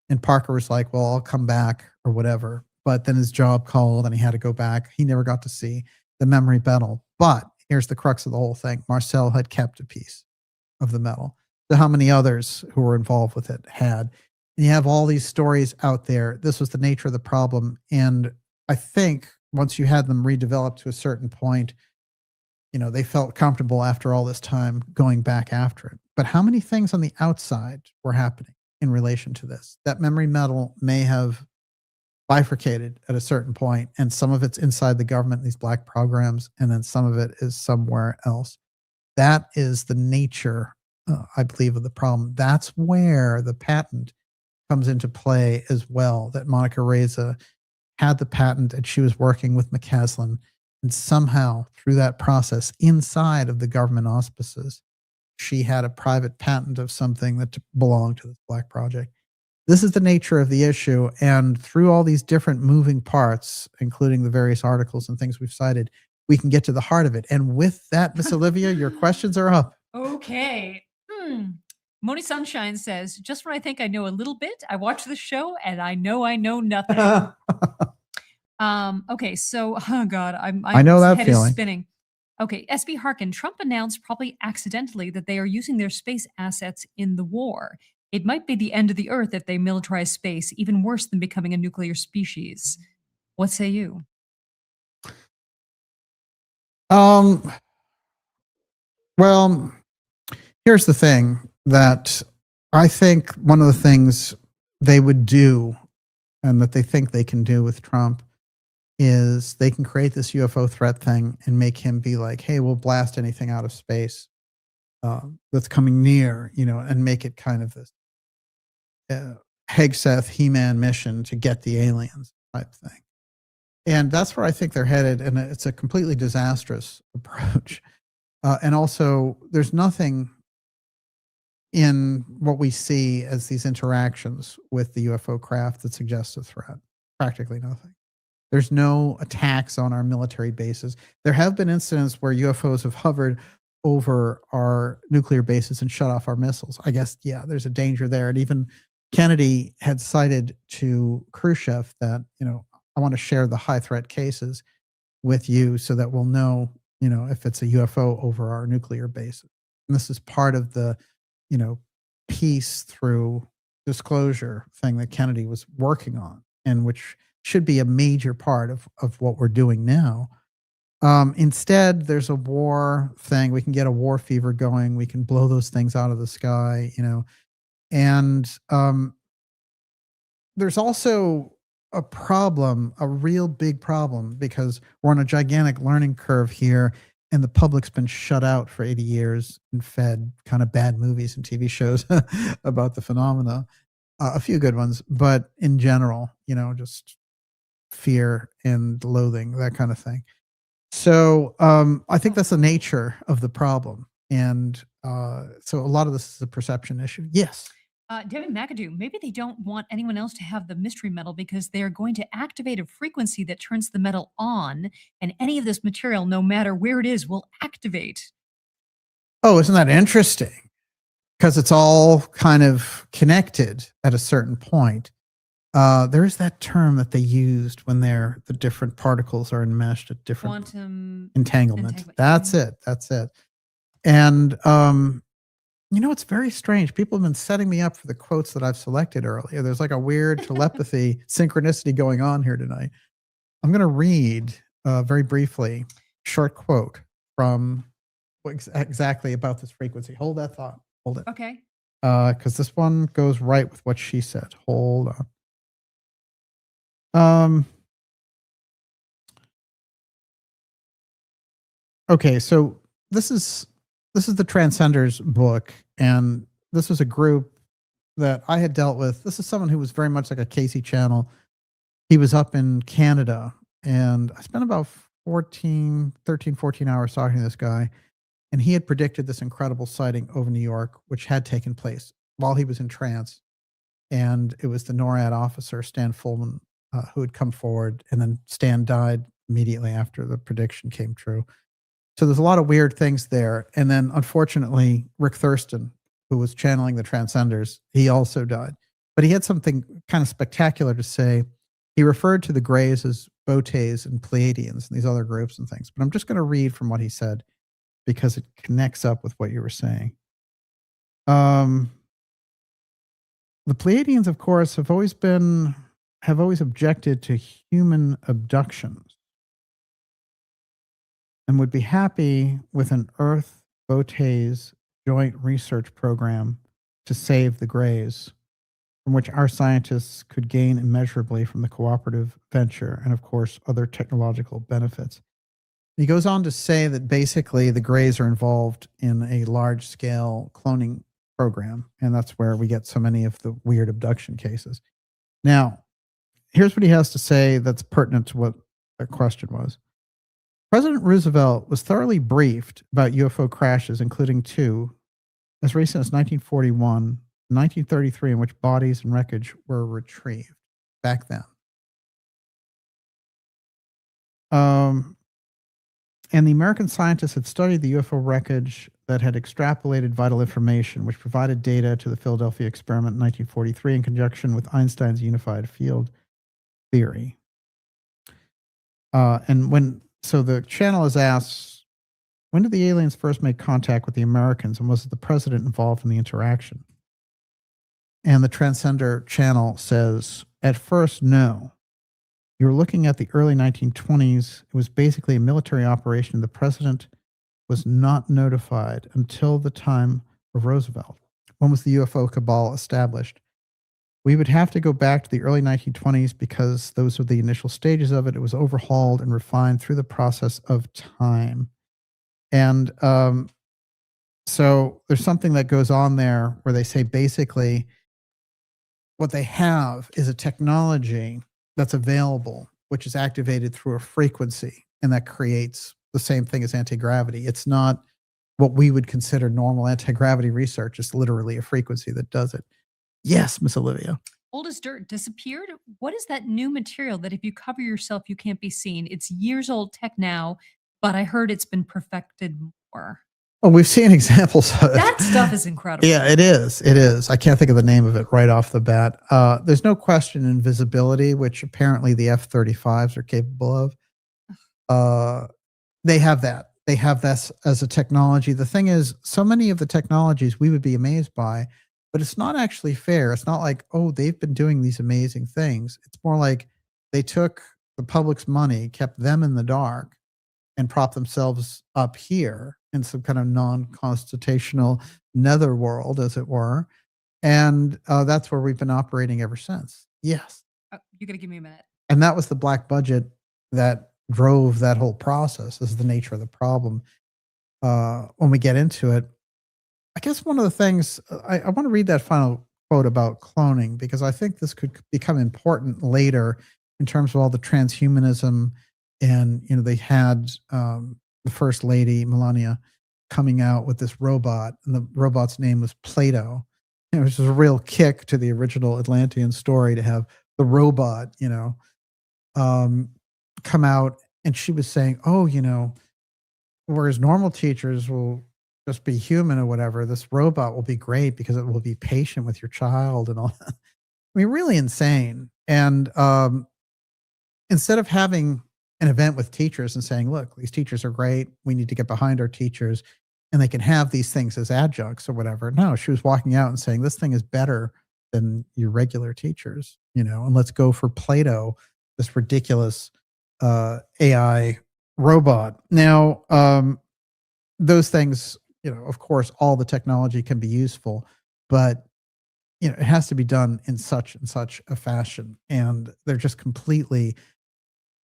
And Parker was like, well, I'll come back or whatever. But then his job called and he had to go back. He never got to see the memory metal. But here's the crux of the whole thing. Marcel had kept a piece of the metal. So how many others who were involved with it had? And you have all these stories out there. This was the nature of the problem. And I think once you had them redeveloped to a certain point, you know, they felt comfortable after all this time going back after it. But how many things on the outside were happening in relation to this? That memory metal may have bifurcated at a certain point, and some of it's inside the government, these black programs, and then some of it is somewhere else. That is the nature, I believe, of the problem. That's where the patent comes into play as well, that Monica Reza had the patent and she was working with McCasland, and somehow through that process inside of the government auspices, she had a private patent of something that belonged to this black project. This is the nature of the issue, and through all these different moving parts, including the various articles and things we've cited, we can get to the heart of it. And with that, Miss Olivia, your questions are up. Okay. Moni Sunshine says, just when I think I know a little bit, I watch the show and I know nothing. Okay, so, oh God, I know that head feeling. Is spinning. Okay, SB Harkin, Trump announced probably accidentally that they are using their space assets in the war. It might be the end of the earth if they militarize space, even worse than becoming a nuclear species. What say you? Well, here's the thing that I think one of the things they would do and that they think they can do with Trump is they can create this UFO threat thing and make him be like, hey, we'll blast anything out of space that's coming near, you know, and make it kind of this Hegseth He-Man mission to get the aliens type thing. And that's where I think they're headed. And it's a completely disastrous approach. And also, there's nothing in what we see as these interactions with the UFO craft that suggests a threat. Practically nothing. There's no attacks on our military bases. There have been incidents where UFOs have hovered over our nuclear bases and shut off our missiles. I guess, yeah, there's a danger there. And even Kennedy had cited to Khrushchev that, you know, I want to share the high threat cases with you so that we'll know, you know, if it's a UFO over our nuclear bases. And this is part of the, you know, peace through disclosure thing that Kennedy was working on, and which should be a major part of what we're doing now. Instead, there's a war thing. We can get a war fever going. We can blow those things out of the sky, you know. And there's also a problem, a real big problem, because we're on a gigantic learning curve here, and the public's been shut out for 80 years and fed kind of bad movies and TV shows about the phenomena. A few good ones, but in general, you know, just fear and loathing, that kind of thing. So I think that's the nature of the problem. And so a lot of this is a perception issue. Yes. Devin McAdoo, maybe they don't want anyone else to have the mystery metal because they're going to activate a frequency that turns the metal on, and any of this material, no matter where it is, will activate. Oh, isn't that interesting? Because it's all kind of connected at a certain point. There is that term that they used when the different particles are enmeshed at different quantum entanglement. That's it. That's it. And you know, it's very strange. People have been setting me up for the quotes that I've selected earlier. There's like a weird telepathy, synchronicity going on here tonight. I'm going to read very briefly, short quote from exactly about this frequency. Hold that thought. Hold it. Okay. Because this one goes right with what she said. Hold on. Okay, so this is the Transcenders book, and this was a group that I had dealt with. This is someone who was very much like a Casey channel. He was up in Canada, and I spent about 13, 14 hours talking to this guy, and he had predicted this incredible sighting over New York, which had taken place while he was in trance. And it was the NORAD officer, Stan Fullman, who had come forward, and then Stan died immediately after the prediction came true. So there's a lot of weird things there. And then, unfortunately, Rick Thurston, who was channeling the Transcenders, he also died. But he had something kind of spectacular to say. He referred to the Greys as Botes and Pleiadians and these other groups and things. But I'm just going to read from what he said because it connects up with what you were saying. The Pleiadians, of course, have always objected to human abductions and would be happy with an Earth Botes joint research program to save the Greys, from which our scientists could gain immeasurably from the cooperative venture and, of course, other technological benefits. He goes on to say that basically the Greys are involved in a large-scale cloning program, and that's where we get so many of the weird abduction cases. Now, here's what he has to say that's pertinent to what the question was. President Roosevelt was thoroughly briefed about UFO crashes, including two, as recent as 1941, 1933, in which bodies and wreckage were retrieved back then. And the American scientists had studied the UFO wreckage that had extrapolated vital information, which provided data to the Philadelphia experiment in 1943 in conjunction with Einstein's unified field theory. So the channel is asked, when did the aliens first make contact with the Americans, and was the president involved in the interaction? And the Transcender channel says, at first, no. You were looking at the early 1920s. It was basically a military operation. The president was not notified until the time of Roosevelt. When was the UFO cabal established? We would have to go back to the early 1920s because those were the initial stages of it. It was overhauled and refined through the process of time. And so there's something that goes on there where they say basically what they have is a technology that's available, which is activated through a frequency, and that creates the same thing as anti-gravity. It's not what we would consider normal anti-gravity research. It's literally a frequency that does it. Yes, Miss Olivia. Old as dirt disappeared? What is that new material that if you cover yourself, you can't be seen? It's years old tech now, but I heard it's been perfected more. Well, we've seen examples of it. That stuff is incredible. Yeah, it is. It is. I can't think of the name of it right off the bat. There's no question invisibility, which apparently the F-35s are capable of. They have that. They have this as a technology. The thing is, so many of the technologies we would be amazed by, but it's not actually fair. It's not like, oh, they've been doing these amazing things. It's more like they took the public's money, kept them in the dark, and propped themselves up here in some kind of non-constitutional netherworld, as it were. And that's where we've been operating ever since. Yes. You got to give me a minute. And that was the black budget that drove that whole process. This is the nature of the problem. When we get into it, I guess one of the things, I want to read that final quote about cloning, because I think this could become important later in terms of all the transhumanism. And, you know, they had the First Lady, Melania, coming out with this robot, and the robot's name was Plato, which is a real kick to the original Atlantean story to have the robot, you know, come out. And she was saying, oh, you know, whereas normal teachers will just be human or whatever, this robot will be great because it will be patient with your child and all that. I mean, really insane. And instead of having an event with teachers and saying, look, these teachers are great, we need to get behind our teachers and they can have these things as adjuncts or whatever. No, she was walking out and saying, this thing is better than your regular teachers, you know, and let's go for Plato, this ridiculous AI robot. Now, those things, you know, of course, all the technology can be useful, but, you know, it has to be done in such and such a fashion. And they're just completely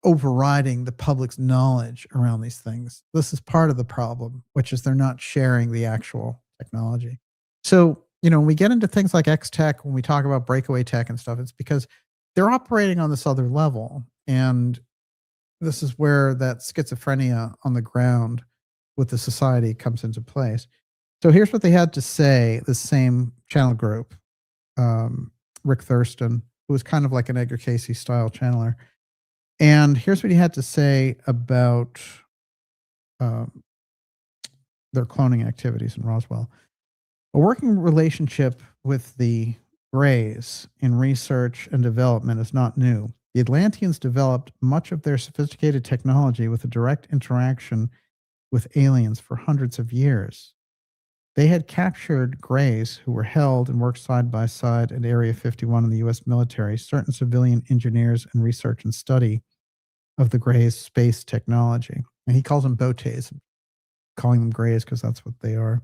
overriding the public's knowledge around these things. This is part of the problem, which is they're not sharing the actual technology. So, you know, when we get into things like X-Tech, when we talk about breakaway tech and stuff, it's because they're operating on this other level. And this is where that schizophrenia on the ground with the society comes into place. So here's what they had to say, the same channel group, Rick Thurston, who was kind of like an Edgar Casey style channeler. And here's what he had to say about their cloning activities in Roswell. A working relationship with the grays in research and development is not new. The Atlanteans developed much of their sophisticated technology with a direct interaction with aliens for hundreds of years. They had captured grays who were held and worked side by side at Area 51 in the U.S. military. Certain civilian engineers and research and study of the grays' space technology. And he calls them botes, calling them grays because that's what they are.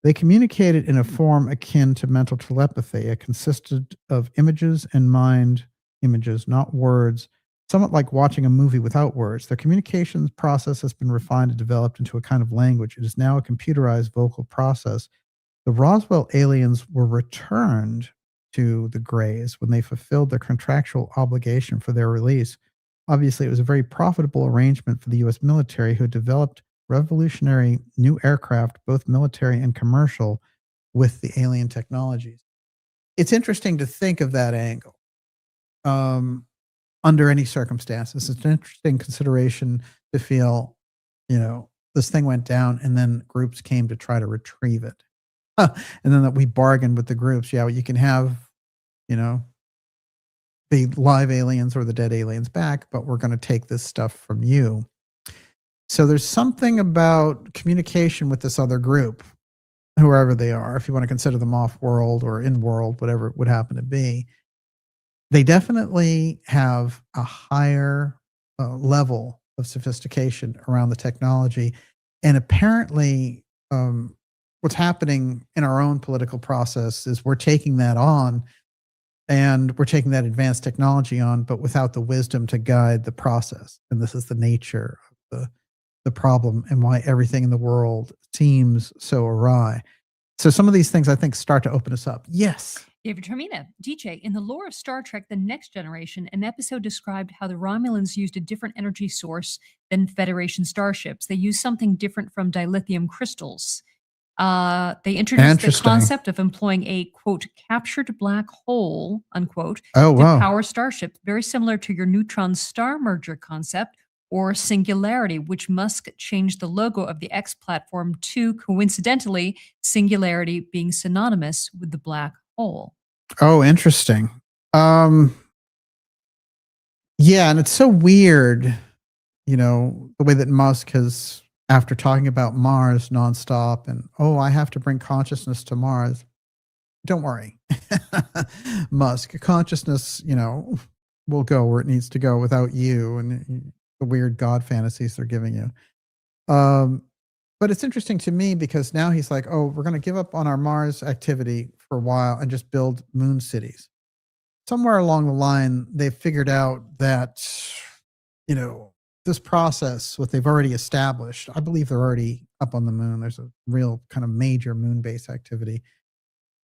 They communicated in a form akin to mental telepathy. It consisted of images and mind images, not words, somewhat like watching a movie without words. Their communications process has been refined and developed into a kind of language. It is now a computerized vocal process. The Roswell aliens were returned to the Greys when they fulfilled their contractual obligation for their release. Obviously, it was a very profitable arrangement for the U.S. military, who developed revolutionary new aircraft, both military and commercial, with the alien technologies. It's interesting to think of that angle. Under any circumstances, it's an interesting consideration to feel, this thing went down and then groups came to try to retrieve it. And then that we bargained with the groups. Yeah, you can have, the live aliens or the dead aliens back, but we're going to take this stuff from you. So there's something about communication with this other group, whoever they are, if you want to consider them off-world or in-world, whatever it would happen to be. They definitely have a higher level of sophistication around the technology. And apparently what's happening in our own political process is we're taking that on, and we're taking that advanced technology on, but without the wisdom to guide the process. And this is the nature of the problem and why everything in the world seems so awry. So some of these things, I think, start to open us up. Yes. David Termina, DJ, in the lore of Star Trek The Next Generation, an episode described how the Romulans used a different energy source than Federation starships. They used something different from dilithium crystals. They introduced the concept of employing a, quote, captured black hole, unquote, to power starship, very similar to your neutron star merger concept, or singularity, which Musk changed the logo of the X platform to, coincidentally, singularity being synonymous with the black hole. Oh, interesting. Yeah, and it's so weird, the way that Musk has, after talking about Mars nonstop and, I have to bring consciousness to Mars. Don't worry, Musk, consciousness, will go where it needs to go without you and the weird God fantasies they're giving you. But it's interesting to me because now he's like, we're going to give up on our Mars activity for a while and just build moon cities. Somewhere along the line, they've figured out that, this process, what they've already established, I believe they're already up on the moon. There's a real kind of major moon base activity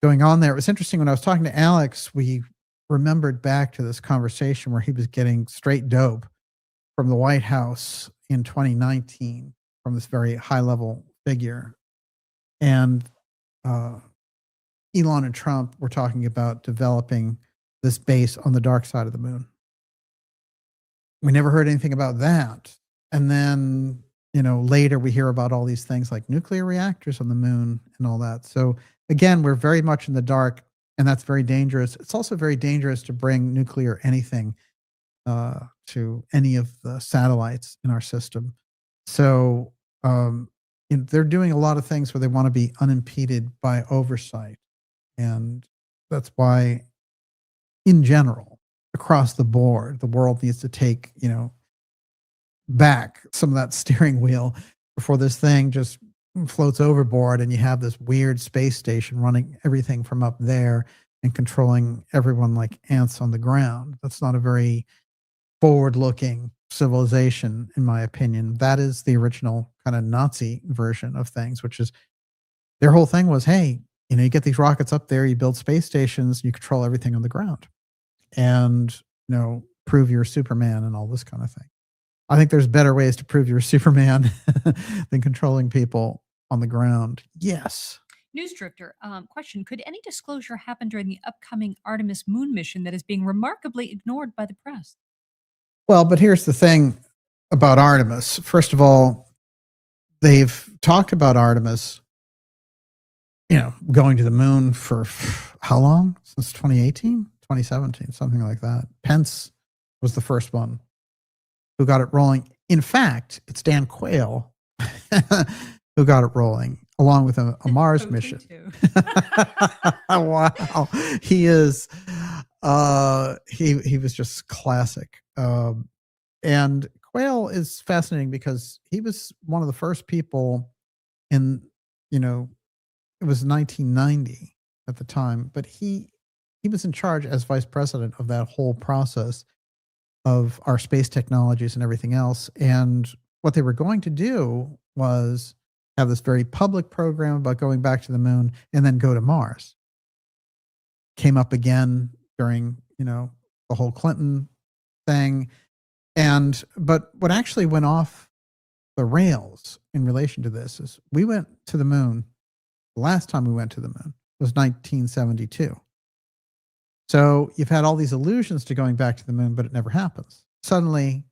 going on there. It was interesting when I was talking to Alex, we remembered back to this conversation where he was getting straight dope from the White House in 2019 from this very high level figure. And Elon and Trump were talking about developing this base on the dark side of the moon. We never heard anything about that. And then, later we hear about all these things like nuclear reactors on the moon and all that. So again, we're very much in the dark, and that's very dangerous. It's also very dangerous to bring nuclear anything to any of the satellites in our system. So they're doing a lot of things where they want to be unimpeded by oversight. And that's why, in general, across the board, the world needs to take, back some of that steering wheel before this thing just floats overboard and you have this weird space station running everything from up there and controlling everyone like ants on the ground. That's not a very forward-looking civilization, in my opinion. That is the original kind of Nazi version of things, which is their whole thing was, hey, you get these rockets up there, you build space stations, you control everything on the ground, and prove you're Superman and all this kind of thing. I think there's better ways to prove you're Superman than controlling people on the ground. Yes. News Drifter, question: could any disclosure happen during the upcoming Artemis moon mission that is being remarkably ignored by the press? Well, but here's the thing about Artemis. First of all, they've talked about Artemis going to the moon for how long? Since 2018, 2017, something like that. Pence was the first one who got it rolling. In fact, it's Dan Quayle who got it rolling, along with a Mars mission. Wow. He is, he was just classic. And Quayle is fascinating because he was one of the first people in, it was 1990 at the time, but he was in charge as vice president of that whole process of our space technologies and everything else. And what they were going to do was have this very public program about going back to the moon and then go to Mars. Came up again during, the whole Clinton thing. But what actually went off the rails in relation to this is we went to the moon. The last time we went to the moon was 1972. So you've had all these allusions to going back to the moon, but it never happens. Suddenly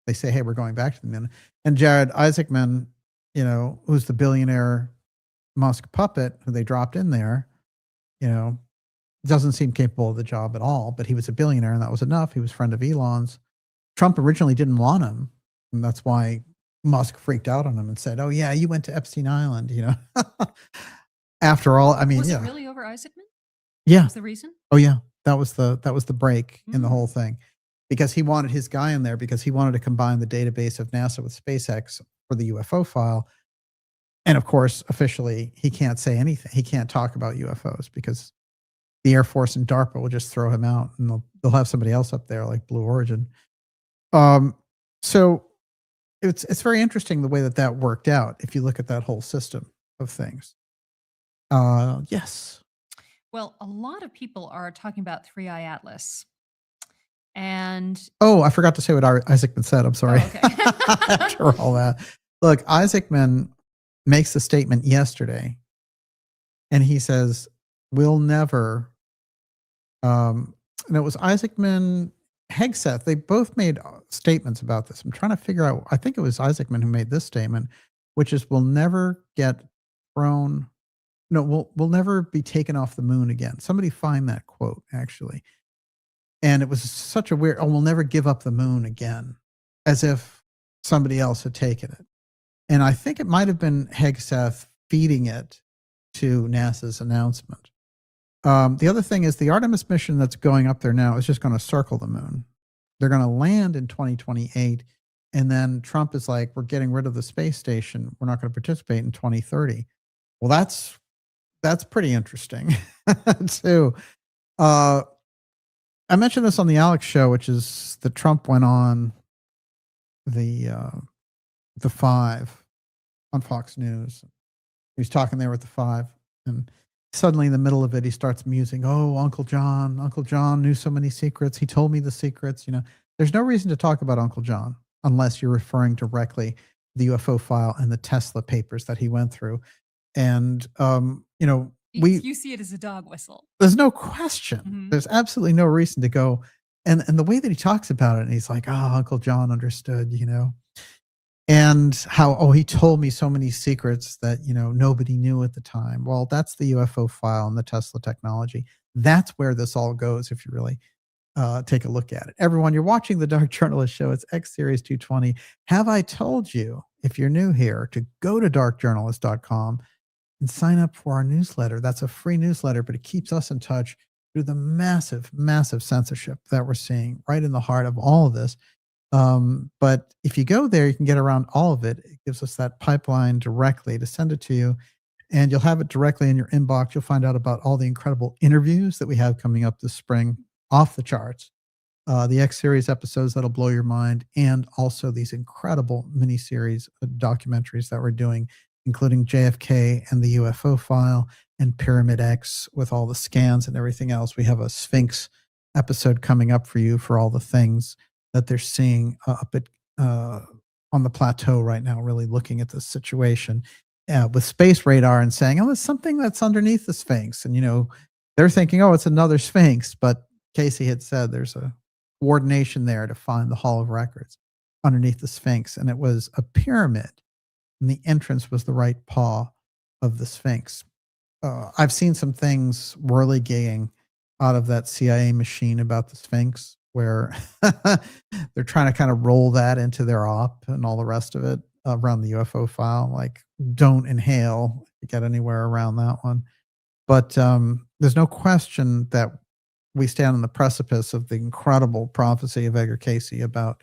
they say, hey, we're going back to the moon. And Jared Isaacman, who's the billionaire Musk puppet who they dropped in there, doesn't seem capable of the job at all, but he was a billionaire and that was enough. He was a friend of Elon's. Trump originally didn't want him. And that's why Musk freaked out on him and said, oh yeah, you went to Epstein Island, After all, I mean, was it really over Isaacman? Yeah. Was the reason? Oh yeah. That was the break in the whole thing, because he wanted his guy in there because he wanted to combine the database of NASA with SpaceX for the UFO file. And of course, officially, he can't say anything. He can't talk about UFOs because the Air Force and DARPA will just throw him out and they'll have somebody else up there like Blue Origin. So it's very interesting the way that worked out if you look at that whole system of things. Yes. Well, a lot of people are talking about 3i Atlas. And I forgot to say what Isaacman said. I'm sorry. Oh, okay. After all that, look, Isaacman makes the statement yesterday, and he says, "We'll never." And it was Isaacman, Hegseth. They both made statements about this. I'm trying to figure out. I think it was Isaacman who made this statement, which is, "We'll never get thrown." No, we'll never be taken off the moon again. Somebody find that quote, actually. And it was such a weird, we'll never give up the moon again, as if somebody else had taken it. And I think it might have been Hegseth feeding it to NASA's announcement. The other thing is the Artemis mission that's going up there now is just going to circle the moon. They're going to land in 2028. And then Trump is like, we're getting rid of the space station. We're not going to participate in 2030. Well, that's pretty interesting too. I mentioned this on the Alex show, which is that Trump went on the 5 on Fox News. He was talking there with the 5, and suddenly in the middle of it, he starts musing, oh, Uncle John knew so many secrets. He told me the secrets. There's no reason to talk about Uncle John unless you're referring directly to the UFO file and the Tesla papers that he went through. And, you see it as a dog whistle. There's no question. There's absolutely no reason to go. And the way that he talks about it, and he's like, oh, Uncle John understood, and how, he told me so many secrets that, nobody knew at the time. Well, that's the UFO file and the Tesla technology. That's where this all goes if you really take a look at it. Everyone, you're watching the Dark Journalist Show. It's X Series 220. Have I told you, if you're new here, to go to darkjournalist.com and sign up for our newsletter? That's a free newsletter, but it keeps us in touch through the massive, massive censorship that we're seeing right in the heart of all of this. But if you go there, you can get around all of it. It gives us that pipeline directly to send it to you, and you'll have it directly in your inbox. You'll find out about all the incredible interviews that we have coming up this spring, off the charts. The X Series episodes that'll blow your mind, and also these incredible miniseries documentaries that we're doing, including JFK and the UFO file and Pyramid X with all the scans and everything else. We have a Sphinx episode coming up for you for all the things that they're seeing up at on the plateau right now, really looking at this situation with space radar and saying, oh, it's something that's underneath the Sphinx. And, they're thinking, oh, it's another Sphinx. But Casey had said there's a coordination there to find the Hall of Records underneath the Sphinx. And it was a pyramid. And the entrance was the right paw of the Sphinx. I've seen some things whirligigging out of that CIA machine about the Sphinx, where they're trying to kind of roll that into their op and all the rest of it around the UFO file. Like, don't inhale to get anywhere around that one. But there's no question that we stand on the precipice of the incredible prophecy of Edgar Casey about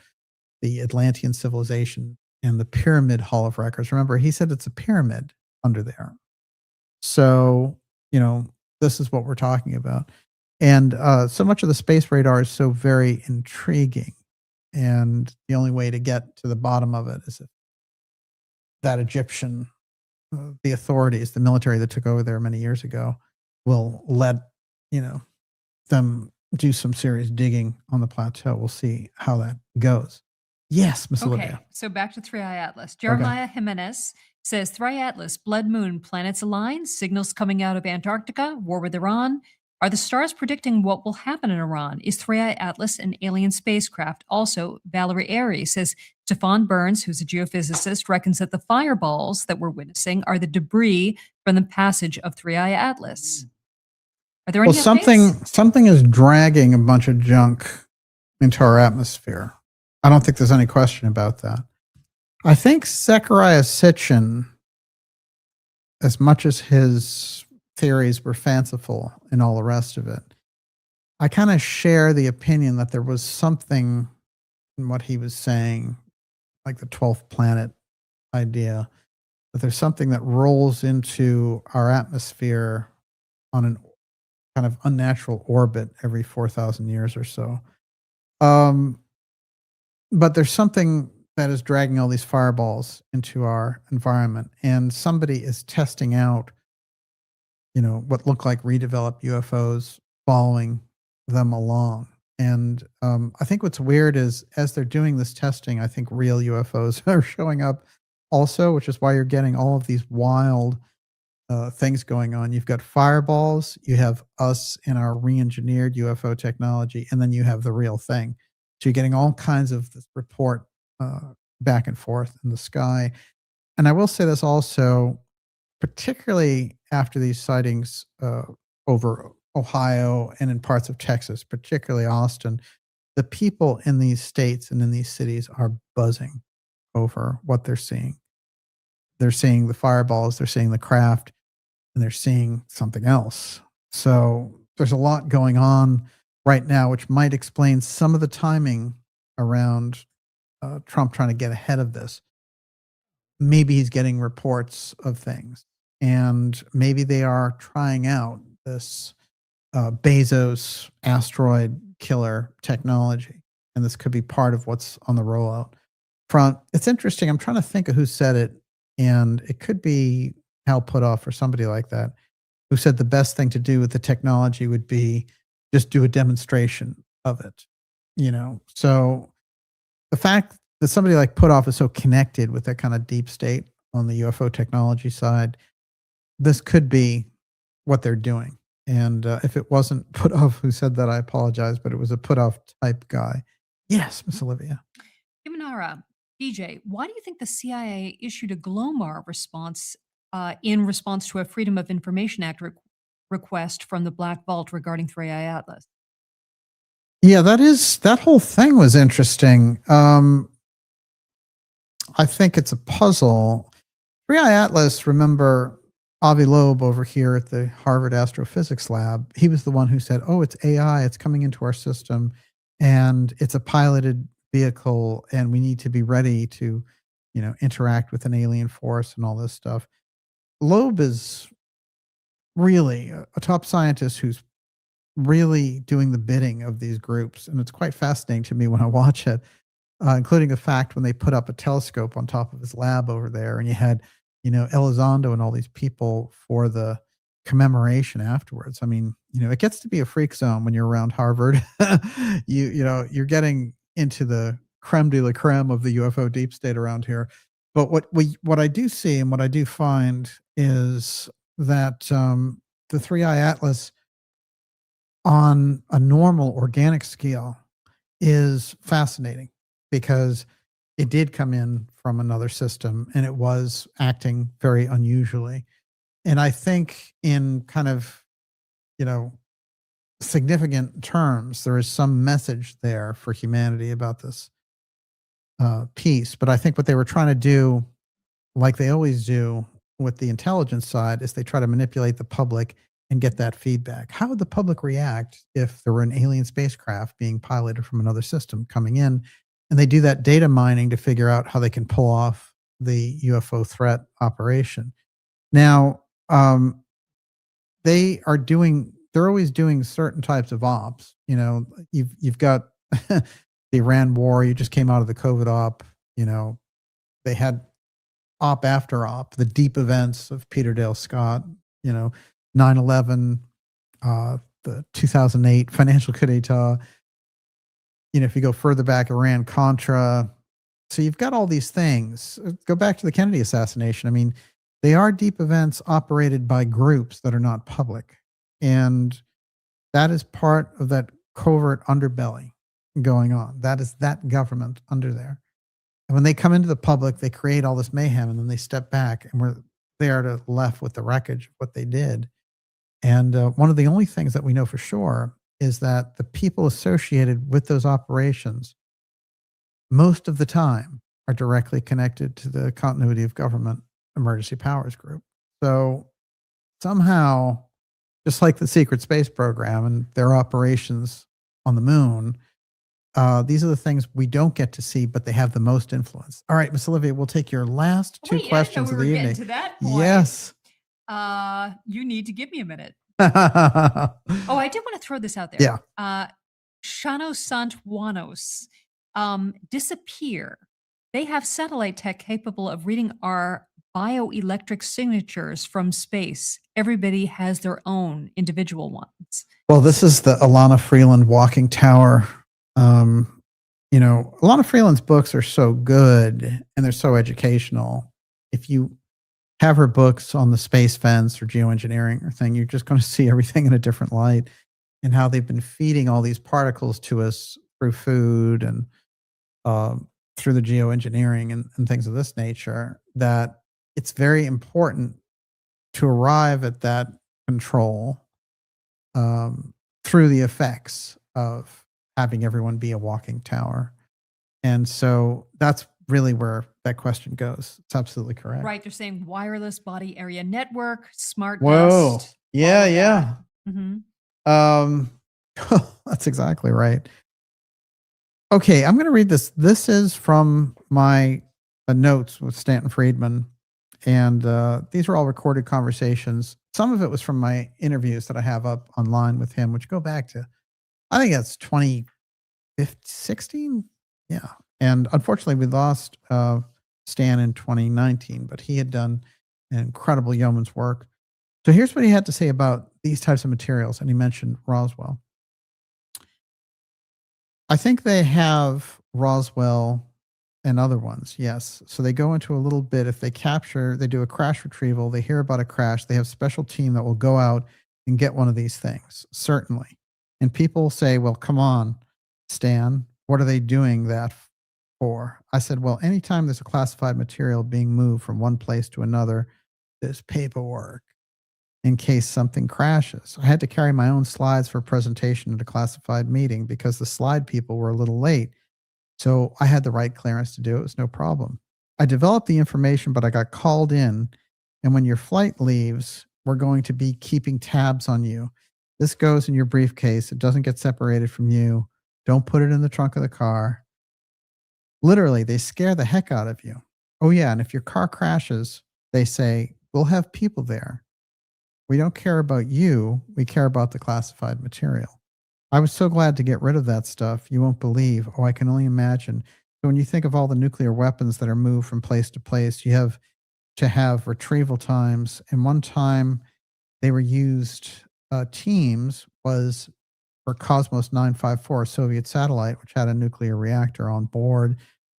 the Atlantean civilization and the pyramid hall of records. Remember, he said it's a pyramid under there. So, this is what we're talking about. And so much of the space radar is so very intriguing. And the only way to get to the bottom of it is if that Egyptian, the authorities, the military that took over there many years ago, will let, them do some serious digging on the plateau. We'll see how that goes. Yes, Miss Olivia. So back to 3i Atlas. Jeremiah Jimenez says 3i Atlas, blood moon, planets align, signals coming out of Antarctica, war with Iran. Are the stars predicting what will happen in Iran? Is 3i Atlas an alien spacecraft? Also, Valerie Airy says Stefan Burns, who's a geophysicist, reckons that the fireballs that we're witnessing are the debris from the passage of 3i Atlas. Are there any updates? Something is dragging a bunch of junk into our atmosphere. I don't think there's any question about that. I think Zecharia Sitchin, as much as his theories were fanciful and all the rest of it, I kind of share the opinion that there was something in what he was saying, like the 12th planet idea, that there's something that rolls into our atmosphere on an kind of unnatural orbit every 4,000 years or so. But there's something that is dragging all these fireballs into our environment, and somebody is testing out, what look like redeveloped UFOs, following them along. And I think what's weird is, as they're doing this testing, I think real UFOs are showing up also, which is why you're getting all of these wild things going on. You've got fireballs, you have us in our re-engineered UFO technology, and then you have the real thing. So you're getting all kinds of this report back and forth in the sky. And I will say this also, particularly after these sightings over Ohio and in parts of Texas, particularly Austin, the people in these states and in these cities are buzzing over what they're seeing. They're seeing the fireballs, they're seeing the craft, and they're seeing something else. So there's a lot going on right now, which might explain some of the timing around Trump trying to get ahead of this. Maybe he's getting reports of things, and maybe they are trying out this Bezos asteroid killer technology, and this could be part of what's on the rollout front. It's interesting. I'm trying to think of who said it, and it could be Hal Puthoff or somebody like that, who said the best thing to do with the technology would be just do a demonstration of it. So the fact that somebody like Puthoff is so connected with that kind of deep state on the UFO technology side, this could be what they're doing. And if it wasn't Puthoff who said that, I apologize, but it was a Puthoff type guy. Yes, Miss Olivia. Imanara, DJ, why do you think the CIA issued a GLOMAR response in response to a Freedom of Information Act request from the Black Vault regarding 3i Atlas? Yeah, that whole thing was interesting. I think it's a puzzle. 3i Atlas, remember Avi Loeb over here at the Harvard Astrophysics Lab, he was the one who said, oh, it's AI, it's coming into our system, and it's a piloted vehicle, and we need to be ready to, interact with an alien force and all this stuff. Loeb is really a top scientist who's really doing the bidding of these groups, and it's quite fascinating to me when I watch it, including the fact when they put up a telescope on top of his lab over there, and you had, Elizondo and all these people for the commemoration afterwards. I mean, it gets to be a freak zone when you're around Harvard. You're getting into the creme de la creme of the UFO deep state around here. But what I do see and what I do find is that the 3i Atlas on a normal organic scale is fascinating, because it did come in from another system and it was acting very unusually. And I think in kind of, you know, significant terms, there is some message there for humanity about this piece. But I think what they were trying to do, like they always do with the intelligence side, is they try to manipulate the public and get that feedback. How would the public react if there were an alien spacecraft being piloted from another system coming in? And they do that data mining to figure out how they can pull off the UFO threat operation. Now, they're always doing certain types of ops. You know, you've got the Iran war, you just came out of the COVID op, you know, they had op after op, the deep events of Peter Dale Scott, you know, 9/11, the 2008 financial coup d'etat. You know, if you go further back, Iran Contra. So you've got all these things. Go back to the Kennedy assassination. I mean, they are deep events operated by groups that are not public. And that is part of that covert underbelly going on. That is that government under there. And when they come into the public, they create all this mayhem, and then they step back, and we're there to left with the wreckage of what they did. And one of the only things that we know for sure is that the people associated with those operations, most of the time, are directly connected to the continuity of government emergency powers group. So somehow, just like the secret space program and their operations on the moon, these are the things we don't get to see, but they have the most influence. All right, Miss Olivia, we'll take your last two questions of the evening. To that point. Yes. You need to give me a minute. Oh, I did want to throw this out there. Yeah. Shanos Sant Wanos, Disappear. They have satellite tech capable of reading our bioelectric signatures from space. Everybody has their own individual ones. Well, this is the Alana Freeland Walking Tower. You know, Alana Freeland's books are so good and they're so educational. If you have her books on the space fence or geoengineering or thing, you're just going to see everything in a different light, and how they've been feeding all these particles to us through food and through the geoengineering and things of this nature, that it's very important to arrive at that control through the effects of having everyone be a walking tower. And so that's really where that question goes. It's absolutely correct. Right. They're saying wireless body area network, smart Whoa. dust. Yeah, yeah. Mm-hmm. That's exactly right. Okay, I'm going to read this. This is from my notes with Stanton Friedman. And these are all recorded conversations. Some of it was from my interviews that I have up online with him, which go back to, I think that's 2016. Yeah. And unfortunately, we lost Stan in 2019, but he had done an incredible yeoman's work. So here's what he had to say about these types of materials. And he mentioned Roswell. I think they have Roswell and other ones, yes. So they go into a little bit. If they capture, they do a crash retrieval, they hear about a crash, they have a special team that will go out and get one of these things, certainly. And people say, well, come on, Stan, what are they doing that for? I said, well, anytime there's a classified material being moved from one place to another, there's paperwork in case something crashes. I had to carry my own slides for a presentation at a classified meeting because the slide people were a little late. So I had the right clearance to do it. It was no problem. I developed the information, but I got called in. And when your flight leaves, we're going to be keeping tabs on you. This goes in your briefcase. It doesn't get separated from you. Don't put it in the trunk of the car. Literally, they scare the heck out of you. Oh, yeah. And if your car crashes, they say, we'll have people there. We don't care about you. We care about the classified material. I was so glad to get rid of that stuff. You won't believe. Oh, I can only imagine. So when you think of all the nuclear weapons that are moved from place to place, you have to have retrieval times. And one time they were used, teams was for Cosmos 954, a Soviet satellite, which had a nuclear reactor on board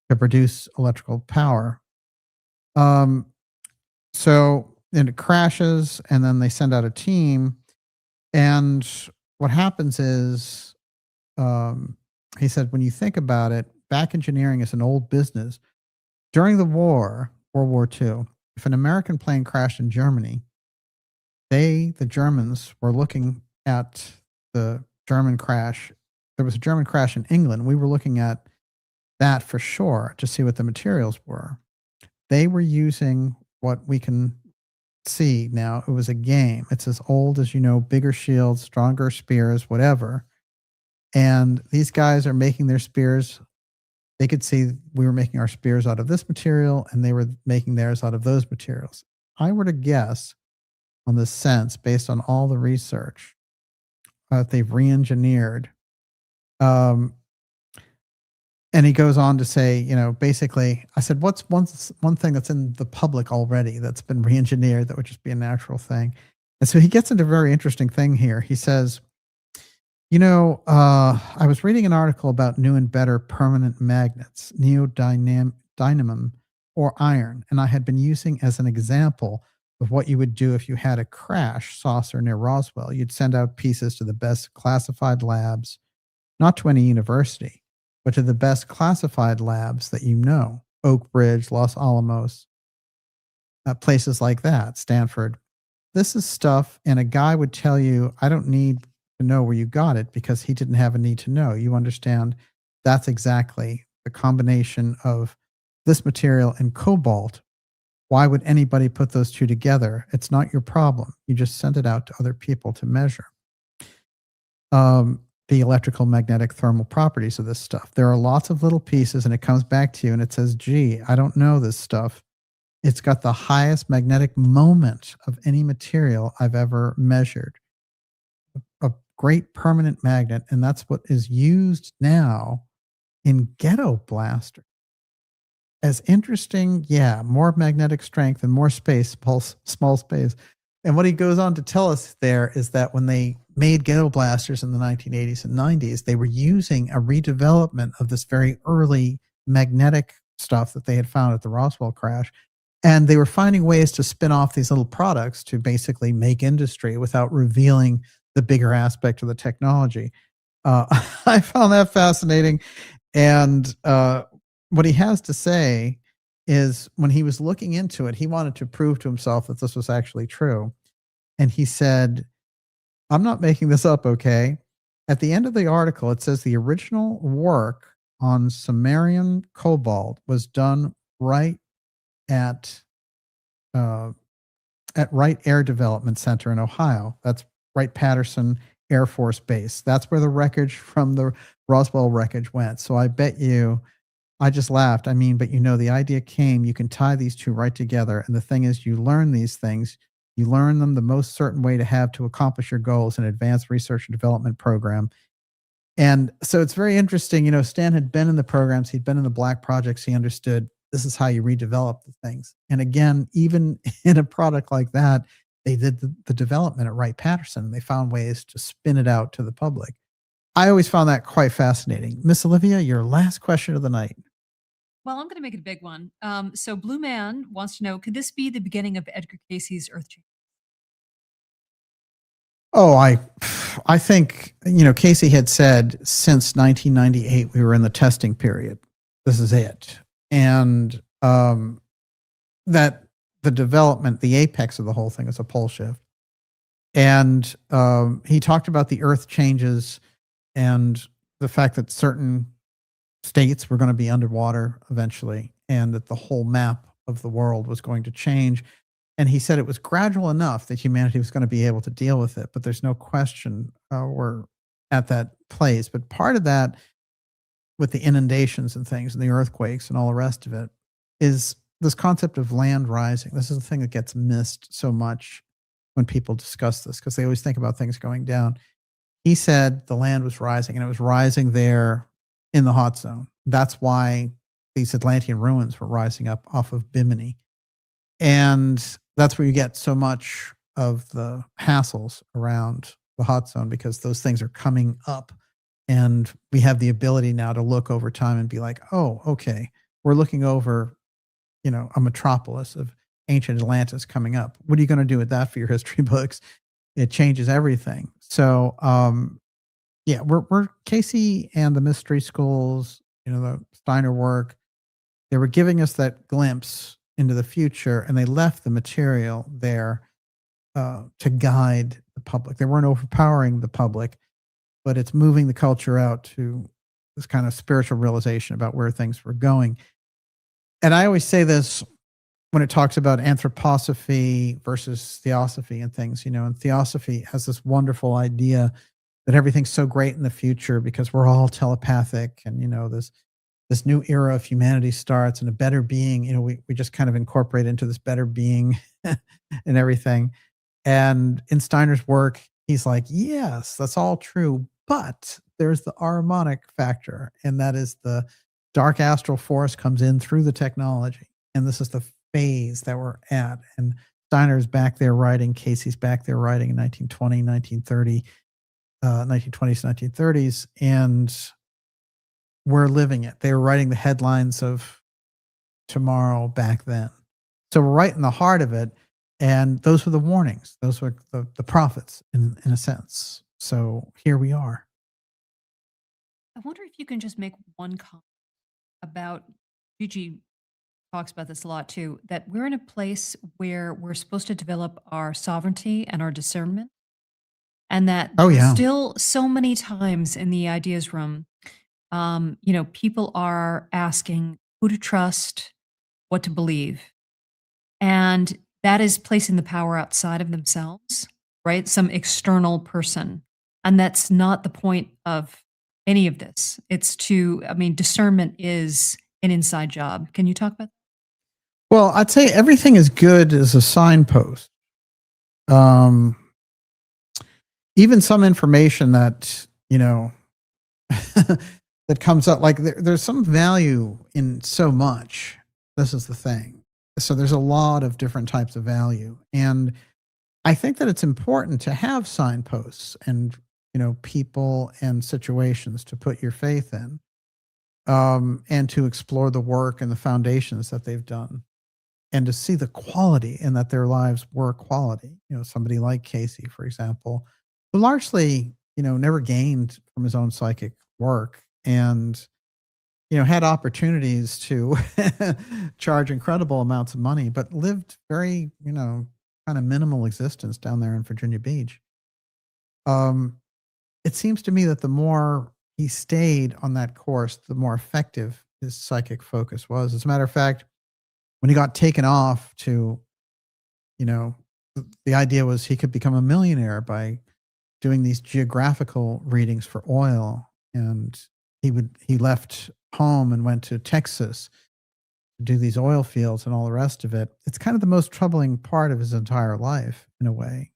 to produce electrical power. So and it crashes, and then they send out a team. And what happens is, he said, when you think about it, back engineering is an old business. During the war, World War II, if an American plane crashed in Germany, the Germans, were looking at the German crash. There was a German crash in England. We were looking at that for sure to see what the materials were. They were using what we can see now. It was a game. It's as old as, bigger shields, stronger spears, whatever. And these guys are making their spears. They could see we were making our spears out of this material, and they were making theirs out of those materials. I were to guess on the sense, based on all the research that they've re-engineered. And he goes on to say, basically, I said, what's one thing that's in the public already that's been re-engineered that would just be a natural thing? And so he gets into a very interesting thing here. He says, I was reading an article about new and better permanent magnets, neodymium or iron, and I had been using as an example of what you would do if you had a crash saucer near Roswell. You'd send out pieces to the best classified labs, not to any university, but to the best classified labs that Oak Ridge, Los Alamos, places like that, Stanford. This is stuff, and a guy would tell you, I don't need to know where you got it because he didn't have a need to know. You understand that's exactly the combination of this material and cobalt. Why would anybody put those two together? It's not your problem. You just send it out to other people to measure the electrical, magnetic, thermal properties of this stuff. There are lots of little pieces, and it comes back to you and it says, gee, I don't know this stuff. It's got the highest magnetic moment of any material I've ever measured. A great permanent magnet, and that's what is used now in ghetto blasters. As interesting, more magnetic strength and more space, small space. And what he goes on to tell us there is that when they made ghetto blasters in the 1980s and 90s, they were using a redevelopment of this very early magnetic stuff that they had found at the Roswell crash. And they were finding ways to spin off these little products to basically make industry without revealing the bigger aspect of the technology. I found that fascinating. And what he has to say is when he was looking into it, he wanted to prove to himself that this was actually true. And he said, I'm not making this up, okay? At the end of the article, it says the original work on Sumerian cobalt was done right at Wright Air Development Center in Ohio. That's Wright-Patterson Air Force Base. That's where the wreckage from the Roswell wreckage went. So I bet you, I just laughed. But the idea came, you can tie these two right together. And the thing is, you learn these things. You learn them the most certain way to have to accomplish your goals in an advanced research and development program. And so it's very interesting. Stan had been in the programs. He'd been in the black projects. He understood this is how you redevelop the things. And again, even in a product like that, they did the development at Wright-Patterson. They found ways to spin it out to the public. I always found that quite fascinating. Miss Olivia, your last question of the night. Well, I'm going to make it a big one. So Blue Man wants to know, could this be the beginning of Edgar Casey's Earth change? Oh, I think, Casey had said since 1998, we were in the testing period. This is it. And that the development, the apex of the whole thing is a pole shift. And he talked about the Earth changes and the fact that certain states were going to be underwater eventually, and that the whole map of the world was going to change. And he said it was gradual enough that humanity was going to be able to deal with it, but there's no question we're at that place. But part of that, with the inundations and things and the earthquakes and all the rest of it, is this concept of land rising. This is the thing that gets missed so much when people discuss this, because they always think about things going down. He said the land was rising, and it was rising there in the hot zone. That's why these Atlantean ruins were rising up off of Bimini. And that's where you get so much of the hassles around the hot zone, because those things are coming up. And we have the ability now to look over time and be like, oh, okay, we're looking over, a metropolis of ancient Atlantis coming up. What are you going to do with that for your history books? It changes everything. So, we're Casey and the mystery schools, the Steiner work, they were giving us that glimpse into the future, and they left the material there to guide the public. They weren't overpowering the public, but it's moving the culture out to this kind of spiritual realization about where things were going. And I always say this when it talks about anthroposophy versus theosophy and things, and theosophy has this wonderful idea that everything's so great in the future because we're all telepathic and, this new era of humanity starts and a better being, we just kind of incorporate into this better being and everything. And in Steiner's work, he's like, yes, that's all true, but there's the harmonic factor, and that is the dark astral force comes in through the technology. And this is the phase that we're at. And Steiner's back there writing, Casey's back there writing in 1920, 1930, 1920s, 1930s, and we're living it. They were writing the headlines of tomorrow back then. So we're right in the heart of it. And those were the warnings. Those were the prophets in a sense. So here we are. I wonder if you can just make one comment about, Gigi talks about this a lot too, that we're in a place where we're supposed to develop our sovereignty and our discernment. And that still so many times in the ideas room, people are asking who to trust, what to believe. And that is placing the power outside of themselves, right? Some external person. And that's not the point of any of this. It's discernment is an inside job. Can you talk about that? Well, I'd say everything is good as a signpost. Even some information that, that comes up, like there's some value in so much. This is the thing. So there's a lot of different types of value. And I think that it's important to have signposts and, people and situations to put your faith in, and to explore the work and the foundations that they've done, and to see the quality and that their lives were quality. Somebody like Casey, for example, who largely, never gained from his own psychic work and, had opportunities to charge incredible amounts of money, but lived very, kind of minimal existence down there in Virginia Beach. It seems to me that the more he stayed on that course, the more effective his psychic focus was. As a matter of fact, when he got taken off to, the idea was he could become a millionaire by doing these geographical readings for oil. And he left home and went to Texas to do these oil fields and all the rest of it. It's kind of the most troubling part of his entire life in a way.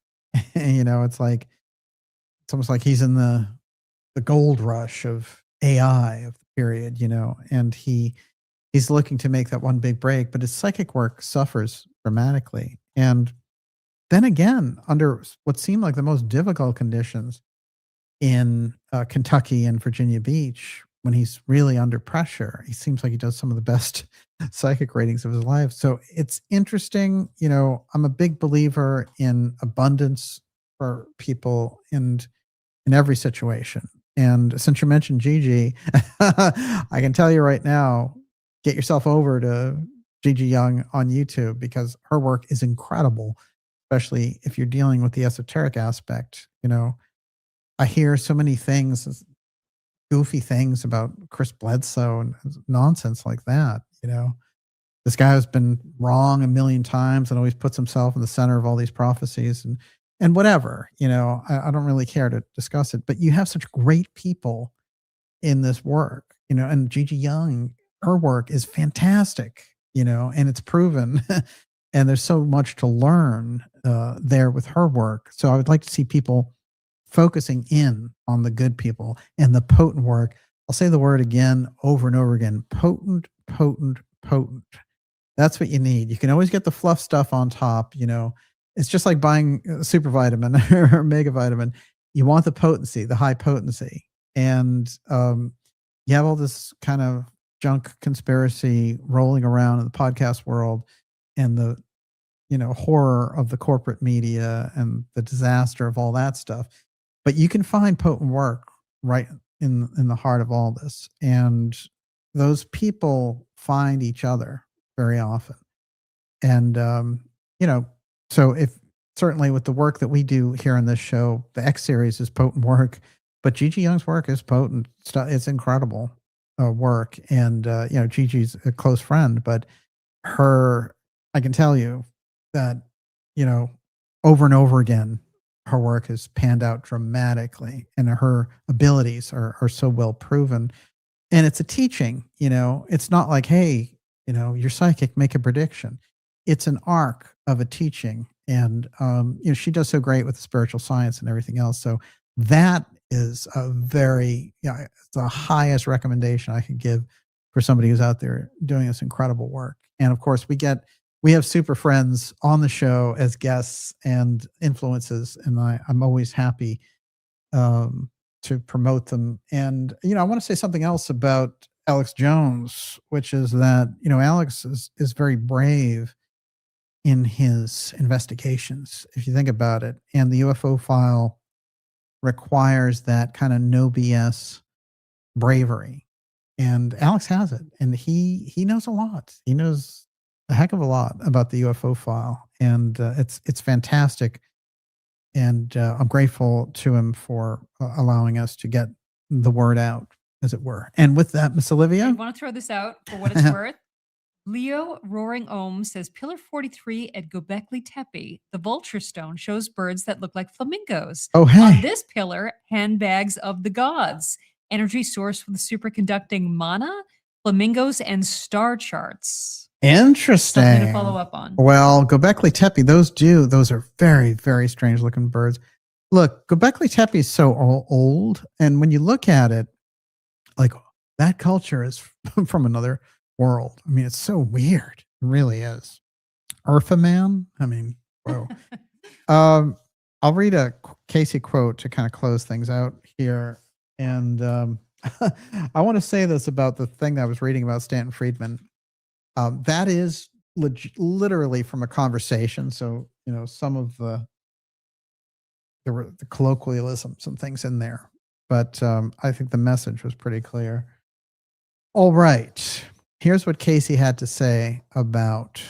It's almost like he's in the gold rush of AI of the period, and he's looking to make that one big break, but his psychic work suffers dramatically. And then again, under what seemed like the most difficult conditions in Kentucky and Virginia Beach, when he's really under pressure, he seems like he does some of the best psychic ratings of his life. So it's interesting. I'm a big believer in abundance for people and in every situation. And since you mentioned Gigi, I can tell you right now, get yourself over to Gigi Young on YouTube, because her work is incredible, especially if you're dealing with the esoteric aspect. I hear so many things, goofy things about Chris Bledsoe and nonsense like that. This guy has been wrong a million times and always puts himself in the center of all these prophecies and whatever. I don't really care to discuss it, but you have such great people in this work, and Gigi Young, her work is fantastic, and it's proven, and there's so much to learn there with her work. So I would like to see people focusing in on the good people and the potent work. I'll say the word again, over and over again: potent, potent, potent. That's what you need. You can always get the fluff stuff on top. It's just like buying a super vitamin or mega vitamin. You want the potency, the high potency. And you have all this kind of junk conspiracy rolling around in the podcast world, and the horror of the corporate media and the disaster of all that stuff. But you can find potent work right in the heart of all this. And those people find each other very often. And, so if certainly with the work that we do here on this show, the X series is potent work, but Gigi Young's work is potent stuff. It's incredible work. And, Gigi's a close friend, but I can tell you that, over and over again, her work has panned out dramatically, and her abilities are so well proven. And it's a teaching, it's not like, hey, you're psychic, make a prediction. It's an arc of a teaching. And, she does so great with the spiritual science and everything else. So that is it's the highest recommendation I could give for somebody who's out there doing this incredible work. And of course we have super friends on the show as guests and influences. And I'm always happy, to promote them. And, I want to say something else about Alex Jones, which is that, Alex is very brave in his investigations, if you think about it. And the UFO file requires that kind of no BS bravery. And Alex has it. And he knows a lot. He knows a heck of a lot about the UFO file. And it's fantastic. And I'm grateful to him for allowing us to get the word out, as it were. And with that, Miss Olivia, I want to throw this out for what it's worth. Leo Roaring Ohm says Pillar 43 at Göbekli Tepe, the vulture stone, shows birds that look like flamingos. Oh, hey. On this pillar, handbags of the gods, energy source for the superconducting mana, flamingos, and star charts. Interesting. Something to follow up on. Well, Göbekli Tepe, those are very, very strange looking birds. Look, Göbekli Tepe is so old. And when you look at it, like, that culture is from another world. I mean, it's so weird. It really is. Eartha Man. I mean, whoa. I'll read a Casey quote to kind of close things out here. And I want to say this about the thing that I was reading about Stanton Friedman. That is literally from a conversation. So, some of there were the colloquialisms and things in there. But I think the message was pretty clear. All right. Here's what Casey had to say about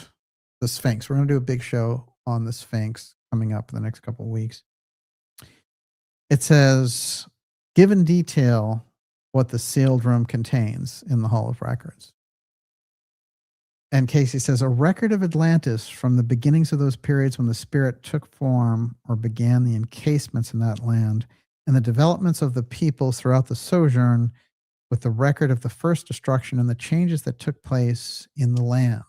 the Sphinx. We're going to do a big show on the Sphinx coming up in the next couple of weeks. It says, give in detail what the sealed room contains in the Hall of Records. And Casey says, a record of Atlantis from the beginnings of those periods when the spirit took form or began the encasements in that land, and the developments of the peoples throughout the sojourn, with the record of the first destruction and the changes that took place in the land.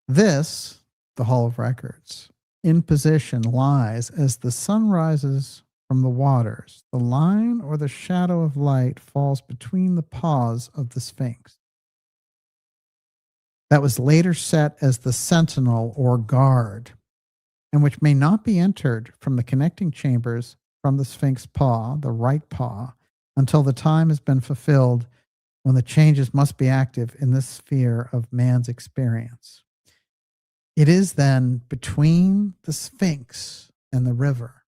This, the Hall of Records, in position lies as the sun rises from the waters. The line or the shadow of light falls between the paws of the Sphinx. That was later set as the sentinel or guard, and which may not be entered from the connecting chambers from the Sphinx paw, the right paw, until the time has been fulfilled when the changes must be active in this sphere of man's experience. It is then between the Sphinx and the river,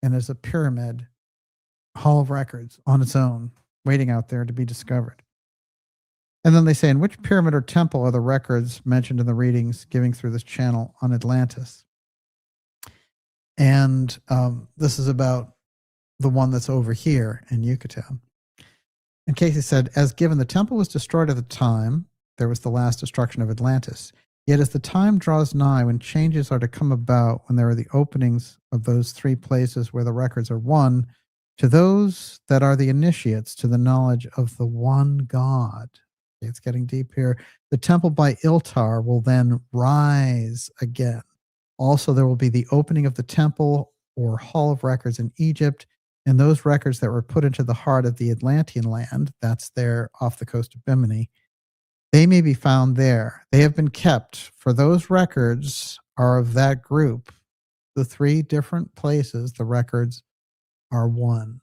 and as a pyramid, Hall of Records on its own, waiting out there to be discovered. And then they say, in which pyramid or temple are the records mentioned in the readings giving through this channel on Atlantis? And this is about the one that's over here in Yucatan. And Casey said, as given, the temple was destroyed at the time there was the last destruction of Atlantis. Yet as the time draws nigh when changes are to come about, when there are the openings of those three places where the records are one, to those that are the initiates to the knowledge of the one God. It's getting deep here. The temple by Iltar will then rise again. Also, there will be the opening of the temple or Hall of Records in Egypt, and those records that were put into the heart of the Atlantean land, that's there off the coast of Bimini, they may be found there. They have been kept, for those records are of that group. The three different places, the records are one.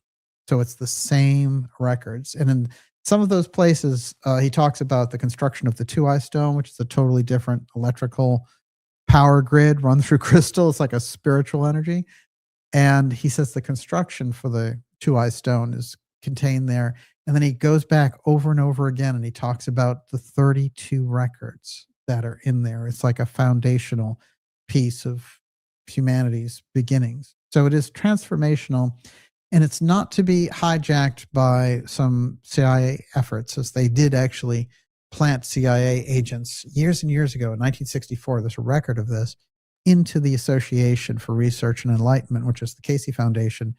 So it's the same records. And in some of those places, he talks about the construction of the Two-Eye Stone, which is a totally different electrical power grid run through crystal. It's like a spiritual energy. And he says the construction for the Two-Eye Stone is contained there. And then he goes back over and over again, and he talks about the 32 records that are in there. It's like a foundational piece of humanity's beginnings. So it is transformational, and it's not to be hijacked by some CIA efforts, as they did actually plant CIA agents years and years ago in 1964. There's a record of this into the Association for Research and Enlightenment, which is the Casey Foundation,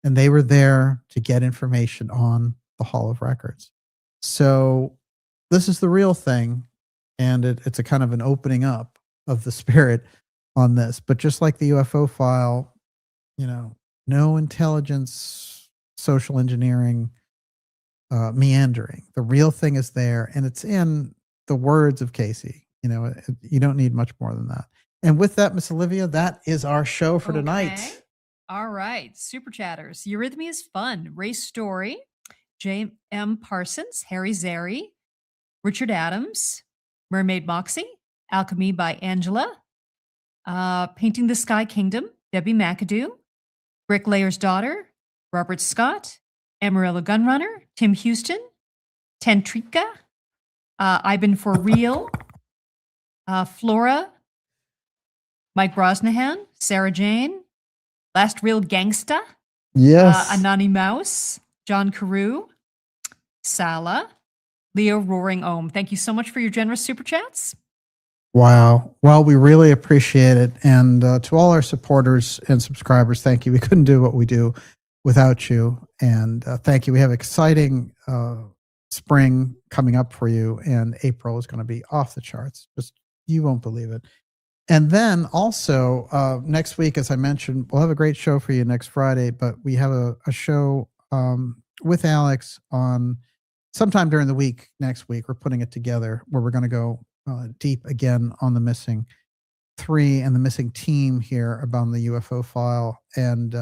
and they were there to get information on the Hall of Records. So this is the real thing, and it's a kind of an opening up of the spirit on this. But just like the UFO file, no intelligence, social engineering, meandering. The real thing is there, and it's in the words of Casey. You don't need much more than that. And with that, Miss Olivia, that is our show for tonight. All right, super chatters. Eurythmy is fun. Ray Story, J.M. Parsons, Harry Zeri, Richard Adams, Mermaid Moxie, Alchemy by Angela, Painting the Sky Kingdom, Debbie McAdoo, Bricklayer's Daughter, Robert Scott, Amarillo Gunrunner, Tim Houston, Tantrika, I've Been For Real, Flora, Mike Brosnahan, Sarah Jane, Last Real Gangsta, yes, Anani Mouse, John Carew, Sala, Leo Roaring Ohm. Thank you so much for your generous super chats. Wow. Well, we really appreciate it. And to all our supporters and subscribers, thank you. We couldn't do what we do without you. And thank you. We have exciting spring coming up for you. And April is going to be off the charts. Just, you won't believe it. And then also next week, as I mentioned, we'll have a great show for you next Friday. But we have a show with Alex on sometime during the week next week. We're putting it together where we're going to go deep again on the missing 3 and the missing team here about the UFO file. And,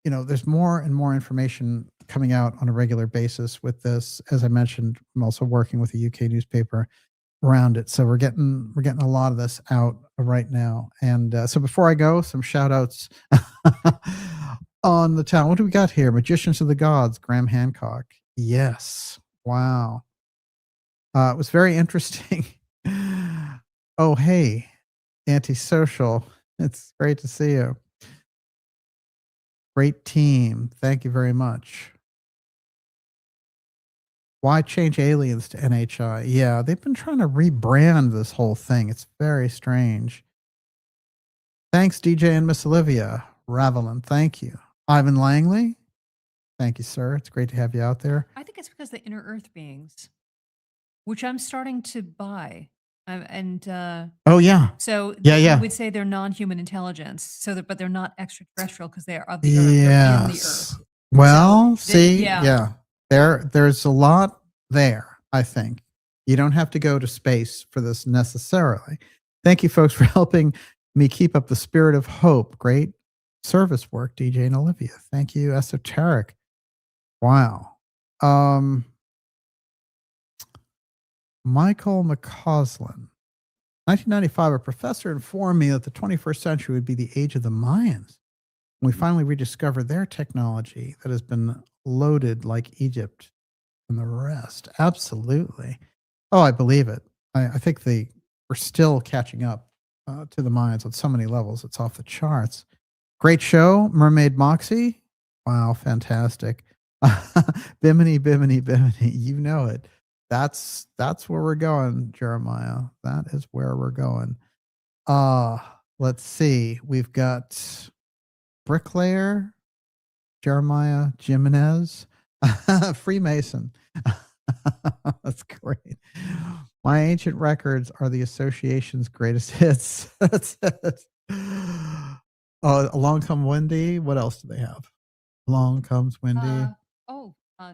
there's more and more information coming out on a regular basis with this. As I mentioned, I'm also working with a UK newspaper around it. So we're getting a lot of this out right now. And so before I go, some shout outs on the town. What do we got here? Magicians of the Gods, Graham Hancock. Yes. Wow. It was very interesting. Oh, hey, Antisocial. It's great to see you. Great team. Thank you very much. Why change aliens to NHI? Yeah, they've been trying to rebrand this whole thing. It's very strange. Thanks, DJ and Miss Olivia. Ravelin, thank you. Ivan Langley, thank you, sir. It's great to have you out there. I think it's because the inner Earth beings, which I'm starting to buy. Oh, yeah. So yeah. I would say they're non-human intelligence, but they're not extraterrestrial because they are of the Earth. They're in the Earth. Well, so see, there's a lot there, I think. You don't have to go to space for this necessarily. Thank you, folks, for helping me keep up the spirit of hope. Great service work, DJ and Olivia. Thank you, Esoteric. Wow. Michael McCasland. 1995, a professor informed me that the 21st century would be the age of the Mayans. We finally rediscovered their technology that has been loaded like Egypt and the rest. Absolutely. Oh, I believe it. I think we're still catching up to the Mayans on so many levels. It's off the charts. Great show, Mermaid Moxie. Wow, fantastic. Bimini, Bimini, Bimini. You know it. That's where we're going, Jeremiah. That is where we're going. Let's see. We've got Bricklayer, Jeremiah Jimenez, Freemason. That's great. My ancient records are the association's greatest hits. That's it. Along Come Wendy. What else do they have? Along Comes Wendy.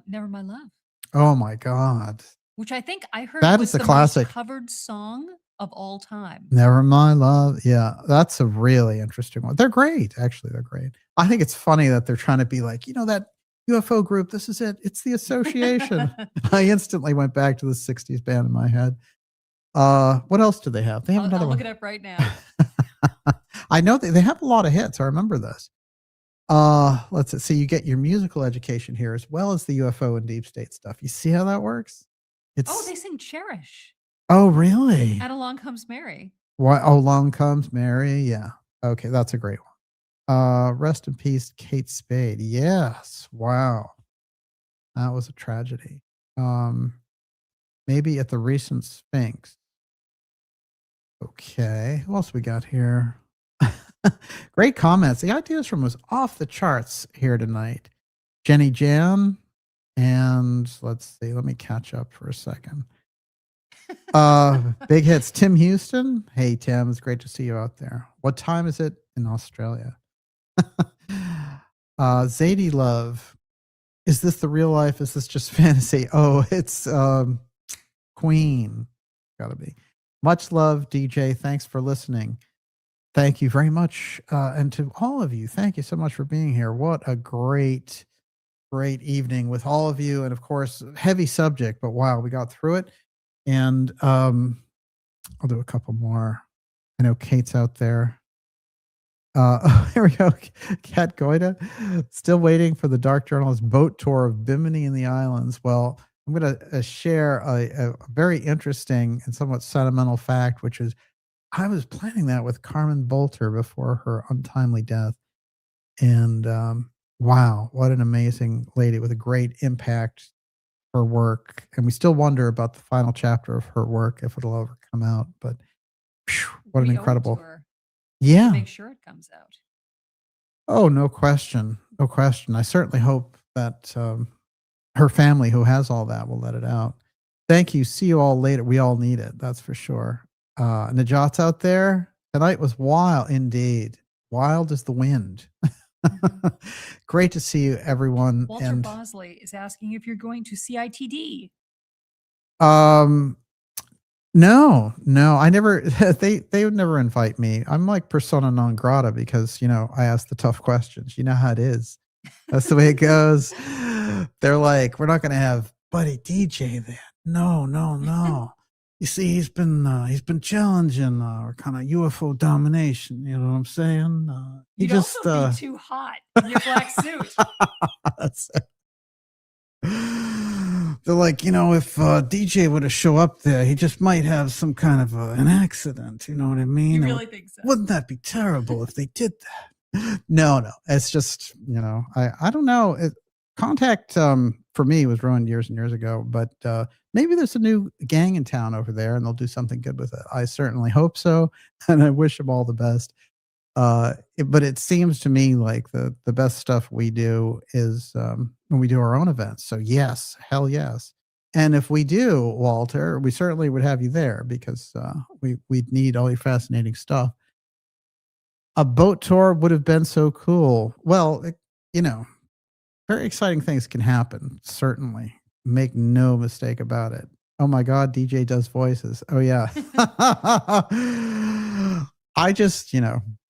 Never My Love. Oh my God. Which I think I heard that was is the classic most covered song of all time. Never My Love. Yeah, that's a really interesting one. They're great. Actually, they're great. I think it's funny that they're trying to be like, that UFO group, this is it. It's the association. I instantly went back to the 60s band in my head. What else do they have? They have another I'll one. look it up right now. I know they have a lot of hits. I remember this. Let's see. You get your musical education here as well as the UFO and deep state stuff. You see how that works? They sing Cherish. Oh, really? And Along Comes Mary. Why? Oh, Long Comes Mary. Yeah. Okay, that's a great one. Rest in peace, Kate Spade. Yes. Wow. That was a tragedy. Maybe at the recent Sphinx. Okay. Who else we got here? Great comments. The Ideas Room was off the charts here tonight. Jenny Jan. And let's see. Let me catch up for a second. Big hits. Tim Houston. Hey, Tim. It's great to see you out there. What time is it in Australia? Zadie Love. Is this the real life? Is this just fantasy? Oh, it's Queen. Gotta be. Much love, DJ. Thanks for listening. Thank you very much. And to all of you, thank you so much for being here. What a great evening with all of you. And of course, heavy subject, but wow, we got through it. And I'll do a couple more. I know Kate's out there. Here we go. Kat Goida. Still waiting for the Dark Journalist boat tour of Bimini and the Islands. Well, I'm going to share a very interesting and somewhat sentimental fact, which is I was planning that with Carmen Bolter before her untimely death. And wow, what an amazing lady with a great impact. Her work. And we still wonder about the final chapter of her work, if it'll ever come out. But whew, what an incredible. Yeah. Make sure it comes out. Oh, no question. No question. I certainly hope that her family, who has all that, will let it out. Thank you. See you all later. We all need it. That's for sure. Najat's out there. Tonight was wild indeed. Wild as the wind. Great to see you, everyone. Walter Bosley is asking if you're going to CITD. No, I never, they would never invite me. I'm like persona non grata because, I ask the tough questions. You know how it is. That's the way it goes. They're like, we're not going to have Buddy DJ there. No. You see, he's been challenging kind of UFO domination. You know what I'm saying? You'd also be too hot in your black suit. That's it. They're like, if DJ were to show up there, he just might have some kind of an accident. You know what I mean? You really think so? Wouldn't that be terrible if they did that? No. It's just, I don't know. Contact for me was ruined years and years ago, but maybe there's a new gang in town over there and they'll do something good with it. I certainly hope so. And I wish them all the best. But it seems to me like the best stuff we do is when we do our own events. So yes, hell yes. And if we do, Walter, we certainly would have you there because we'd need all your fascinating stuff. A boat tour would have been so cool. Well, very exciting things can happen. Certainly. Make no mistake about it. Oh my God, DJ does voices. Oh yeah. I just,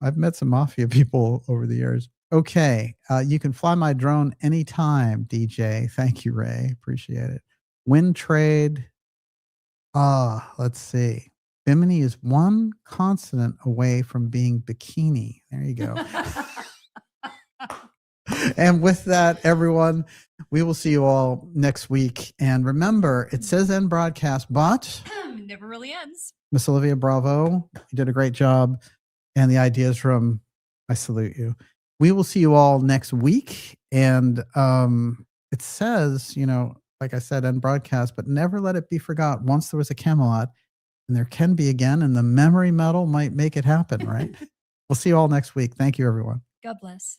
I've met some mafia people over the years. Okay. You can fly my drone anytime, DJ. Thank you, Ray. Appreciate it. Wind trade. Let's see. Bimini is one consonant away from being bikini. There you go. And with that, everyone, we will see you all next week. And remember, it says end broadcast, but it never really ends. Miss Olivia, bravo. You did a great job. And the Ideas Room, I salute you. We will see you all next week. And it says, like I said, end broadcast, but never let it be forgot. Once there was a Camelot, and there can be again, and the memory metal might make it happen, right? We'll see you all next week. Thank you, everyone. God bless.